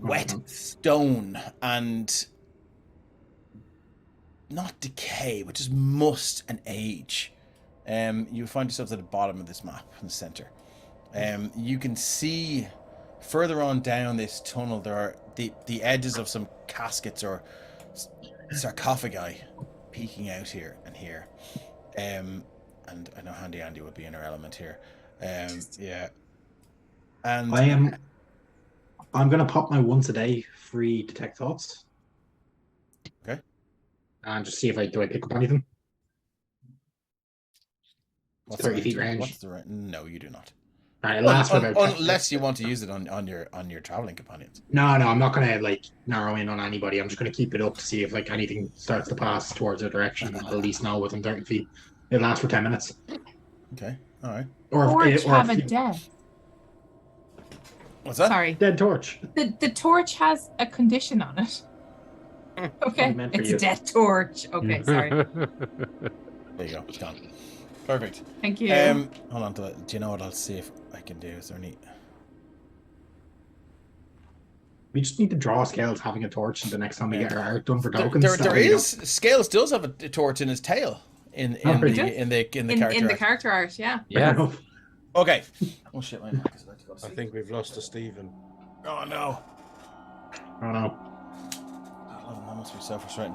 wet stone and not decay, but just must and age. You find yourselves at the bottom of this map in the center. You can see further on down this tunnel there are the edges of some caskets or sarcophagi peeking out here and here. And I know Handy Andy would be in her element here. Yeah. And I'm gonna pop my once a day free detect thoughts. Okay. And just see if I pick up anything. what's 30 the feet range? range. What's the range? No, you do not. Alright, it lasts for about 10 Unless you want to use it on your traveling companions. No, I'm not gonna narrow in on anybody. I'm just gonna keep it up to see if anything starts to pass towards their direction. I'll at least know within 30 feet. It lasts for 10 minutes. Okay. All right. Torch have a death. What's that? Sorry. Dead torch. The torch has a condition on it. Okay. meant for It's you. a death torch. Okay, sorry. There you go. It's gone. Perfect. Thank you. Hold on to it. Do you know what I'll see if I can do? Is there any? We just need to draw Scales having a torch the next time we get our art done for tokens. There is Scales does have a torch in his tail in the character art, yeah. Yeah. Okay. Oh shit! My mic is about to go to I sleep. think we've lost to Stephen. Oh no. Oh no. Oh, that must be so frustrating.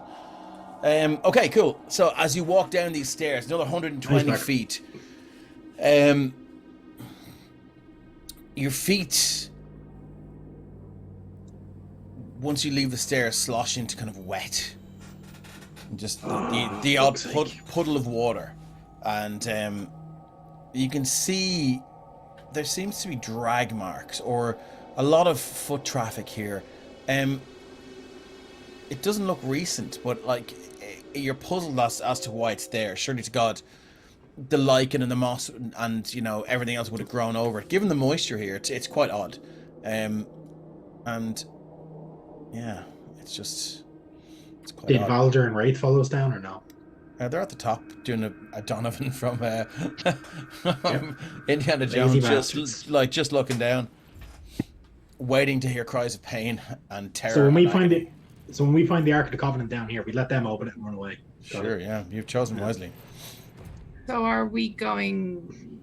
Okay, cool. So as you walk down these stairs, another 120 Nice, feet, your feet, once you leave the stairs, slosh into kind of wet. And just the odd puddle of water. And you can see there seems to be drag marks or a lot of foot traffic here. It doesn't look recent, but you're puzzled as to why it's there. Surely to God, the lichen and the moss and everything else would have grown over it. Given the moisture here, it's quite odd. And yeah, it's quite Did odd. Valder and Wraith follow us down or no? They're at the top doing a Donovan from Indiana Lazy Jones, bastards. just looking down, waiting to hear cries of pain and terror. So when we and agony. find the Ark of the Covenant down here, we let them open it and run away. Sure, yeah, you've chosen wisely. So are we going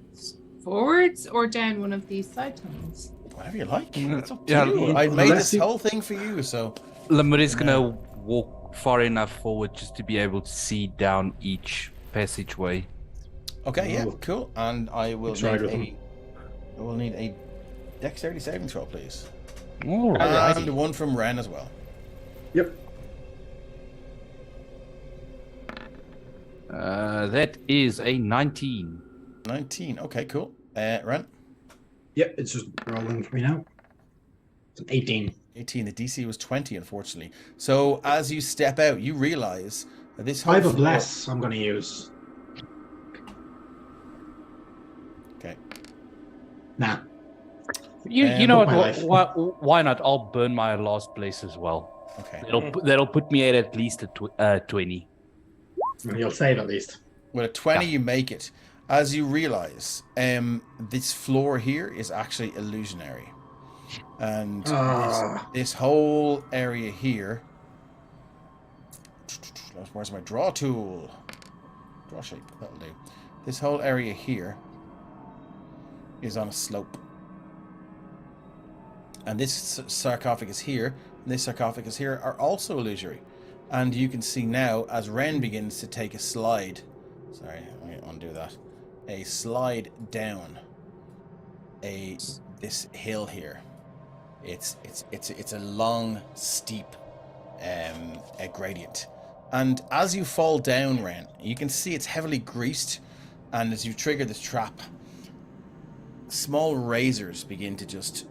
forwards or down one of these side tunnels? Whatever you like. It's up to Yeah, you. I made unless this you- whole thing for you, so Lemuri's gonna walk far enough forward just to be able to see down each passageway. okay, yeah, Oh. cool. And I will Tried with need a dexterity saving throw, please, Alrighty. and one from Ren as well. Yep. That is a 19. 19. Okay, cool. Ren, Yep, it's just rolling for me now. It's an 18. 18. The DC was 20, unfortunately. So as you step out, you realize that this whole 5 of floor- bless I'm going to use. Okay. Nah. You know book what? my life. Why not? I'll burn my last place as well. Okay. That'll put me at least a 20. You'll save at least. With a 20, you make it. As you realize, this floor here is actually illusionary. And this whole area here... Where's my draw tool? Draw shape, that'll do. This whole area here is on a slope. And this sarcophagus here and this sarcophagus here are also illusory. And you can see now, as Ren begins to take a slide... Sorry, let me undo that. A slide down this hill here. It's a long, steep a gradient. And as you fall down, Ren, you can see it's heavily greased. And as you trigger this trap, small razors begin to just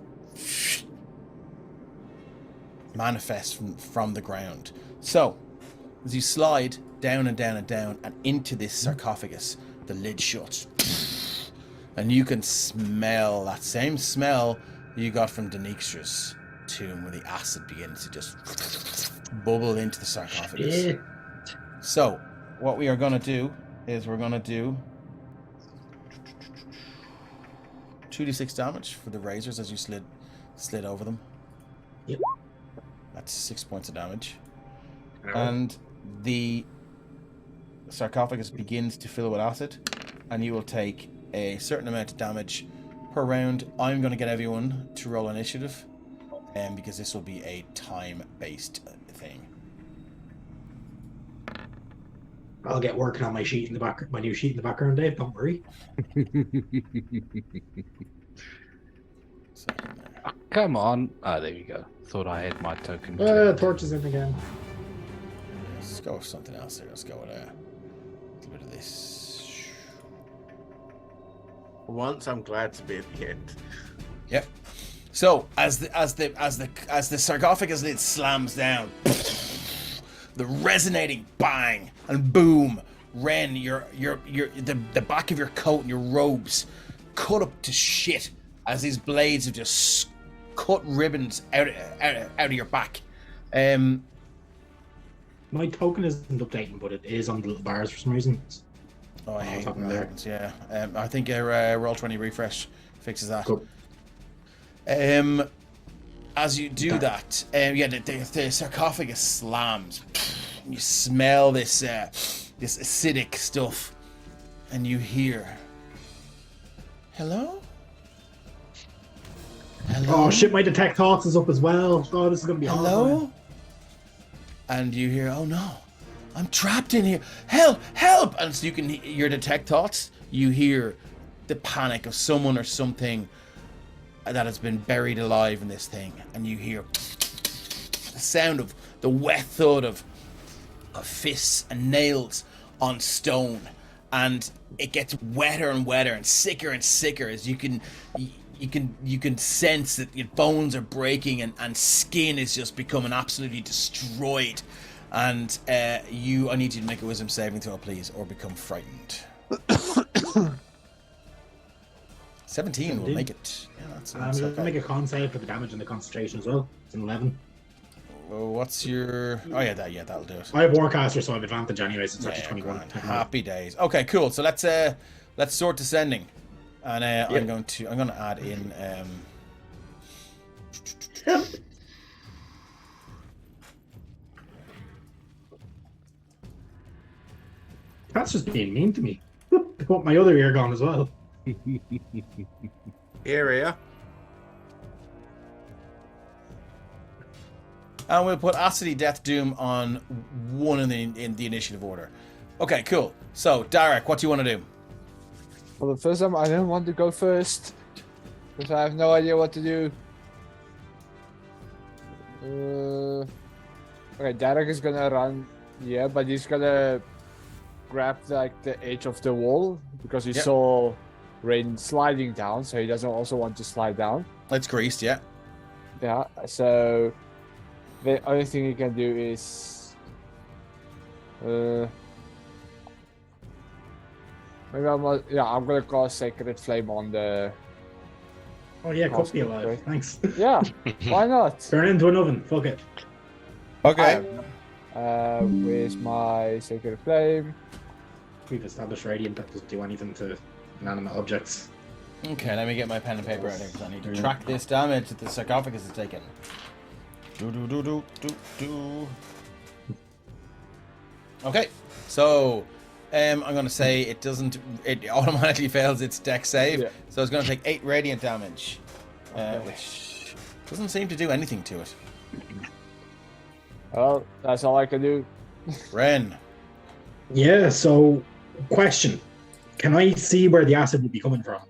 manifest from the ground. So, as you slide down and down and down and into this sarcophagus, the lid shuts. and you can smell that same smell you got from Denixtra's tomb, where the acid begins to just bubble into the sarcophagus. Shit. So, what we are going to do is we're going to do 2d6 damage for the razors as you slid over them. Yep. That's 6 points of damage. Ow. And the sarcophagus begins to fill with acid, and you will take a certain amount of damage per round. I'm going to get everyone to roll initiative, because this will be a time-based thing. I'll get working on my sheet in the back, my new sheet in the background, Dave. Don't worry. So, Oh, come on. Oh, there we go. Thought I had my token. Torch is in again. let's go with something else here. Let's go with a little bit of this. Once I'm glad to be at the end. Yep. So as the sarcophagus lid slams down, the resonating bang and boom, Ren, the back of your coat and your robes cut up to shit as these blades have just cut ribbons out of your back. My token isn't updating, but it is on the little bars for some reason. Oh, I hate top when of that there. happens, yeah. I think Roll20 refresh fixes that. Cool. As you do that, the sarcophagus slams. You smell this acidic stuff, and you hear, "Hello? Hello? Oh shit! My detect thoughts is up as well. Oh, this is gonna be Hello?" horrible. And you hear, "Oh no, I'm trapped in here. Help! Help!" And so you can your detect thoughts. You hear the panic of someone or something that has been buried alive in this thing, and you hear the sound of the wet thud of fists and nails on stone, and it gets wetter and wetter and sicker as you can sense that your bones are breaking and skin is just becoming absolutely destroyed. And I need you to make a wisdom saving throw, please, or become frightened. 17 will make it. Yeah, that's I'm okay. gonna make a con save for the damage and the concentration as well. It's an 11. Well, what's your? Oh yeah, that'll do it. I have Warcaster, so I have advantage anyway. So it's actually 21. grand. Happy days. Okay, cool. So let's sort descending, and I'm gonna add in That's just being mean to me. I want my other ear gone as well. Area. and we'll put Acidity, Death, Doom on one in the initiative order. Okay, cool. So Derek, what do you want to do? For the first time, I don't want to go first because I have no idea what to do. Okay, Derek is gonna run, yeah, but he's gonna grab like the edge of the wall because he saw Rain sliding down, so he doesn't also want to slide down. It's greased, yeah. Yeah, so the only thing he can do is maybe I'm gonna cast Sacred Flame on the. Oh yeah, cook me alive. Thanks. Yeah, why not? Turn into an oven. Fuck it. Okay. Where's my Sacred Flame? We've established Radiant that doesn't do anything to inanimate objects. Okay, let me get my pen and paper out here because I need to track this damage that the sarcophagus is taking. Okay, so I'm going to say it automatically fails its dex save, so it's going to take 8 radiant damage, which doesn't seem to do anything to it. Well, that's all I can do. Ren. Yeah, so question. Can I see where the acid would be coming from?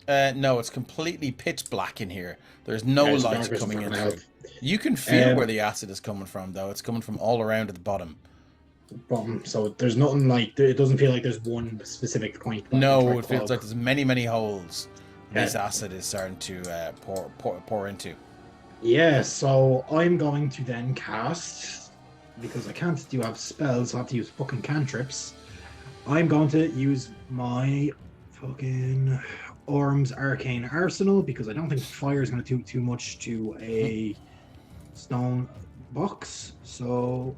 No, it's completely pitch black in here. There's no Yeah, it's light dark as coming in fucking through. You can feel where the acid is coming from, though. It's coming from all around at the bottom. So there's nothing like, it doesn't feel like there's one specific point. No, it feels like there's many holes this acid is starting to pour into. Yeah, so I'm going to then cast, because I can't have spells, so I have to use fucking cantrips. I'm going to use my fucking Orm's Arcane Arsenal, because I don't think fire is going to do too much to a stone box. So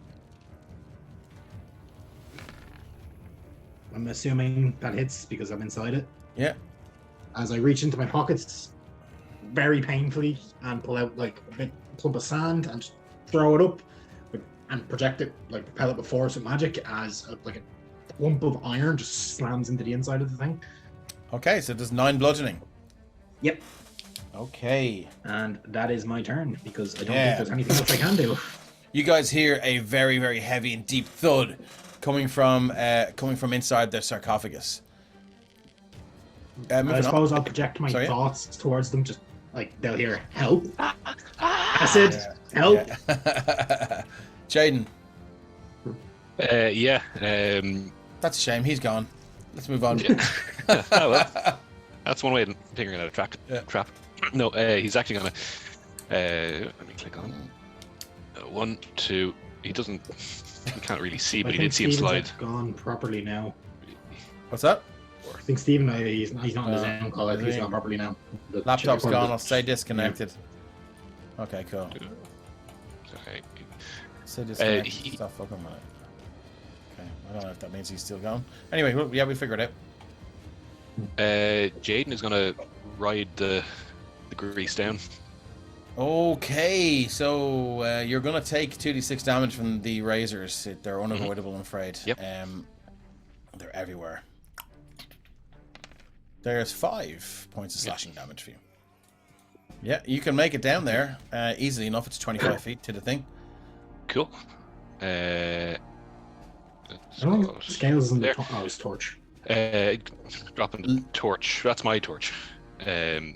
I'm assuming that hits because I'm inside it. Yeah. As I reach into my pockets very painfully and pull out like a big clump of sand and just throw it up and project it, like propel it with force with magic as like a lump of iron just slams into the inside of the thing. Okay, so there's 9 bludgeoning. Yep. Okay. And that is my turn because I don't think there's anything else I can do. You guys hear a very, very heavy and deep thud coming from inside the sarcophagus. I suppose I'll project my thoughts towards them, just like they'll hear help, acid, help. Jaden. Yeah. That's a shame. He's gone. Let's move on. Yeah. Oh, well, that's one way of figuring out a trap. No, he's actually gonna. Let me click on. 1, 2. He doesn't. He can't really see, but he did see him slide. Gone properly now. What's that? I think Stephen, he's not in his own call. I think he's gone properly now. The Laptop's gone. I'll stay disconnected. Yeah. Okay, cool. Okay. Stay disconnected. Stop fucking with it. Okay, I don't know if that means he's still gone. Anyway, we'll figure it out. Jaden is gonna ride the grease down. Okay, so you're gonna take 2d6 damage from the razors. They're unavoidable, I'm afraid. Yep. They're everywhere. There's 5 points of slashing damage for you. Yeah, you can make it down there easily enough. It's 25 feet to the thing. Cool. Scales in the his torch. Dropping the torch. That's my torch. Sorry,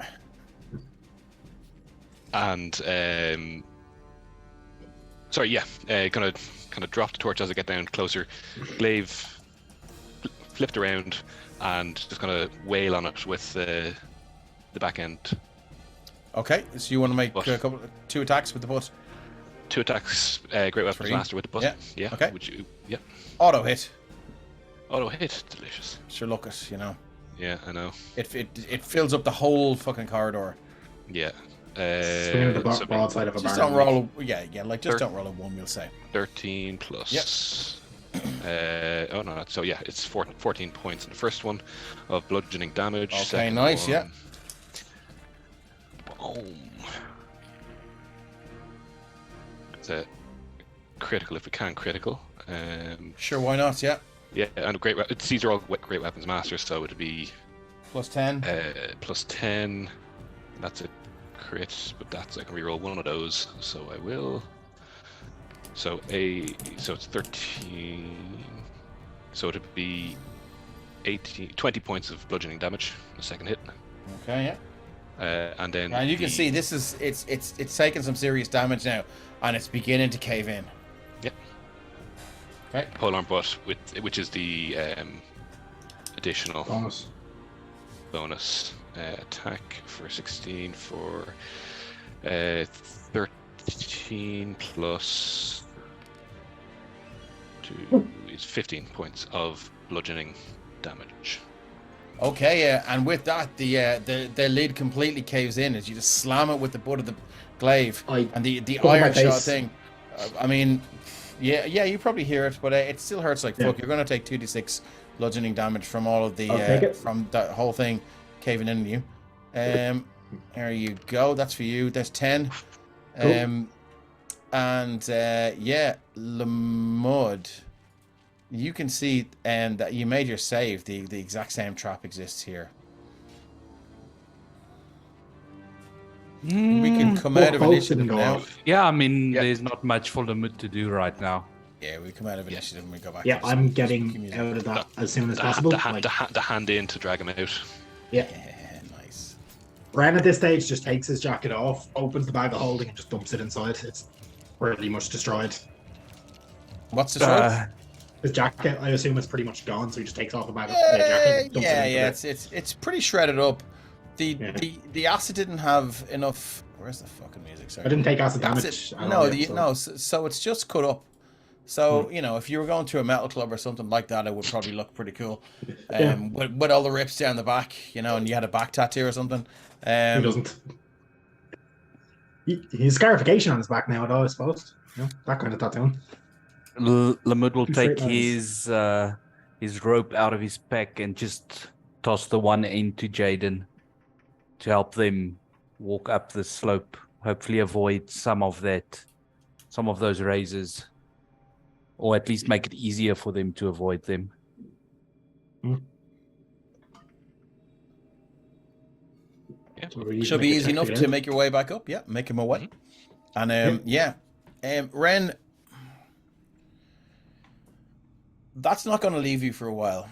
yeah. Gonna kind of drop the torch as I get down closer. Glaive flipped around and just gonna wail on it with the back end. Okay, so you want to make 2 attacks with the butt? 2 attacks. Great Weapons 3. Master with the butt. Yeah. Okay. Would you? Yeah. Auto hit. Auto hit. Delicious. Sure, look it. You know. Yeah, I know. It fills up the whole fucking corridor. Yeah. Swinging at the broadside of a just barn. don't roll. Don't roll a 1. We'll say 13 plus. Yep. Oh no. So yeah, it's 14 points in the first one of bludgeoning damage. Okay, Second nice. one, Yeah. Boom. It's a critical if we can critical. Sure, why not? Yeah. Yeah, and these are all Great Weapons Masters, so it'd be plus 10. Plus 10. That's a crit, but that's I can reroll one of those, so I will. So it's 13. So it'd be 20 points of bludgeoning damage. The second hit. Okay, yeah. And then you can see this is it's taking some serious damage now, and it's beginning to cave in. Yep. Okay. Polearm butt which is the additional bonus attack for 16 for 13 plus 2 is 15 points of bludgeoning damage. Okay, yeah, and with that, the lid completely caves in as you just slam it with the butt of the glaive, and the iron shot thing. I mean, yeah, you probably hear it, but it still hurts like fuck. You're going to take 2d6 bludgeoning damage from all of the from that whole thing caving into you. There you go. That's for you. There's 10. Cool. Lamud. You can see that you made your save. The exact same trap exists here. We can come out of initiative now. Yeah, I mean, there's not much for the mood to do right now. Yeah, we come out of initiative and we go back. Yeah, I'm getting out of that as soon as possible. The hand in to drag him out. Yeah, nice. Ren at this stage just takes his jacket off, opens the bag of holding, and just dumps it inside. It's pretty much destroyed. What's destroyed? His jacket, I assume, is pretty much gone, so he just takes off the bag of jacket. It's pretty shredded up. The acid didn't have enough. Where's the fucking music? Sorry. I didn't take acid damage. So it's just cut up. So, if you were going to a metal club or something like that, it would probably look pretty cool. Yeah. With all the rips down the back, and you had a back tattoo or something. He doesn't. He's scarification on his back now, though, I suppose. That kind of tattoo. Lamud will Two take straight his rope out of his pack and just toss the one end to Jaden to help them walk up the slope. Hopefully, avoid some of those razors, or at least make it easier for them to avoid them. Yeah. Should be easy enough to make your way back up. Yeah, make him away. And Ren, that's not going to leave you for a while.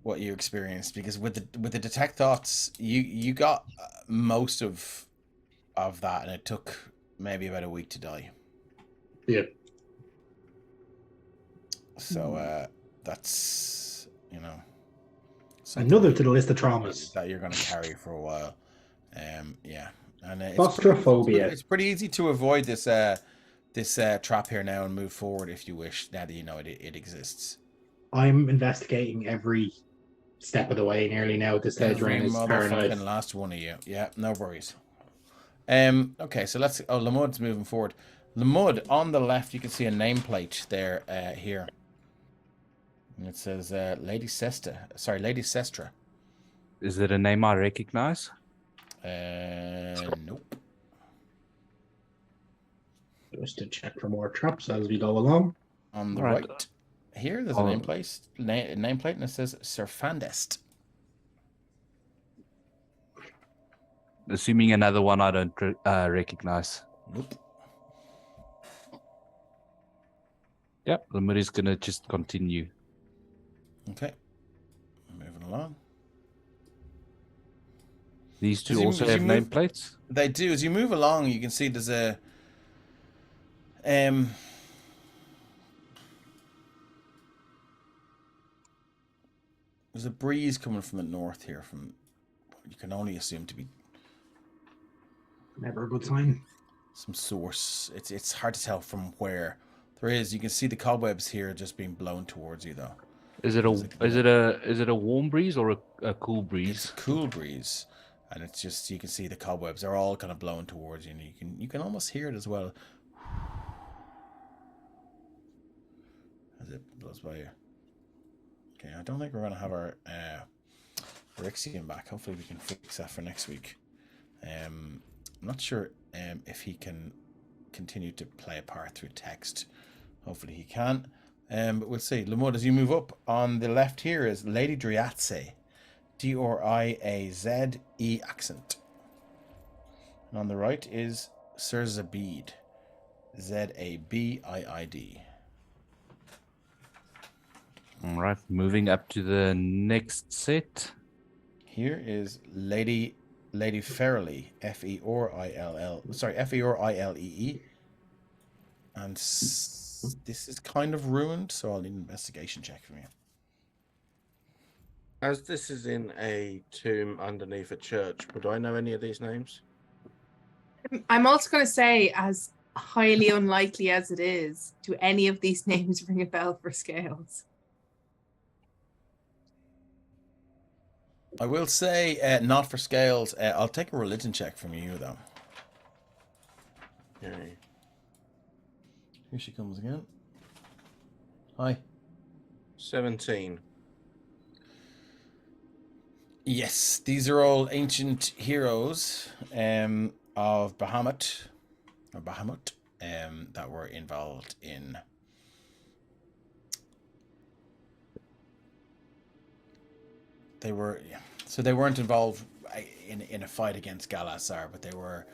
What you experienced, because with the detect thoughts, you got most of that, and it took maybe about a week to die. Yeah. So that's another to the list of traumas that you're going to carry for a while. And claustrophobia. It's pretty easy to avoid this trap here now and move forward if you wish. Now that you know it exists. I'm investigating every step of the way nearly now at this stage. Rain is paranoid. Last one of you. Yeah, no worries. Okay, so Lamud's moving forward. Lamud, on the left, you can see a nameplate there, here. And it says, Lady Sestra. Is it a name I recognize? Nope. Just to check for more traps as we go along. On the right. Here, there's a nameplate, and it says Surfandest. Assuming another one I don't recognize. Nope. Yep, the mood is going to just continue. Okay. Moving along. These two also have nameplates? They do. As you move along, you can see there's a... There's a breeze coming from the north here, from what you can only assume to be never a good sign. Some source. It's hard to tell from where. There is. You can see the cobwebs here just being blown towards you, though. Is it a warm breeze or a cool breeze? It's a cool breeze, and it's just you can see the cobwebs. They're all kind of blowing towards you, and you can almost hear it as well as it blows by you. Okay, I don't think we're going to have our Rixian back. Hopefully we can fix that for next week. I'm not sure if he can continue to play a part through text. Hopefully he can. But we'll see. Lamud, as you move up, on the left here is Lady Driatze. D-R-I-A-Z-E accent. And on the right is Sir Zabid. Z-A-B-I-I-D. All right, moving up to the next set. Here is Lady Ferrily, F-E-R-I-L-L. Sorry, F-E-R-I-L-E-E. And this is kind of ruined, so I'll need an investigation check from you. As this is in a tomb underneath a church, would I know any of these names? I'm also going to say, as highly unlikely as it is, do any of these names ring a bell for Scales? I will say, not for Scales. I'll take a religion check from you, though. Okay. Here she comes again. Hi. 17. Yes, these are all ancient heroes of Bahamut, that were involved in they weren't involved in a fight against Galasar, but they were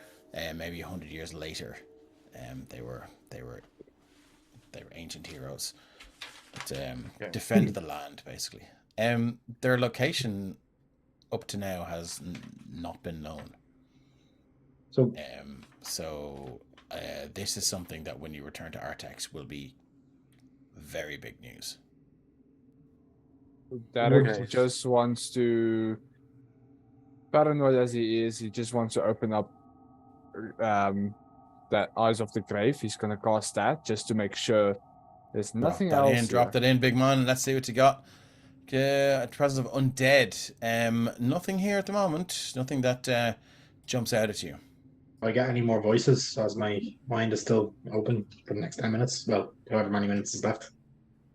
maybe 100 years later. They were ancient heroes that defended the land, basically. Their location up to now has not been known. So this is something that when you return to Artex will be very big news. Derek just wants to, paranoid as he is, he just wants to open up that Eyes of the Grave. He's going to cast that just to make sure There's nothing drop that else. in, drop that in, big man. Let's see what you got. Presence of undead. Nothing here at the moment. Nothing that jumps out at you. Do I get any more voices as my mind is still open for the next 10 minutes? Well, however many minutes is left.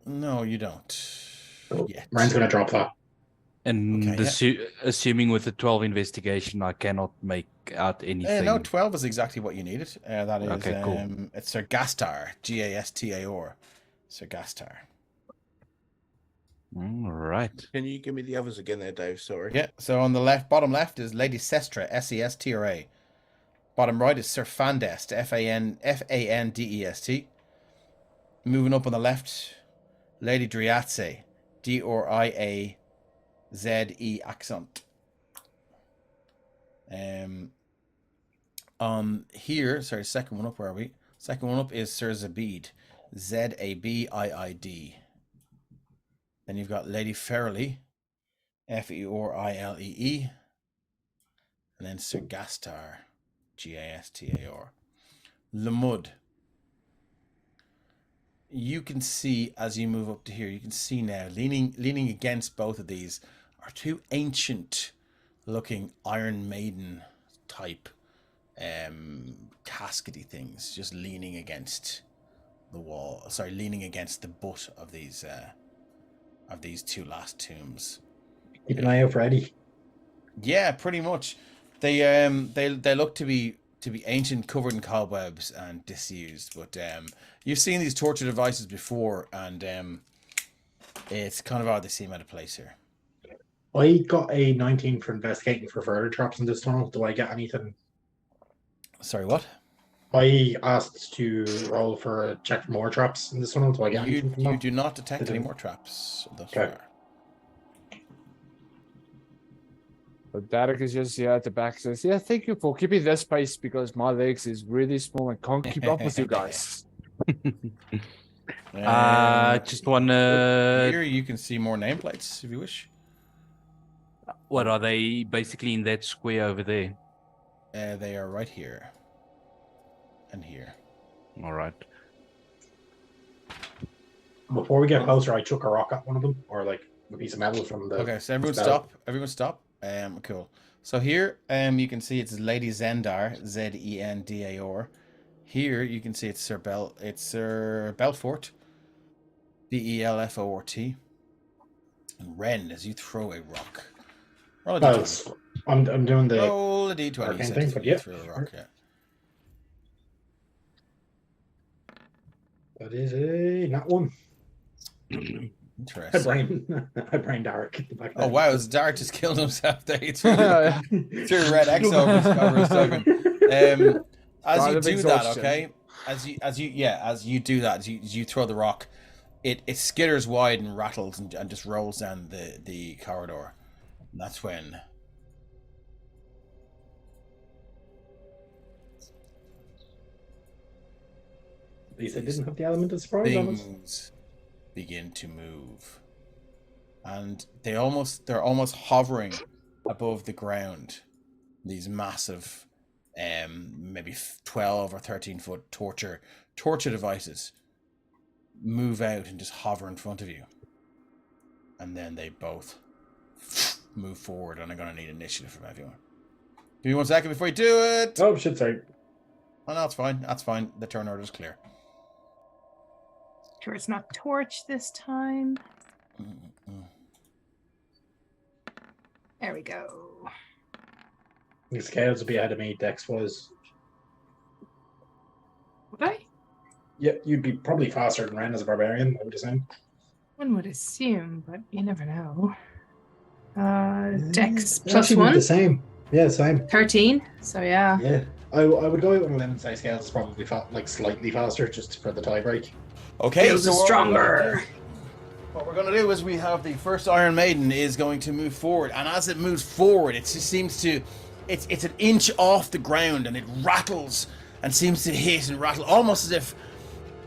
No, you don't. So Yet. Ryan's going to drop that. And Okay, assuming with the 12 investigation, I cannot make out anything. No, 12 is exactly what you needed. That is, Okay, cool. It's Sir Gastar, Gastar. Sir Gastar. All right. Can you give me the others again there, Dave? Sorry. Yeah, so on the left, bottom left is Lady Sestra, Sestra. Bottom right is Sir Fandest, Fandest. Moving up on the left, Lady Driatze, Driaze accent. On here, sorry, second one up, where are we? Second one up is Sir Zabid, Zabid. Then you've got Lady Ferrelly, Feilee. And then Sir Gastar, Gastar. Lamud. You can see as you move up to here, you can see now leaning against both of these are two ancient looking Iron Maiden type caskety things, just leaning against the wall. Sorry, leaning against the butt of these two last tombs. Keep an eye out for Eddie. Yeah, pretty much. They look to be ancient, covered in cobwebs and disused. But you've seen these torture devices before, and it's kind of odd they seem out of place here. I got a 19 for investigating for further traps in this tunnel. Do I get anything? Sorry, what? I asked to roll for a check for more traps in this tunnel. Do I get anything from You that? do not detect any more traps thus Okay. far. But Derek is just here at the back, says, yeah, thank you for keeping this pace because my legs is really small and can't keep up with you guys. Just wanna. Here you can see more nameplates if you wish. What are they basically in that square over there? They are right here and here. All right. Before we get closer, I chuck a rock at one of them, or like a piece of metal from the. Okay, so everyone spell. stop. Everyone stop. Cool. So here, you can see it's Lady Zendar, Zendar. Here you can see it's Sir Belfort, Belfort. And Ren, as you throw a rock. Roll a d20. I'm doing the. Roll a d20. arcane You thing, said but you yeah, threw a rock, yeah. That is a not one. I Interesting. brain Derek. Oh wow, Dark just killed himself there. He threw red X over his token. As you do that, okay? As you do that, as you throw the rock, it skitters wide and rattles and just rolls down the corridor. And that's when At least I didn't have the element of surprise on it. things begin to move. And they're almost hovering above the ground. These massive maybe 12 or 13 foot torture devices move out and just hover in front of you. And then they both move forward, and I'm going to need initiative from everyone. Give me 1 second before you do it. Oh shit! Sorry. Oh, no, that's fine. That's fine. The turn order is clear. Sure, it's not torch this time. There we go. The scales would be ahead of me. Dex was. Would I? Yeah, you'd be probably faster than Ren as a barbarian, I would assume. One would assume, but you never know. Dex They plus actually be 1. The same. Yeah, same. 13. So yeah. Yeah. I would go out on a limb and say scales is probably slightly faster just for the tie break. Okay, Feels stronger. What we're going to do is we have the first Iron Maiden is going to move forward, and as it moves forward, it just seems to, it's an inch off the ground, and it rattles and seems to hit and rattle, almost as if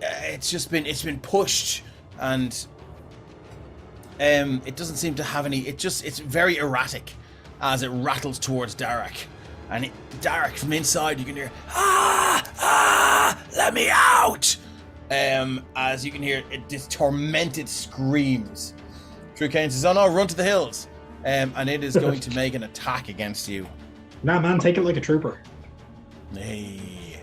it's been pushed, and it doesn't seem to have any. It's very erratic as it rattles towards Derek, and Derek from inside you can hear let me out. As you can hear, this tormented screams. Drew Kane says, "Oh no, run to the hills!" And it is going to make an attack against you. Nah, man, take it like a trooper. Hey.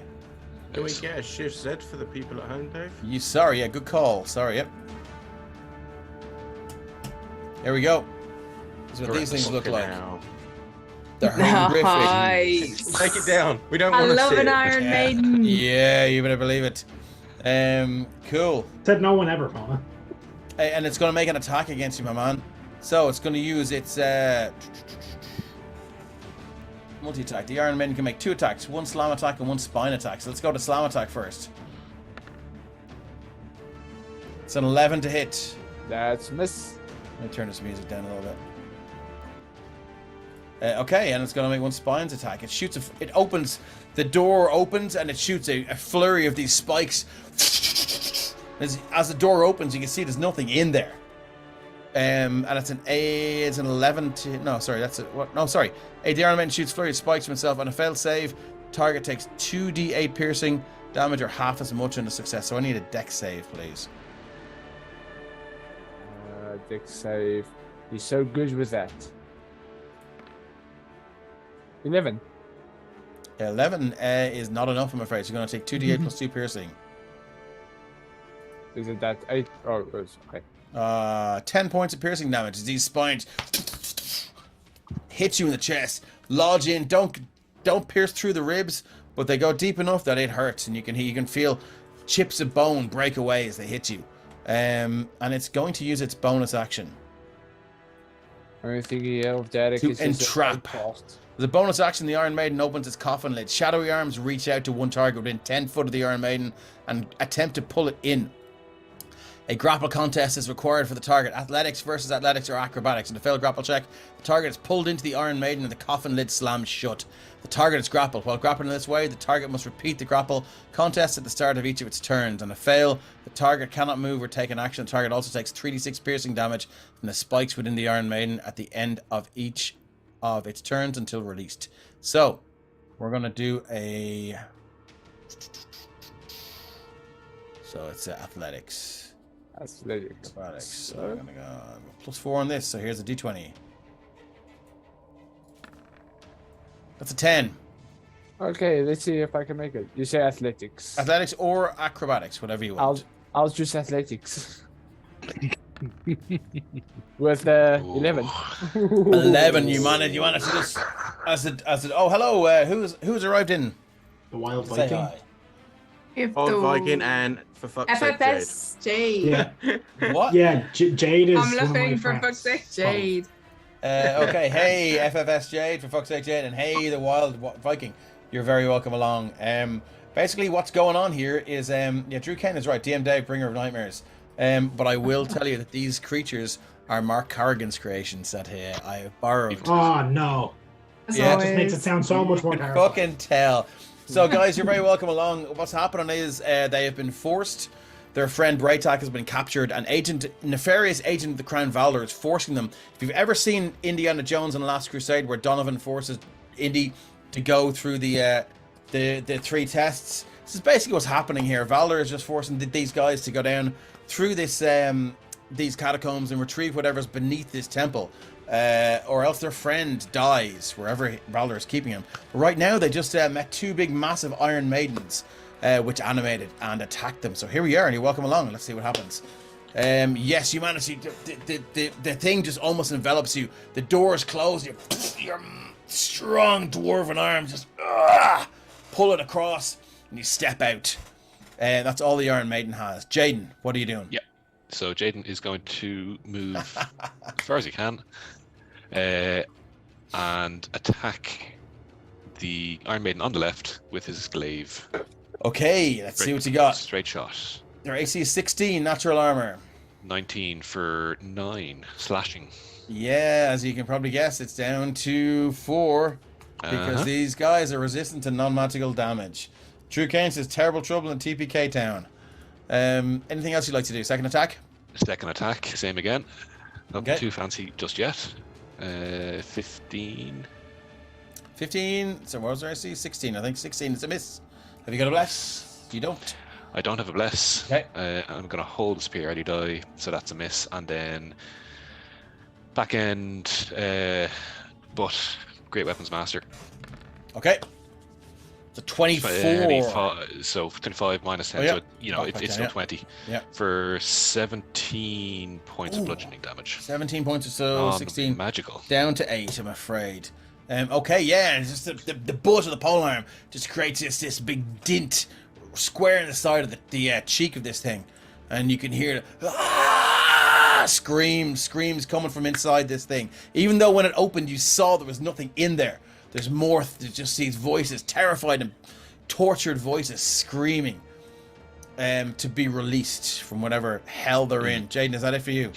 Do we get a Shift Z for the people at home, Dave? Sorry, yeah, good call. Sorry, yep. Here we go. This is what these things look like. Now. They're horrific. Nice. Take it down. We don't I want to love see an it. Iron Yeah. Maiden. Yeah, you better believe it. Cool. Said no one ever, Fauna. And it's going to make an attack against you, my man. So it's going to use its multi-attack. The Iron Maiden can make 2 attacks, 1 slam attack and 1 spine attack. So let's go to slam attack first. It's an 11 to hit. That's miss. Let me turn this music down a little bit. Okay, and it's going to make 1 spine's attack. It shoots. It opens. The door opens and it shoots a flurry of these spikes. As the door opens, you can see there's nothing in there. And it's an 11 to no, sorry, that's a what? No, sorry. The Iron Man shoots flurry of spikes from himself on a failed save. Target takes 2d8 piercing damage or half as much on a success. So I need a dex save, please. Dex save. He's so good with that. 11. 11 is not enough, I'm afraid. So you're going to take 2d8 plus 2 piercing. Is it that 8? Oh, it's okay. 10 points of piercing damage as these spines hit you in the chest, lodge in. Don't pierce through the ribs, but they go deep enough that it hurts, and you can feel chips of bone break away as they hit you. And it's going to use its bonus action. I'm thinking of Derek To is just entrap. As a bonus action, the Iron Maiden opens its coffin lid. Shadowy arms reach out to one target within 10 foot of the Iron Maiden and attempt to pull it in. A grapple contest is required for the target. Athletics versus athletics or acrobatics. In a failed grapple check, the target is pulled into the Iron Maiden and the coffin lid slams shut. The target is grappled. While grappling in this way, the target must repeat the grapple contest at the start of each of its turns. On a fail, the target cannot move or take an action. The target also takes 3d6 piercing damage from the spikes within the Iron Maiden at the end of each of its turns until released. So, we're going to do a... So it's athletics. Athletics. So I'm gonna go +4 on this. So here's a d20. That's a 10. Okay, let's see if I can make it. You say athletics. Athletics or acrobatics, whatever you want. I'll choose athletics. With 11. 11. You managed to just as it. Oh, hello. Who's arrived in? The Wild Say Viking. hi. Old Viking and for fuck's sake, Jade. FFS Jade. Yeah, What? yeah. Jade is. I'm one of my looking for friends. fuck's sake Jade. Okay. Hey, FFS Jade, for fuck's sake, Jade, and hey, the Wild Viking. You're very welcome along. Basically, what's going on here is Drew Kane is right. DM Dave, bringer of nightmares. But I will tell you that these creatures are Mark Carrigan's creations that I have borrowed. Oh no! Yeah. That just makes it sound so much more terrifying. Fucking tell. So, guys, you're very welcome along. What's happening is they have been forced. Their friend Braytak has been captured. An nefarious agent of the Crown Valor is forcing them. If you've ever seen Indiana Jones and the Last Crusade, where Donovan forces Indy to go through the 3 tests, this is basically what's happening here. Valor is just forcing these guys to go down through this these catacombs and retrieve whatever's beneath this temple. Or else their friend dies wherever Valor is keeping him. But right now, they just met 2 big, massive Iron Maidens, which animated and attacked them. So here we are, and you're welcome along. Let's see what happens. Yes, you manage to... The thing just almost envelops you. The doors close. Your strong dwarven arms just pull it across, and you step out. That's all the Iron Maiden has. Jaden, what are you doing? Yeah. So Jaden is going to move as far as he can and attack the Iron Maiden on the left with his glaive. Okay, let's see what you got. Straight shot. Their AC is 16, natural armor. 19 for 9 slashing. Yeah, as you can probably guess, it's down to 4 because these guys are resistant to non-magical damage. Drew Kane says terrible trouble in TPK town. Anything else you'd like to do? Second attack? Second attack, same again. Nothing Okay. too fancy just yet. 15. 15. So what was their AC? 16. I think 16 is a miss. Have you got a bless? You don't. I don't have a bless. Okay. I'm going to hold the superiority die, so that's a miss. And then back end, but Great Weapons Master. Okay. It's a 24. So 25 minus 10, Oh, yeah. so it's still 20. Yeah. For 17 points of bludgeoning damage. 17 points or so, 16. Magical. Down to 8, I'm afraid. Okay, yeah, and it's just the butt of the polearm just creates this big dint square in the side of the cheek of this thing. And you can hear screams coming from inside this thing. Even though when it opened, you saw there was nothing in there. There's more, just these voices, terrified and tortured voices screaming to be released from whatever hell they're in. Jaden, is that it for you?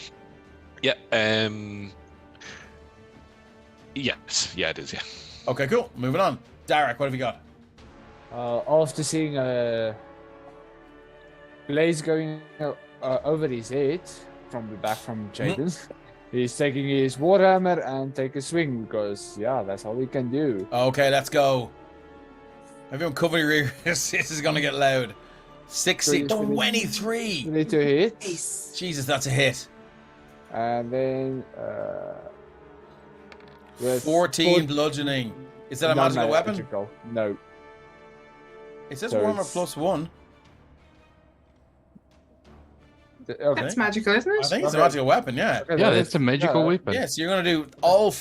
Yeah, yes, yeah, it is, yeah. Okay, cool. Moving on. Derek, what have you got? After seeing a blaze going over his head from the back from Jaden, he's taking his warhammer and take a swing because, yeah, that's all he can do. Okay, let's go. Everyone cover your ears. This is going to get loud. 16, 23. 22 hit. Nice. Jesus, that's a hit. And then... with 14 bludgeoning. Is that a magical weapon? Magical. No. It says So warhammer it's- +1. Okay. That's magical, isn't I it? think it's a magical weapon, yeah. Okay, Yeah, that that's is- a magical weapon. Yeah, so you're going to do all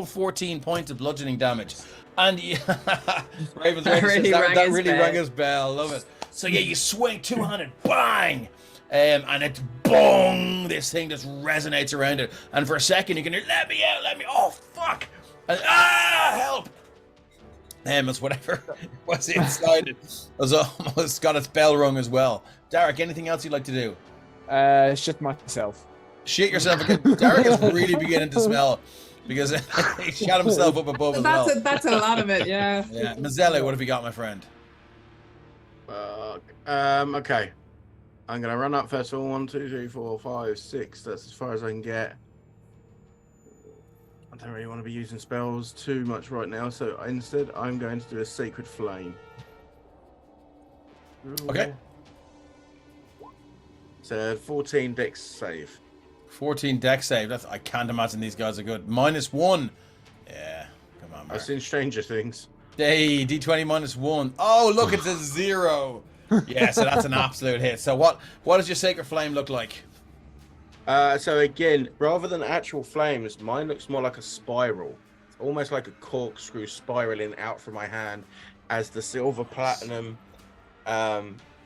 14 points of bludgeoning damage. And Raven's That really rang his bell. rang his bell. Love it. So yeah, you swing two-handed, bang! And it's bong! This thing just resonates around it. And for a second, you can hear, let me out, oh, fuck! And, help! It's whatever was inside it was almost got its bell rung as well. Derek, anything else you'd like to do? Shit myself. Shit yourself again. Derek is really beginning to smell because he shot himself up above as well. That's a lot of it, yeah. Yeah, Mazzelle, what have you got, my friend? Fuck. Okay. I'm gonna run up first of all. 1, 2, 3, 4, 5, 6. That's as far as I can get. I don't really want to be using spells too much right now, so instead I'm going to do a Sacred Flame. Okay. So 14 dex save. 14 dex save. I can't imagine these guys are good. -1. Yeah, come on, I've Mark. seen stranger things. Hey, D20 -1. Oh, look, it's a 0. Yeah, so that's an absolute hit. So what does your Sacred Flame look like? So again, rather than actual flames, mine looks more like a spiral. It's almost like a corkscrew spiraling out from my hand as the silver platinum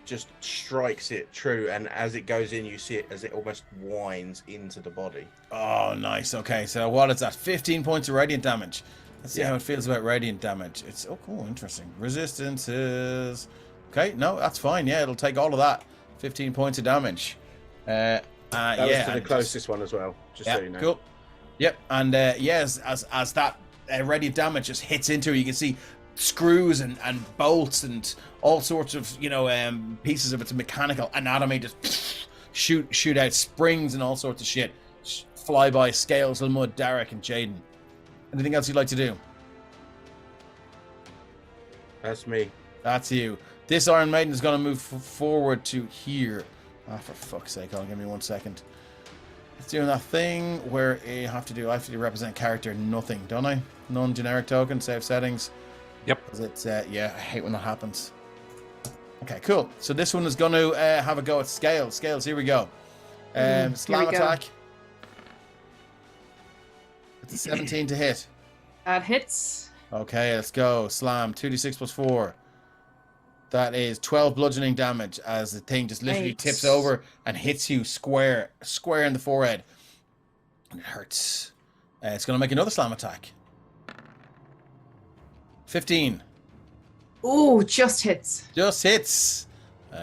just strikes it true, and as it goes in, you see it as it almost winds into the body. Oh, nice. Okay, so what is that? 15 points of radiant damage. Let's see how it feels about radiant damage. It's cool, interesting. Resistances. Okay, no, that's fine. Yeah, it'll take all of that. 15 points of damage. That yeah, was to the and closest one as well, just yeah, so you know. cool. Yep, and yes, as that radiant damage just hits into it, you can see screws and bolts and all sorts of pieces of its mechanical anatomy just shoot out, springs and all sorts of shit fly by. Scales, Ilmud, Derek, and Jaden. Anything else you'd like to do? That's me. That's you. This Iron Maiden is going to move forward to here. Ah, for fuck's sake, give me 1 second. It's doing that thing where I have to represent character nothing, don't I? Non-generic token, save settings. Yep. It's yeah, I hate when that happens. Okay, cool. So this one is going to have a go at Scales. Scales, here we go. Slam here we go. attack. It's a 17 to hit. That hits. Okay, let's go. Slam, 2d6 + 4. That is 12 bludgeoning damage as the thing just literally tips over and hits you square in the forehead. And it hurts. It's going to make another slam attack. 15. Ooh, just hits. Just hits.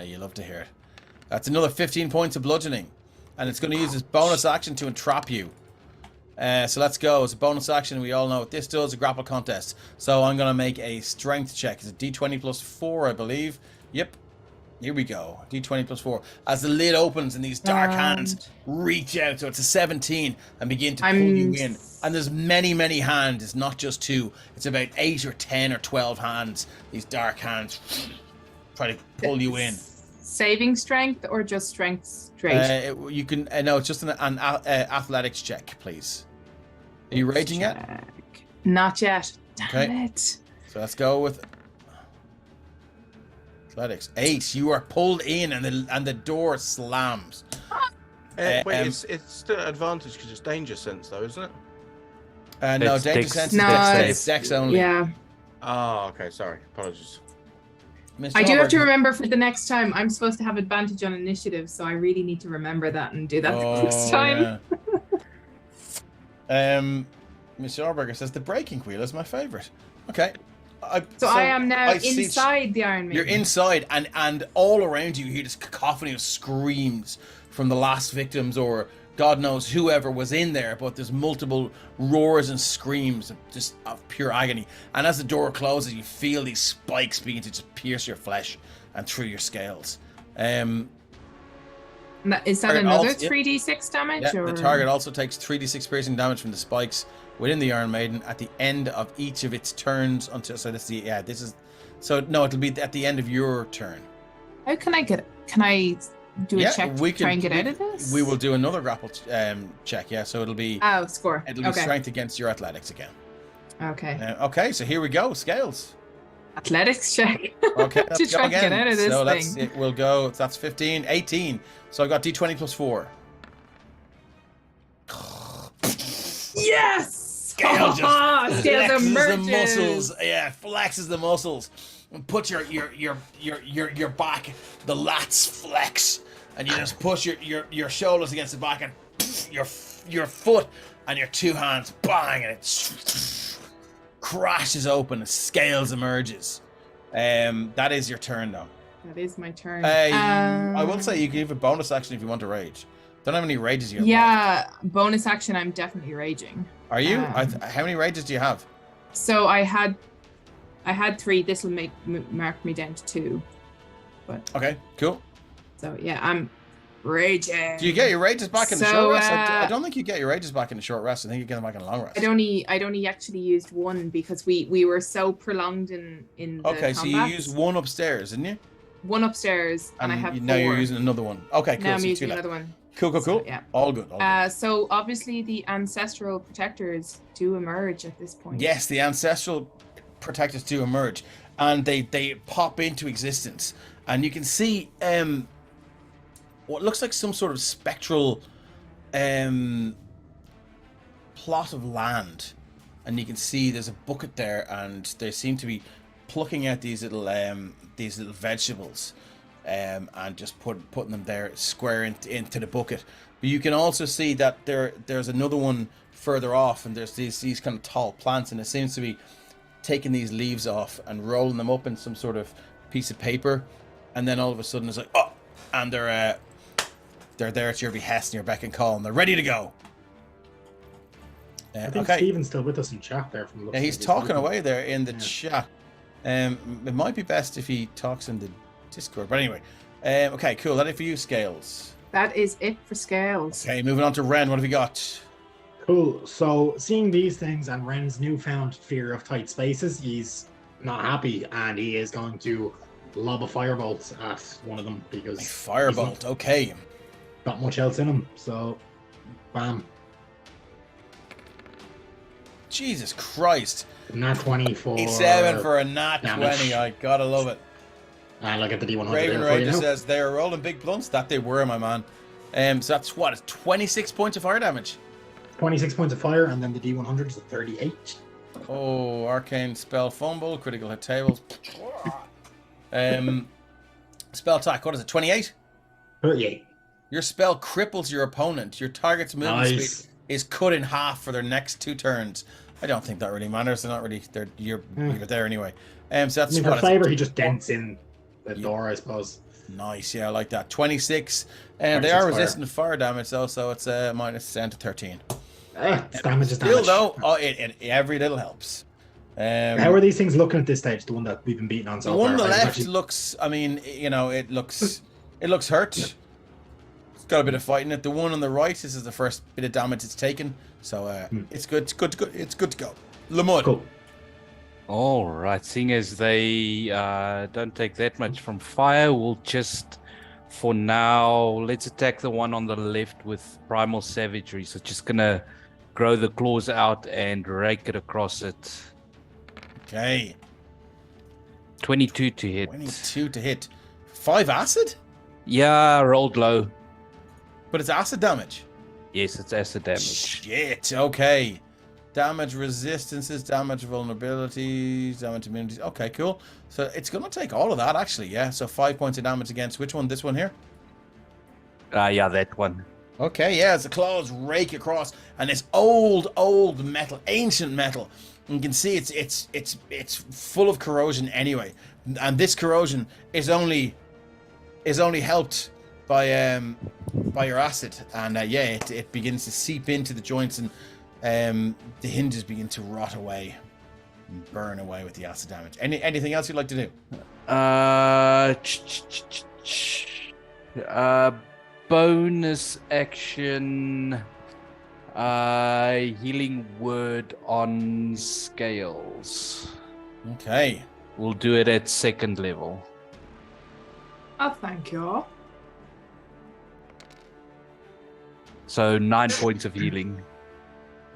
You love to hear it. That's another 15 points of bludgeoning. And it's going to use its bonus action to entrap you. So let's go. It's a bonus action. We all know what this does, a grapple contest. So I'm going to make a strength check. It's a d20 + 4, I believe. Yep. Here we go. d20 + 4. As the lid opens and these dark hands reach out. So it's a 17 and begin to pull you in. And there's many, many hands. It's not just 2. It's about 8 or 10 or 12 hands. These dark hands try to pull you in. saving strength or just strength straight? You can. No, it's just an athletics check, please. Are you raging yet? Not yet. Damn it. So let's go with athletics. 8. You are pulled in, and the door slams. Wait, it's still an advantage because it's danger sense, though, isn't it? No, It's danger dex. sense. No, It's dex only. Yeah. Oh, okay. Sorry. Apologies. Mr. I do have to Auberg- remember for the next time. I'm supposed to have advantage on initiative, so I really need to remember that and do that the next time. Yeah. Mr. Orberger says the breaking wheel is my favorite. Okay. So I am now I see- inside the Iron Maiden. You're inside, and all around you, you hear this cacophony of screams from the last victims, or God knows whoever was in there. But there's multiple roars and screams of pure agony. And as the door closes, you feel these spikes begin to just pierce your flesh and through your scales. Is that Target another also- 3d6 damage? Yeah, or? the target also takes 3d6 piercing damage from the spikes within the Iron Maiden at the end of each of its turns until. So this is. So no, it'll be at the end of your turn. How can I get it? Can I do a check to try and get out of this? We will do another grapple check. Yeah, so it'll be. Oh, score. It'll be Okay. strength against your athletics again. Okay. Okay, so here we go. Scales. Athletics check. Okay, to let's go try and again. get out of this So thing. we'll go. That's 15, 18. So I got d20 plus 4. Yes! Scale just Scales flexes the emerges. muscles. Yeah, flexes the muscles. And put your back. The lats flex, and you just push your shoulders against the back, and your foot and your two hands bang, and it crashes open. And Scales emerges. That is your turn, though. That is my turn. I will say you can give a bonus action if you want to rage. Don't have any rages yet. Yeah, bonus action. I'm definitely raging. Are you? How many rages do you have? So I had 3. This will mark me down to 2. But Okay, cool. so yeah, I'm raging. Do you get your rages back in the So, short rest? I don't think you get your rages back in the short rest. I think you get them back in the long rest. I'd only actually used 1 because we were so prolonged in the Okay, so you combats. used 1 upstairs, didn't you? 1 upstairs, and I have 4. now you're using another one. Okay, cool. Now I'm so using 2 left. another one. Cool. So, yeah. All good. So obviously the ancestral protectors do emerge at this point. Yes, the ancestral protectors do emerge, and they pop into existence, and you can see what looks like some sort of spectral plot of land, and you can see there's a bucket there, and they seem to be plucking out these little vegetables, and just putting them there square into the bucket. But you can also see that there's another one further off, and there's these kind of tall plants, and it seems to be taking these leaves off and rolling them up in some sort of piece of paper, and then all of a sudden it's like, oh, and they're there at your behest and your beck and call, and they're ready to go. I think Stephen's still with us in chat there. From the looks Yeah, of he's it. talking away there in the chat. It might be best if he talks in the Discord, but anyway. Okay, cool. That it for you, Scales. That is it for Scales. Okay, moving on to Ren. What have you got? Cool. So seeing these things and Ren's newfound fear of tight spaces, he's not happy, and he is going to lob a firebolt at one of them because Firebolt. Okay. not much else in him. So, bam. Jesus Christ. Nat 20 for 87 for a nat damage. 20. I gotta love it. And look at the D100 Raven there for you Ranger now. says they're rolling big blunts. That they were, my man. So that's what? It's 26 points of fire damage. 26 points of fire, and then the D100 is a 38. Oh, arcane spell fumble, critical hit tables. Spell attack. What is it? 28. 38. Your spell cripples your opponent. Your target's movement Nice. speed is cut in half for their next 2 turns. I don't think that really matters. They're not really. You're there anyway. So I that's mean, for what. flavor, he just dents in the door, I suppose. Nice, yeah, I like that. 26. And they 26 are fire. resistant to fire damage, though, so it's minus 10 to 13. It's damage is Still, damage. though, every little helps. How are these things looking at this stage? The one that we've been beating on so The far. one on the I was left actually- looks, I mean, you know, it looks hurt. It's got a bit of fight in it. The one on the right, this is the first bit of damage it's taken, so it's good. It's good to go. Lamud. Cool. All right, seeing as they don't take that much from fire, we'll just For now, let's attack the one on the left with Primal Savagery. So just gonna grow the claws out and rake it across it. Okay. 22 to hit. 22 to hit. 5 acid? Yeah, rolled low. But it's acid damage. Yes, it's acid damage. Shit, okay. Damage resistances, damage vulnerabilities, damage immunities. Okay, cool. So it's going to take all of that, actually, yeah. So 5 points of damage against which one? This one here? Yeah, that one. Okay, yeah, as the claws rake across, and it's old metal, ancient metal. You can see it's full of corrosion anyway. And this corrosion is only helped by your acid. And yeah, it begins to seep into the joints, and the hinges begin to rot away and burn away with the acid damage. Anything else you'd like to do? Bonus action. Healing word on scales. Okay. We'll do it at 2nd level. Oh, thank you. So 9 points of healing.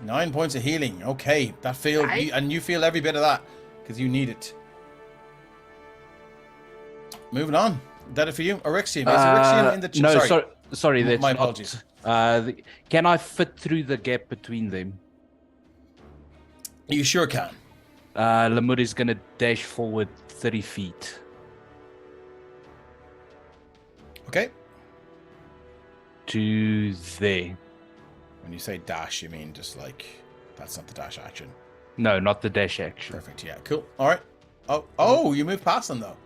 9 points of healing. Okay, that feels, and you feel every bit of that because you need it. Moving on. Is that it for you, Eryxium? Is Eryxium in the no, sorry. That's my not. apologies. Can I fit through the gap between them? You sure can. Lamud is going to dash forward 30 feet. Okay. To there. When you say dash, you mean just like that's not the dash action. No, not the dash action. Perfect. Yeah. Cool. All right. Oh, you moved past them though.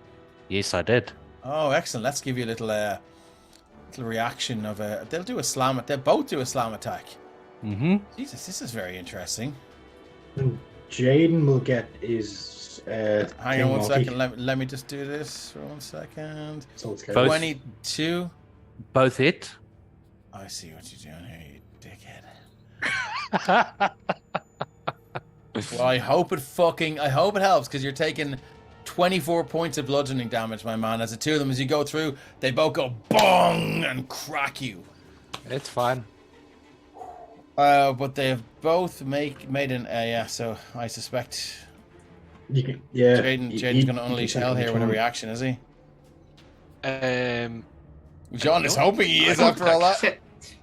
Yes, I did. Oh, excellent. Let's give you a little reaction of a. They'll do a slam. They'll both do a slam attack. Mm-hmm. Jesus, this is very interesting. And Jaden will get his. Hang on 1 second. Let me just do this for 1 second. So it's 22. Both hit. I see what you're doing here, you dickhead. Well, I hope it helps because you're taking 24 points of bludgeoning damage, my man. As the two of them, as you go through, they both go bong and crack you. It's fine. But they have both made an yeah. So I suspect Jaden's going to unleash hell here with a reaction, is he? John is hoping he is after all that. Shit.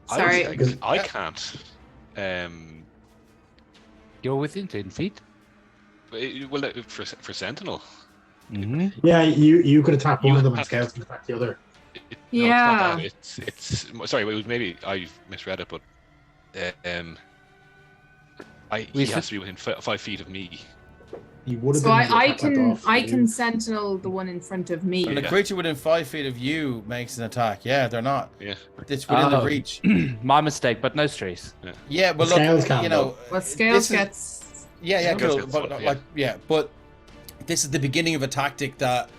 Sorry. I can't. You're within 10 feet. Well, for Sentinel. Mm-hmm. Yeah, you could attack one of them and Scales can attack the other. Yeah. No, it's not that. It's sorry. Maybe I misread it, but he has to be within 5 feet of me. He would have So been I can sentinel the one in front of me. And a creature within 5 feet of you makes an attack. Yeah, they're not. Yeah. It's within the reach. My mistake, but no stress. Yeah, but Scales look, can, you know. Well, Scales gets. Yeah, Scales cool. gets But one, like, yeah, but this is the beginning of a tactic that,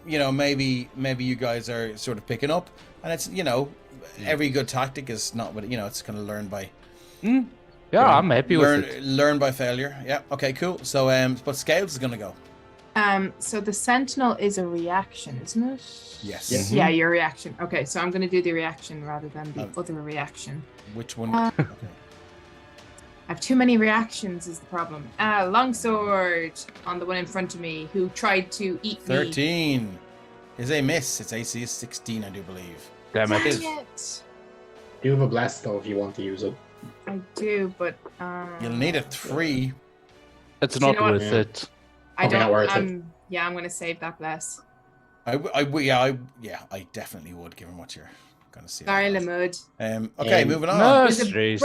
you know, maybe you guys are sort of picking up, and it's, you know, every good tactic is not what, you know, it's kind of learned by. Yeah, I'm happy with it. Learn by failure. Yeah. Okay. Cool. So, but Scales is gonna go. So the sentinel is a reaction, isn't it? Yes. Yes. Yeah, your reaction. Okay, so I'm going to do the reaction rather than the other reaction. Which one? Okay. Okay. I have too many reactions is the problem. Longsword on the one in front of me who tried to eat 13 is a miss. Its AC is 16, I do believe. Damn me. it. Dang it. You have a blast though if you want to use it. I do, but You'll need a 3. It's Do you not know what? worth Yeah. it. I Probably not don't. worth it. I'm going to save that bless. I definitely would, given what you're gonna see. Sorry, Lamud. Okay, moving on. No It was a stress.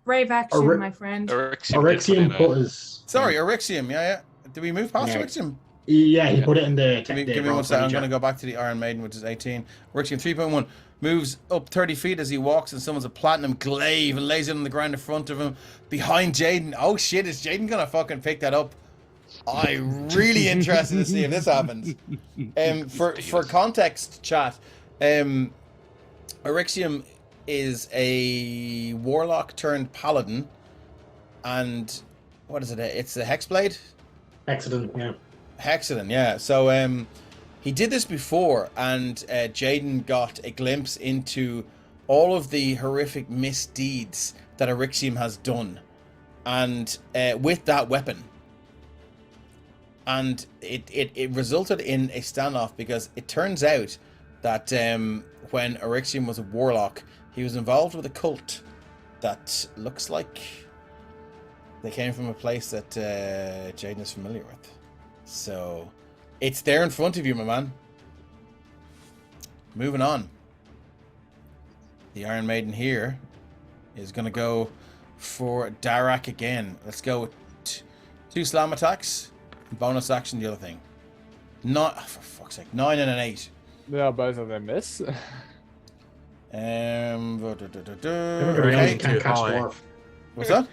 brave action, Ori- my friend. Eryxium put his. Sorry, Eryxium. Yeah. Did we move past Yeah. Eryxium? Yeah, he put it in the. Give me 1 second. I'm going to go back to the Iron Maiden, which is 18. Eryxium 3.1 moves up 30 feet as he walks and summons a platinum glaive and lays it on the ground in front of him behind Jaden. Oh shit, is Jaden going to fucking pick that up? I'm really interested to see if this happens. For context, chat, Eryxium is a warlock turned paladin, and what is it? It's a hexblade. Accident, yeah. Hexagon, yeah. So He did this before, and Jaden got a glimpse into all of the horrific misdeeds that Erixium has done, and with that weapon. And it resulted in a standoff, because it turns out that when Erixium was a warlock, he was involved with a cult that looks like they came from a place that Jaden is familiar with. So it's there in front of you, my man. Moving on. The Iron Maiden here is going to go for Darak again. Let's go with 2 slam attacks. Bonus action, the other thing. Not, for fuck's sake, 9 and an 8. Yeah, both of them miss. You're aiming too high. What's that?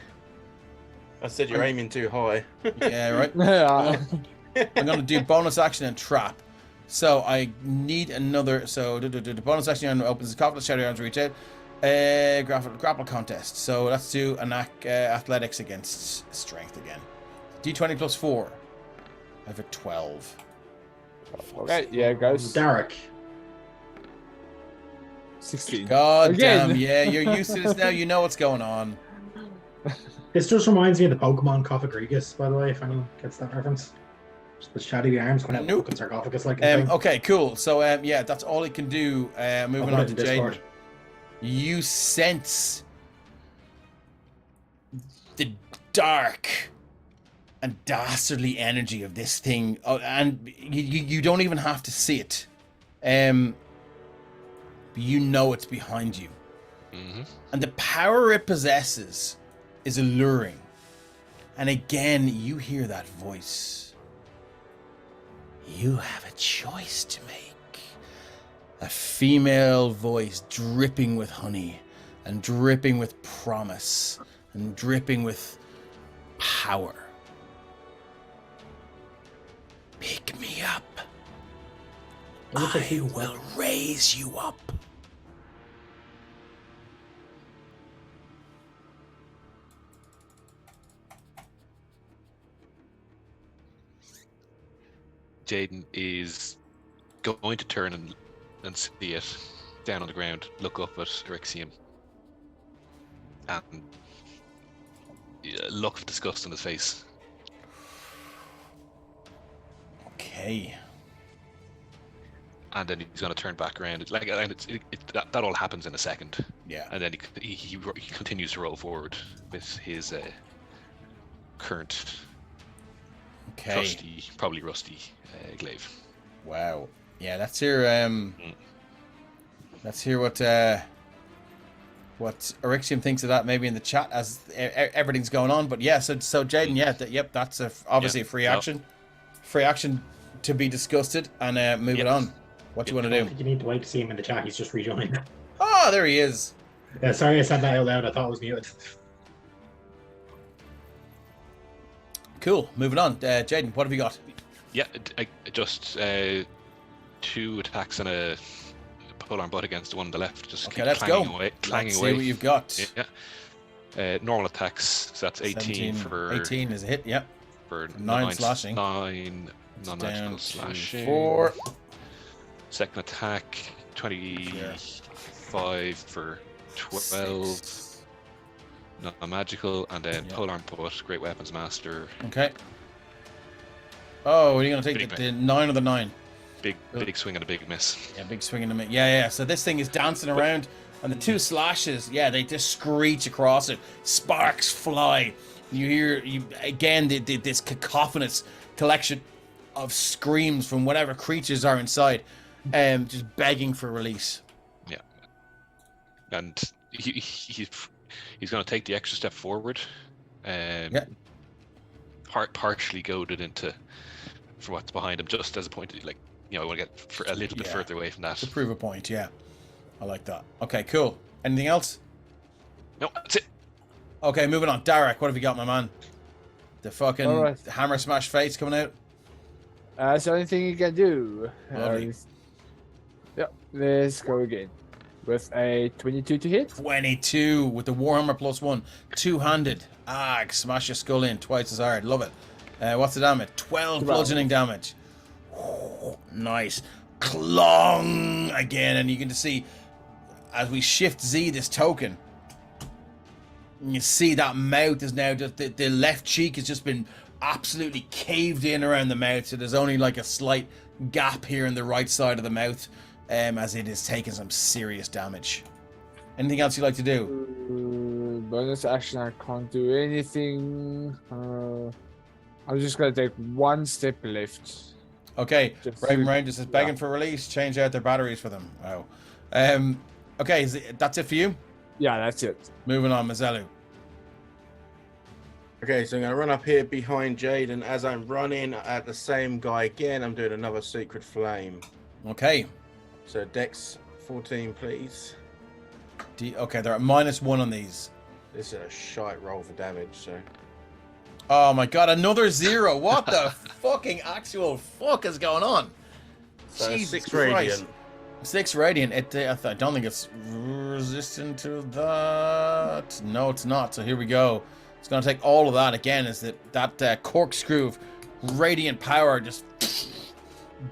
I said you're aiming too high. Yeah, right. Yeah. I'm going to do bonus action and trap. So I need another. So the bonus action opens the coffin, shadow arms reach out. Grapple contest. So let's do an athletics against strength again. D20 plus 4. I have a 12. Okay, yeah, guys. Derek. 16. God Again. damn, yeah, you're used to this now. You know what's going on. This just reminds me of the Pokemon Cofagrigus, by the way, if anyone gets that reference. Just the shadowy arms coming out Nope. fucking sarcophagus like Okay, cool. So yeah, that's all he can do. Moving on to Jaden. You sense the dark and dastardly energy of this thing, and you don't even have to see it. You know it's behind you. Mm-hmm. And the power it possesses is alluring. And again, you hear that voice. You have a choice to make. A female voice dripping with honey, and dripping with promise, and dripping with power. Pick me up. I will raise you up. Jaden is going to turn and see it down on the ground, look up at Erixium, and look of disgust on his face. Okay. And then he's going to turn back around. That all happens in a second. Yeah. And then he continues to roll forward with his current trusty, probably rusty glaive. Wow. Yeah, let's hear let's hear what Erixium thinks of that, maybe in the chat as everything's going on. But yeah, so Jaden, yeah, that's obviously a free action. Free action to be disgusted and move it on. What do you want to do? I think you need to wait to see him in the chat. He's just rejoined. Oh, there he is. Yeah, sorry I said that out loud. I thought it was muted. Cool. Moving on. Jaden, what have you got? Yeah, just 2 attacks and a polearm butt against the one on the left. Just Okay, keep let's clanging go. away. Let's see what you've got. Yeah. Normal attacks. So that's 18 for 18 is a hit. Yep. For 9 slashing. 9 It's non-magical down to slashing. 4. Second attack, 25 for 12. 6. Non-magical, and then Yeah. polearm butt, great weapons master. Okay. Oh, are you going to Big take the 9 or the 9? Big swing and a big miss. Yeah, big swing in the mid. Yeah. So this thing is dancing around, and the 2 slashes, yeah, they just screech across it. Sparks fly. You hear again this cacophonous collection of screams from whatever creatures are inside, just begging for release. Yeah, and he's going to take the extra step forward. Yeah. Partially goaded into for what's behind him, just as a point, I want to get a little bit further away from that. To prove a point, yeah. I like that. Okay, cool. Anything else? No, that's it. Okay, moving on. Derek, what have you got, my man? The fucking Alright. hammer smash face coming out? That's the only thing you can do. Lovely. Yeah, let's go again. With a 22 to hit. 22 with the Warhammer +1. 2-handed. Smash your skull in twice as hard. Love it. What's the damage? 12 bludgeoning damage. Nice. Clong again, and you can just see as we shift Z this token, you see that mouth is now just the left cheek has just been absolutely caved in around the mouth, so there's only like a slight gap here in the right side of the mouth, as it is taking some serious damage. Anything else you'd like to do? Bonus action, I can't do anything. I'm just gonna take one step left. Okay, Just Raven to- Rangers is begging for release. Change out their batteries for them. Oh, okay, that's it for you. Yeah, that's it. Moving on, Mazelu. Okay, so I'm going to run up here behind Jade, and as I'm running at the same guy again, I'm doing another Secret Flame. Okay. So Dex 14, please. Okay, they're at -1 on these. This is a shite roll for damage, so... Oh my god, another 0. What the fucking actual fuck is going on? So Jesus 6 Christ. Radiant. 6 Radiant. I don't think it's resistant to that. No, it's not. So here we go. It's going to take all of that again. Is that corkscrew of radiant power just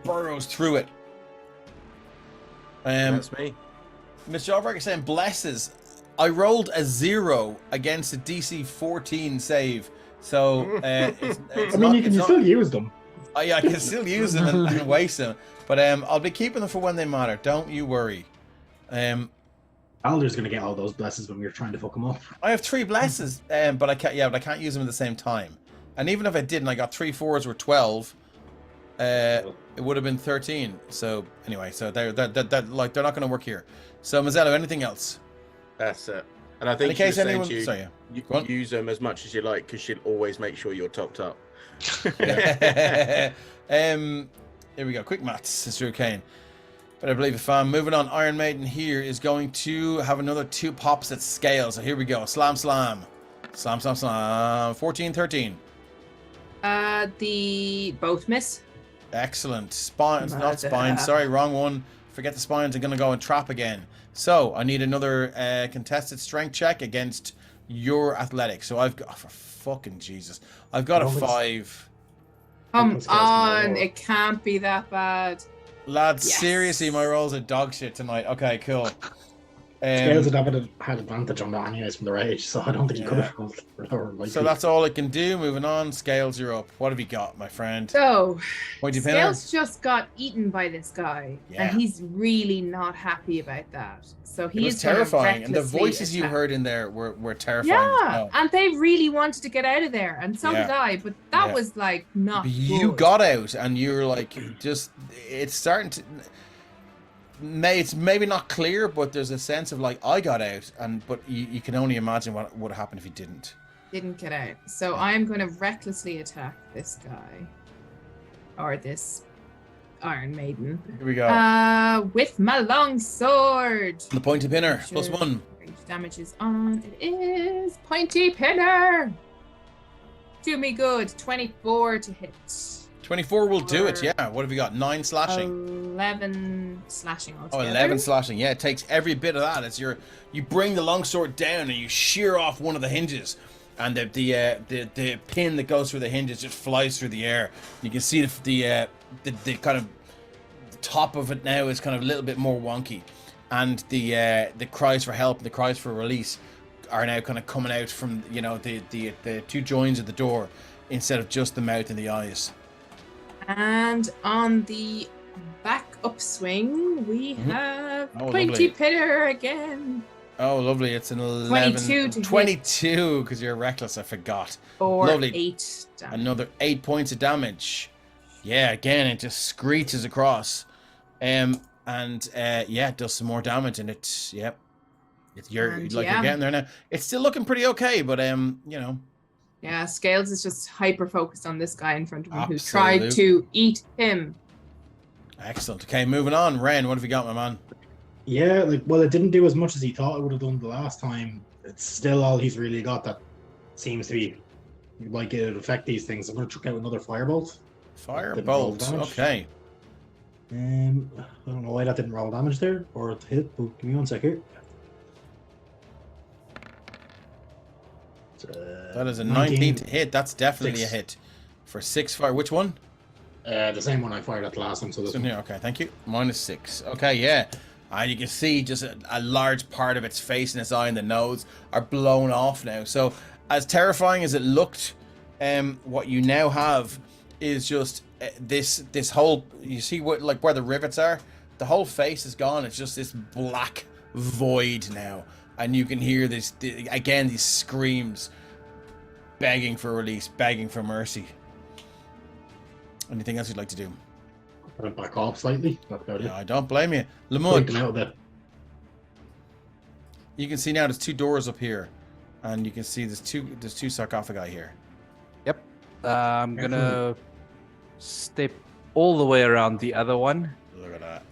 burrows through it. That's me. Mr. Alvark is saying blesses. I rolled a 0 against a DC 14 save. So it's I mean, you can still use them. Yeah, I can still use them and waste them. But I'll be keeping them for when they matter. Don't you worry. Alder's gonna get all those blesses when we're trying to fuck him up. I have 3 blesses, but I can't. Yeah, but I can't use them at the same time. And even if I did, and I got 3 4s or 12, it would have been 13. So anyway, so they're not going to work here. So Mazzello, anything else? That's it. And I think In case she was anyone, saying to sorry, you Go on. use them as much as you like, because she'll always make sure you're topped up. Here we go. Quick maths, Sister Kane. But I believe if I'm moving on, Iron Maiden here is going to have another 2 pops at scale. So here we go. Slam, slam. Slam, slam, slam. 14, 13. The both miss. Excellent. Spines, not spines. Sorry, wrong one. Forget the spines. I'm going to go and trap again. So I need another contested strength check against your athletics. So I've got, for fucking Jesus, I've got a 5. Come on, it can't be that bad. Lads, Yes. seriously, my rolls are dog shit tonight. Okay, cool. Scales would have had advantage on that anyways from the rage, so I don't think he could have rolled lower. So that's all it can do. Moving on, Scales, you're up. What have you got, my friend? So, Pointy pinner? Scales just got eaten by this guy, Yeah. and he's really not happy about that. So It he was is gonna terrifying, and the recklessly voices you attack. heard in there were terrifying. as Yeah, well. and they really wanted to get out of there, and so Yeah. did I. But that Yeah. was like not. But you good. got out, and you're like, just it's starting to. It's maybe not clear, but there's a sense of like I got out, but you can only imagine what would have happened if you didn't. Didn't get out. So I'm going to recklessly attack this guy, or this Iron Maiden, Here we go. with my long sword. The pointy pinner, Sure. +1. Range damage is on. It is pointy pinner. Do me good. 24 to hit. 24 will do it. Or- Yeah. What have you got? 9 slashing. 11 slashing Oh, altogether. 11 slashing. Yeah, it takes every bit of that. It's you bring the longsword down and you shear off one of the hinges, and the pin that goes through the hinges just flies through the air. You can see the kind of the top of it now is kind of a little bit more wonky, and the cries for help, the cries for release, are now kind of coming out from the 2 joins of the door instead of just the mouth and the eyes. And on the back upswing, we have Oh, pointy lovely. pinner again. Oh, lovely! It's an 11, 22 to hit. 22 because you're reckless. I forgot. Or Lovely. 8 damage. Another 8 points of damage. Yeah, again, it just screeches across. It does some more damage, and you're And you're yeah. getting there now. It's still looking pretty okay, but Yeah, Scales is just hyper focused on this guy in front of him who tried Absolute. to eat him. excellent. Okay, moving on. Ren, what have you got, my man? Yeah, it didn't do as much as he thought it would have done the last time. It's still all he's really got that seems to be like it would affect these things. I'm going to chuck out another firebolt. Didn't roll Firebolt. damage. Okay. I don't know why that didn't roll damage there or it hit, but give me 1 sec here. That is a 19 to hit. That's definitely Six. a hit. For 6 fire. Which one? The same one I fired at the last time. So this It's in one. here. Okay, thank you. -6. Okay, yeah. And you can see just a large part of its face and its eye and the nose are blown off now. So, as terrifying as it looked, what you now have is just this whole. You see what where the rivets are? The whole face is gone. It's just this black void now, and you can hear these screams, begging for release, begging for mercy. Anything else you'd like to do? Gonna back off slightly. That's about it. No, I don't blame you. Point Lamont, them out a bit. you can see now there's 2 doors up here, and you can see there's two sarcophagi here. Yep. I'm gonna step all the way around the other one, Look at that.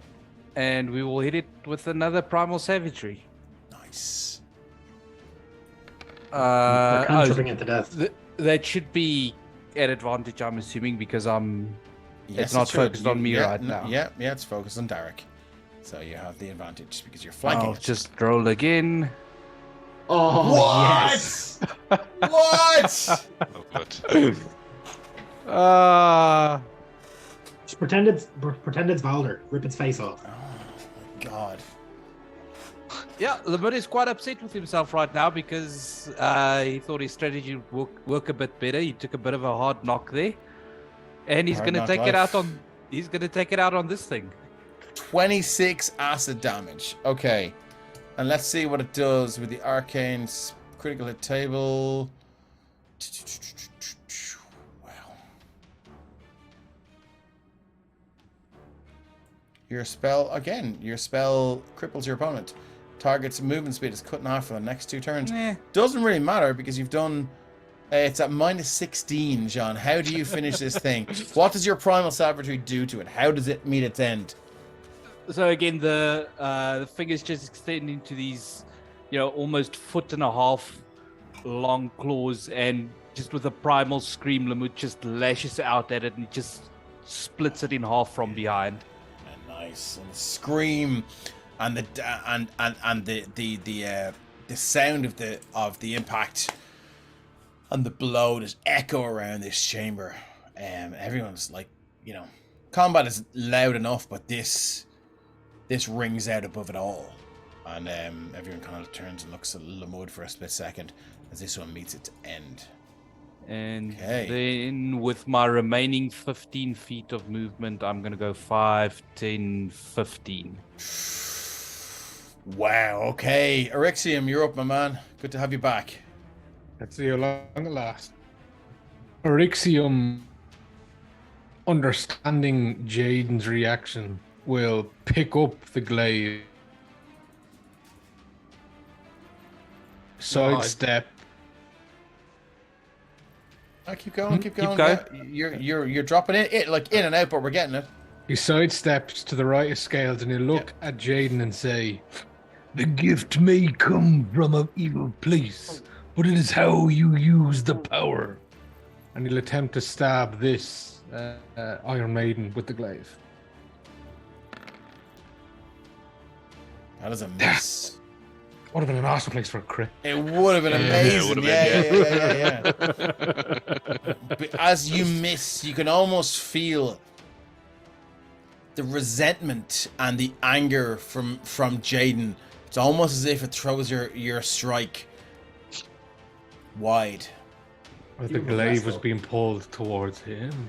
and we will hit it with another primal savagery. Nice. They're tripping it to death. That should be at advantage, I'm assuming, because Yes, it's not it should. focused on me right now. Yeah, it's focused on Derek. So you have the advantage because you're flanking I'll it. just roll again. Oh, What? yes! What? Oh, good. Just pretend it's Valder. Rip its face off. Oh my god. Yeah, Lamont is quite upset with himself right now because he thought his strategy would work a bit better. He took a bit of a hard knock there, and he's Hard going to knock take it life. out on. He's going to take it out on this thing. 26 acid damage. Okay. And let's see what it does with the arcane critical hit table. Wow. Your spell cripples your opponent. Target's movement speed is cut in half for the next 2 turns. Doesn't really matter because you've done. It's at -16, John. How do you finish this thing? What does your primal savagery do to it? How does it meet its end? So again, the fingers just extend into these, almost 1.5 foot long claws, and just with a primal scream, Lamut just lashes out at it and just splits it in half from behind. Nice. And the scream and the sound of the impact and the blow just echo around this chamber. Everyone's like, combat is loud enough, but this rings out above it all. And everyone kind of turns and looks at Lamud for a split second as this one meets its end. And Okay. then with my remaining 15 feet of movement, I'm going to go 5, 10, 15. Wow, okay. Eryxium, you're up, my man. Good to have you back. Let's see how long it lasts. Eryxium, understanding Jaden's reaction, will pick up the glaive, sidestep. Keep going. Keep Yeah, going. you're dropping it like in and out, but we're getting it. He sidesteps to the right of Scales and he'll look at Jaden and say, "The gift may come from an evil place, but it is how you use the power." And he'll attempt to stab this Iron Maiden with the glaive. That is a miss. Would have been an awesome place for a crit. It would have been amazing. Yeah. But as you miss, you can almost feel the resentment and the anger from Jaden. It's almost as if it throws your strike wide. But the glaive was being pulled towards him.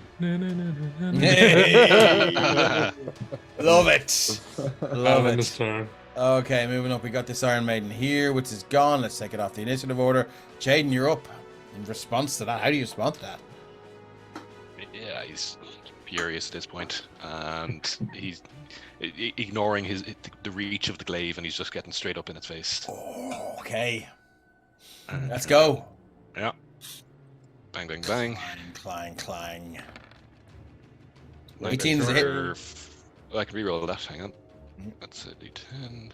Love it. Love And it. his turn. Okay, moving up, we got this Iron Maiden here, which is gone. Let's take it off the initiative order. Jaden, you're up. In response to that, how do you respond to that? Yeah, he's furious at this point, and he's ignoring the reach of the glaive, and he's just getting straight up in its face. Oh, okay. Let's go. Yeah. Bang, bang, bang. Clang. 18 is a hit. I can reroll that. Hang on. That's a d10.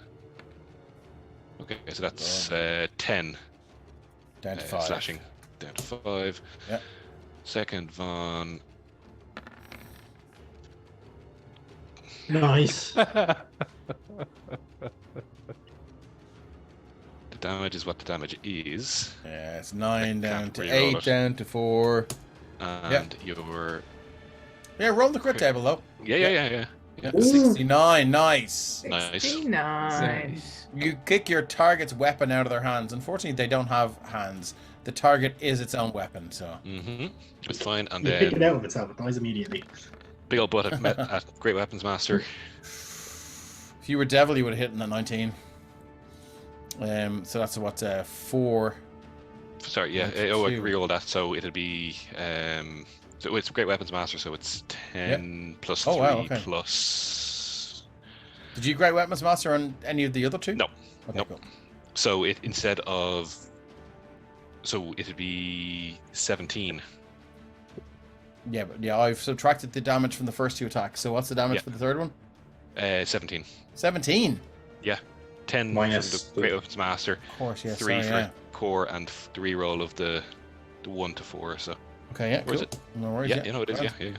Okay, so that's 10. Down to 5. Slashing down to 5. Yeah. Second Von. Nice. The damage is what the damage is. Yeah, it's 9 down can't to reroll 8 it. down to 4. And your Yeah, roll the crit table though. Yeah. 69, nice. Nice. 69. Nice. You kick your target's weapon out of their hands. Unfortunately, they don't have hands. The target is its own weapon, so. It's fine. And You pick it then out of itself, it dies immediately. big old butt at Great Weapons Master. If you were devil, you would have hit in that 19. So that's what 4. Sorry, yeah. That's I two. re-roll that, so it'll be so it's Great Weapons Master, so it's 10 plus 3 Oh, wow, okay. plus. Did you Great Weapons Master on any of the other two? No. Okay, Nope. cool. So it instead of, so it'd be 17. Yeah, but yeah, I've subtracted the damage from the first 2 attacks. So what's the damage Yeah. for the third one? 17. 17. 10 Minus from the Great Weapons Master, Of course, yeah. 3 sorry, for yeah. core, and the re-roll of the 1 to 4. So Okay, yeah, Where cool. is it? No worries. yeah, you know it is. Grand. Yeah.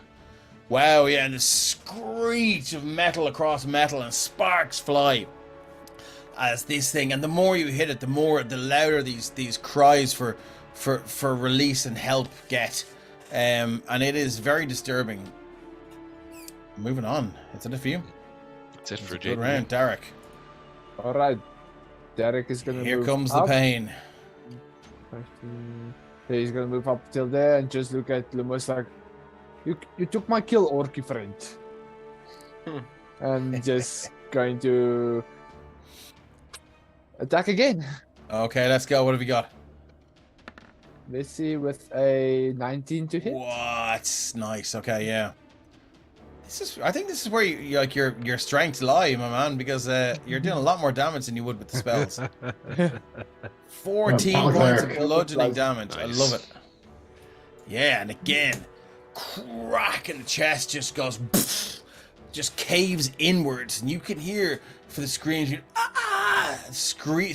Wow, yeah, and the screech of metal across metal and sparks fly as this thing, and the more you hit it, the louder these cries for release and help get, and it is very disturbing. Moving on, is it a few? That's it It's for a good Jaden. round, Derek. All right. Derek is gonna Here move comes the up. pain. Yeah, he's gonna move up till there and just look at Lumos like, you took my kill, orky friend. And just going to attack again. Okay, let's go. What have you got? Let's see, with a 19 to hit. What? Nice. Okay, yeah. I think this is where your strengths lie, my man, because you're doing a lot more damage than you would with the spells. 14 Oh, points of cleric. bludgeoning damage. I Nice. love it. Yeah, and again, crack in the chest just goes, just caves inwards, and you can hear for the screams,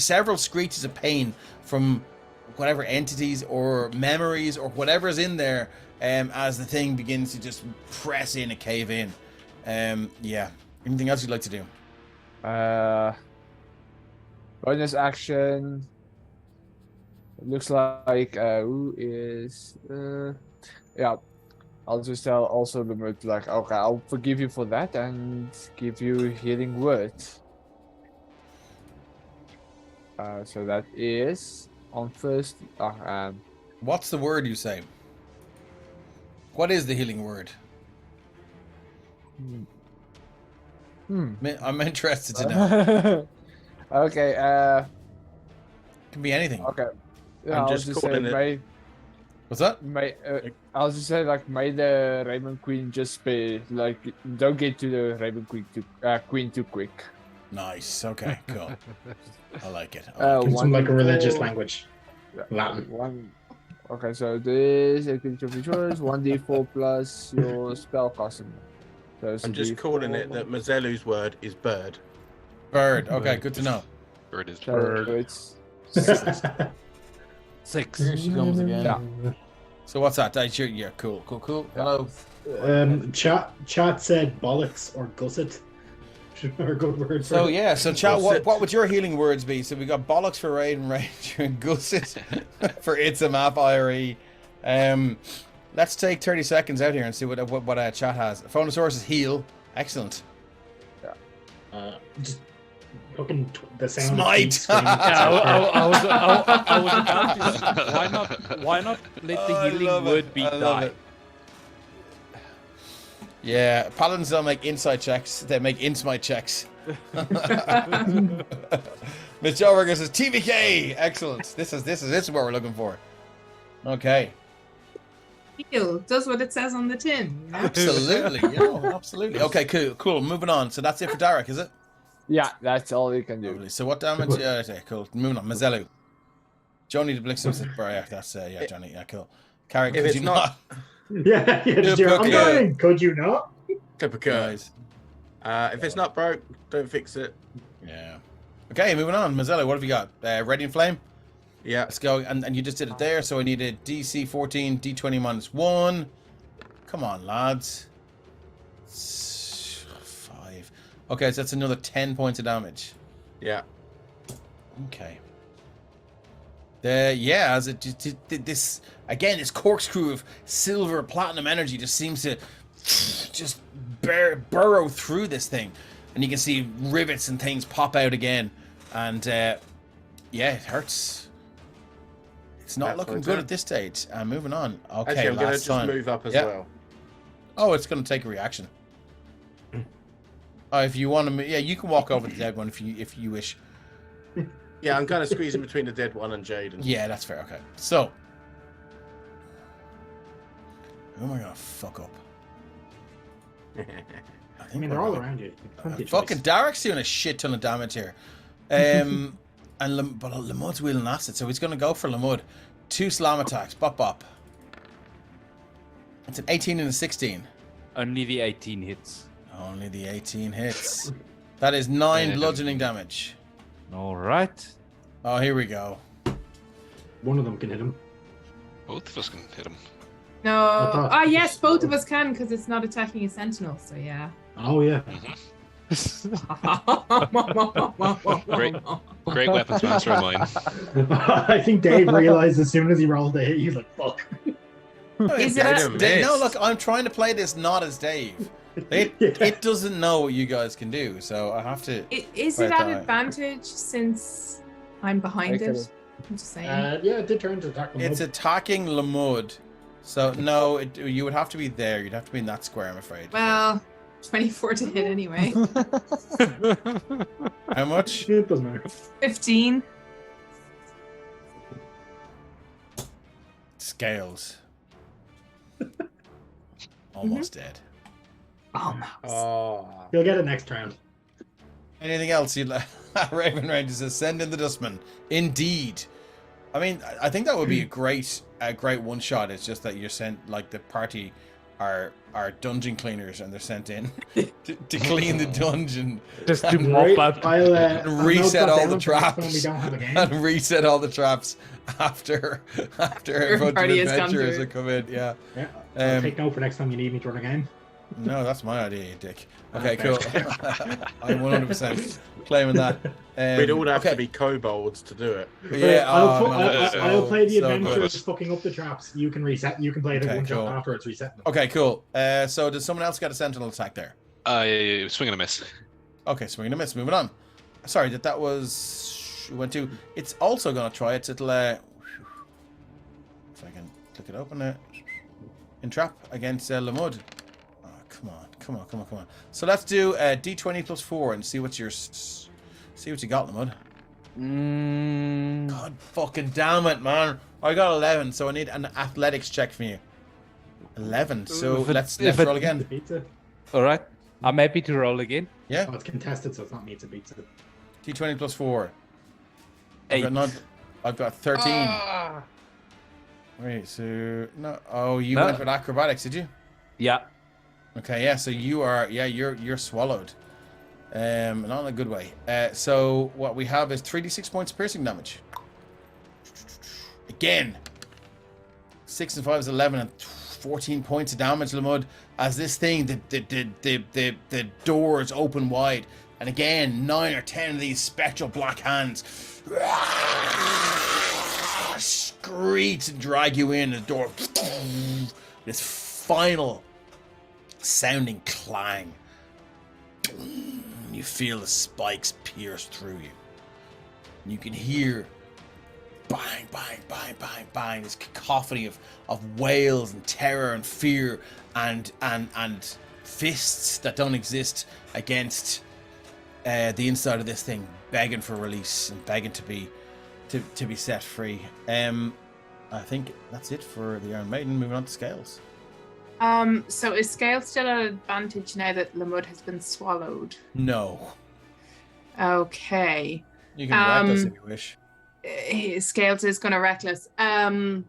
several screeches of pain from whatever entities or memories or whatever's in there, as the thing begins to just press in and cave in. Yeah. Anything else you'd like to do? Bonus action. It looks like who is yeah. I'll just tell also the mood like, okay, I'll forgive you for that and give you healing word. So that is on first. What's the word you say? What is the healing word? I'm interested to know. Okay. Can be anything. Okay. Yeah, I'm I'll just just say calling it- What's that? I'll just say like, may the Raven Queen just be like, don't get to the Raven Queen too quick. Nice. Okay. Cool. I like it. Give some like a religious 1d4. language. Latin. One. Okay, so this activity of yours 1d4 plus your spell casting. So it's I'm a just calling it D4. that Mazelu's word is bird. Bird. Okay. Good to know. Bird is So bird. it's 6. Here she comes again. Yeah. So what's that? Yeah. Cool. Hello. Chat said bollocks or gusset. Are good words. So for it. yeah. So chat. What would your healing words be? So we got bollocks for Raiden Ranger and Gusset for It's a Map IRE. Let's take 30 seconds out here and see what chat has. Phonosaurus is heal. Excellent. Just fucking the sound. Smite. Of screaming. I was about to. Why not let the I healing love it. word be I love die? it. Yeah, paladins don't make inside checks; they make insmite checks. Miss Joberger says TVK. Excellent. This is what we're looking for. Okay. Heal does what it says on the tin. You know? Absolutely. Absolutely. Okay. Cool. Moving on. So that's it for Derek, is it? Yeah, that's all you can do. Lovely. So what damage? Yeah. Okay. Cool. Moving on. Mazelu. Johnny the Blixen said, yeah, that's yeah, Johnny. Yeah. Cool. Carrick, If could it's you not- Yeah, just do it. I'm Typical. dying. Could you not? Typical. Guys. If it's not broke, don't fix it. Yeah. Okay. Moving on. Mazelu, what have you got? Radiant Flame. Yeah. Let's go. And you just did it there, so I needed DC 14, D20 -1. Come on, lads. 5. Okay, so that's another 10 points of damage. Yeah. Okay. As it this again, this corkscrew of silver platinum energy just seems to just burrow through this thing, and you can see rivets and things pop out again, and yeah, it hurts. It's not looking good at this stage. Moving on. Okay, Actually, I'm going to last just time. move up as well. Oh, it's going to take a reaction. Oh, if you want to, yeah, you can walk over to the dead one if you wish. Yeah, I'm kind of squeezing between the dead one and Jaden. Yeah, that's fair. Okay, so who am I gonna fuck up? I mean, they're all around you. Fucking Derek's doing a shit ton of damage here. But Lamud's wheeling acid, so he's going to go for Lamud. 2 slam attacks. Bop, bop. It's an 18 and a 16. Only the 18 hits. Only the 18 hits. That is 9 bludgeoning damage. All right. Oh, here we go. One of them can hit him. Both of us can hit him. No. Ah, yes, both of us can because it's not attacking a sentinel. So yeah. Oh yeah. Great weapons master of mine. I think Dave realized as soon as he rolled the hit, he's like, "Fuck." Is it No, look, I'm trying to play this not as Dave. It doesn't know what you guys can do, so I have to. Is it at advantage since I'm behind it? I'm just saying. Yeah, it did turn to attack Lamud. It's attacking Lamud, so no, you would have to be there. You'd have to be in that square, I'm afraid. Well, 24 to hit anyway. How much? It doesn't matter. 15. Scales. Almost dead. Almost. Oh. You'll get it next round. Anything else you'd like? Raven Ranger says, "Send in the dustman." Indeed. I mean, I think that would be a great one shot. It's just that you're sent, like, the party are dungeon cleaners and they're sent in to clean the dungeon. Just to mop up. And reset all the traps. When we don't have a game. And reset all the traps after a bunch of adventurers that come in. Yeah. Yeah. I'll take note for next time you need me to run a game. No, that's my idea, you dick. Okay, cool. I'm 100% claiming that. We'd all have to be kobolds to do it. Yeah, I'll play the so adventures good. fucking up the traps. You can reset. You can play the one shot afterwards, reset them. Okay, cool. So does someone else get a sentinel attack there? Swing and a miss. Okay, swing and a miss. Moving on. Sorry, that was... went to... It's also going to try its little... if I can click it open there. Entrap against Lamud. Oh, come on. So let's do D20 plus 4 and see what you got, Lamud. God fucking damn it, man. I got 11, so I need an athletics check from you. 11. So let's roll again. All right. I'm happy to roll again. Yeah. Oh, it's contested, so it's not me to beat it. D20 plus 4. 8. I've got 13. Wait, so no. Oh, you went with acrobatics, did you? Yeah. Okay, yeah. So you're swallowed. Not in a good way. So what we have is 3d6 points of piercing damage. Again. 6 and 5 is 11 and 14 points of damage, Lamud. As this thing, the doors open wide, and again 9 or 10 of these spectral black hands screech and drag you in. The door, this final sounding clang. You feel the spikes pierce through you. And you can hear bang, bang, bang, bang, bang. This cacophony of wails and terror and fear and fists that don't exist against the inside of this thing, begging for release and begging to be set free. I think that's it for the Iron Maiden. Moving on to Scales. So is Scale still at advantage now that Lamud has been swallowed? No. Okay. You can reckless if you wish. Scales is going to reckless. Lamud,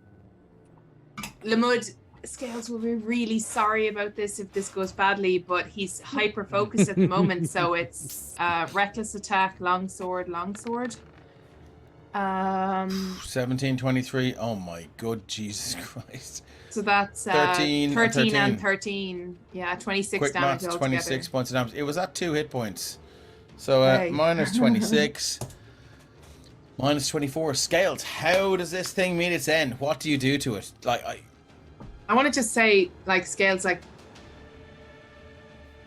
Scales will be really sorry about this if this goes badly, but he's hyper focused at the moment, so it's reckless attack, longsword. 17, 23. Oh my good Jesus Christ. So that's 13 and 13. Yeah, 26 Quick damage maths, altogether. 26 points of damage. It was at 2 hit points. So Right. minus 26. Minus 24. Scales, how does this thing meet its end? What do you do to it? I want to just say, like, Scales, like,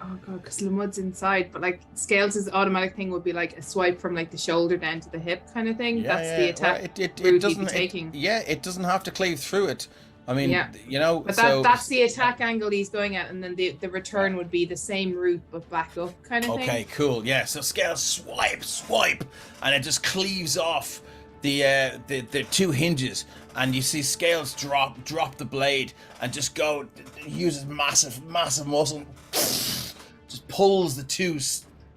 oh god, because Lamud's inside, but like Scales' automatic thing would be like a swipe from like the shoulder down to the hip kind of thing. That's the attack Well, it route he'd doesn't. be taking. It doesn't have to cleave through it. I mean, Yeah. you know. But so that's the attack angle he's going at, and then the return would be the same route but back up kind of thing. Okay, cool. Yeah. So Scales swipe, and it just cleaves off the two hinges, and you see Scales drop the blade and just go uses massive muscle, just pulls the two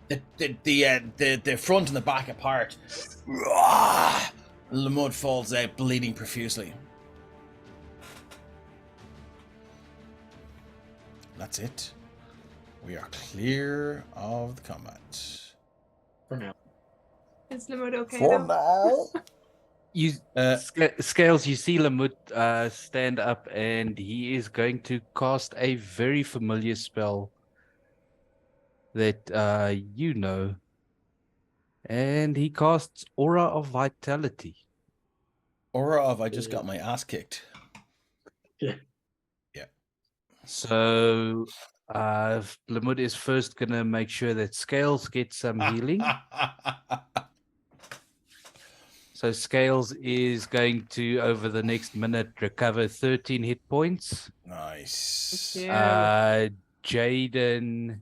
the front and the back apart. Lamud falls out bleeding profusely. That's it. We are clear of the combat. For now. Is Lamud okay? For though? now. You Scales, you see Lamut stand up, and he is going to cast a very familiar spell that you know. And he casts Aura of Vitality. Aura of I just got my ass kicked. So Lamut is first gonna make sure that Scales gets some healing. So Scales is going to, over the next minute, recover 13 hit points. Nice. Jaden,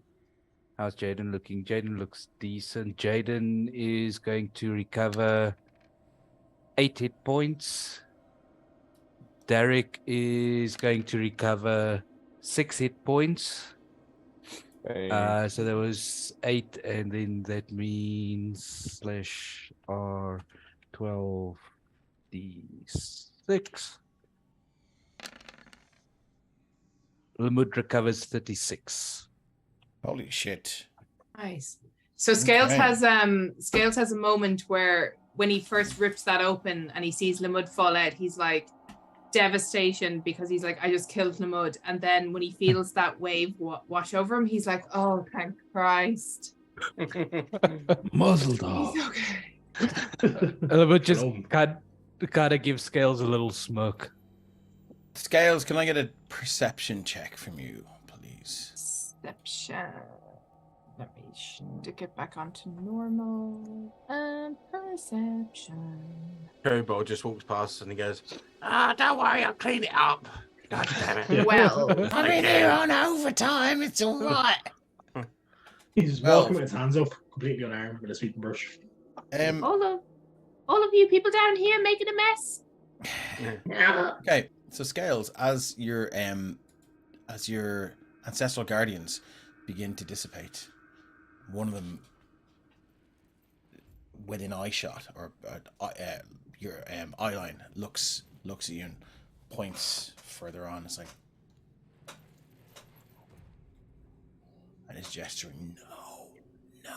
how's Jaden looking? Jaden looks decent. Jaden is going to recover 8 hit points. Derek is going to recover 6 hit points. So there was 8, and then that means /R 12 D6. Lamud recovers 36. Holy shit. Nice. So Scales Okay. has a moment where when he first rips that open and he sees Lamud fall out, he's like devastation because he's like, I just killed Lamud. And then when he feels that wave wash over him, he's like, oh, thank Christ. Muzzled off. He's okay. Lamud just kind of gives Scales a little smirk. Scales, can I get a perception check from you, please? Perception. Let me get back onto normal. And perception. Crowbar just walks past and he goes, don't worry, I'll clean it up. God damn it. Well, I'm in here on overtime, it's alright. He's just Well- walking with his hands up, completely unarmed with a sweeping brush. all of you people down here making a mess. Okay, so Scales, as your ancestral guardians begin to dissipate, one of them within eye shot or your eye line looks at you and points further on. It's like, and is gesturing, no.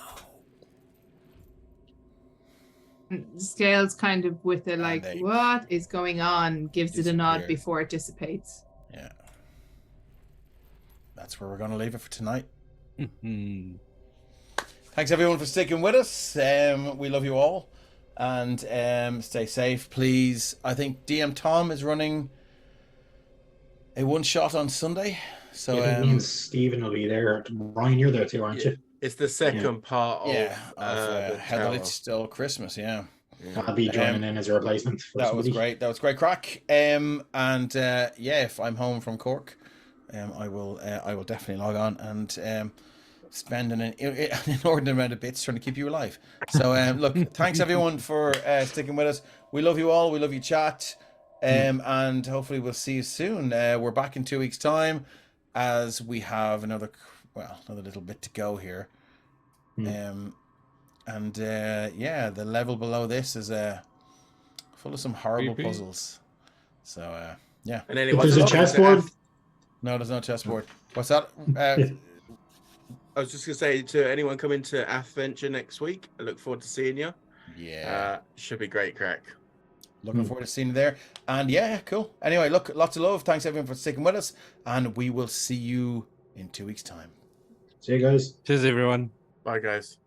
Scales kind of with a like, they what is going on? Gives it a nod disappear. before it dissipates. Yeah. That's where we're going to leave it for tonight. Thanks everyone for sticking with us. We love you all. And stay safe, please. I think DM Tom is running a one-shot on Sunday. So Yeah, me and Stephen will be there. Ryan, you're there too, aren't you? It's the second part of, of the How the tower. Lich Stole Christmas, yeah. I'll be joining in as a replacement. For That was somebody. great. That was great crack. And if I'm home from Cork, I will definitely log on and spend an inordinate amount of bits trying to keep you alive. So look, thanks everyone for sticking with us. We love you all. We love you, chat. And hopefully we'll see you soon. We're back in 2 weeks' time as we have another little bit to go here. The level below this is full of some horrible puzzles. So yeah. And then If there's a chessboard, No, there's no chessboard. What's that? I was just going to say to anyone coming to Adventure next week, I look forward to seeing you. Yeah. Should be great crack. Looking forward to seeing you there. And yeah, cool. Anyway, look, lots of love. Thanks everyone for sticking with us. And we will see you in 2 weeks' time. see you guys. Cheers, everyone. Bye, guys.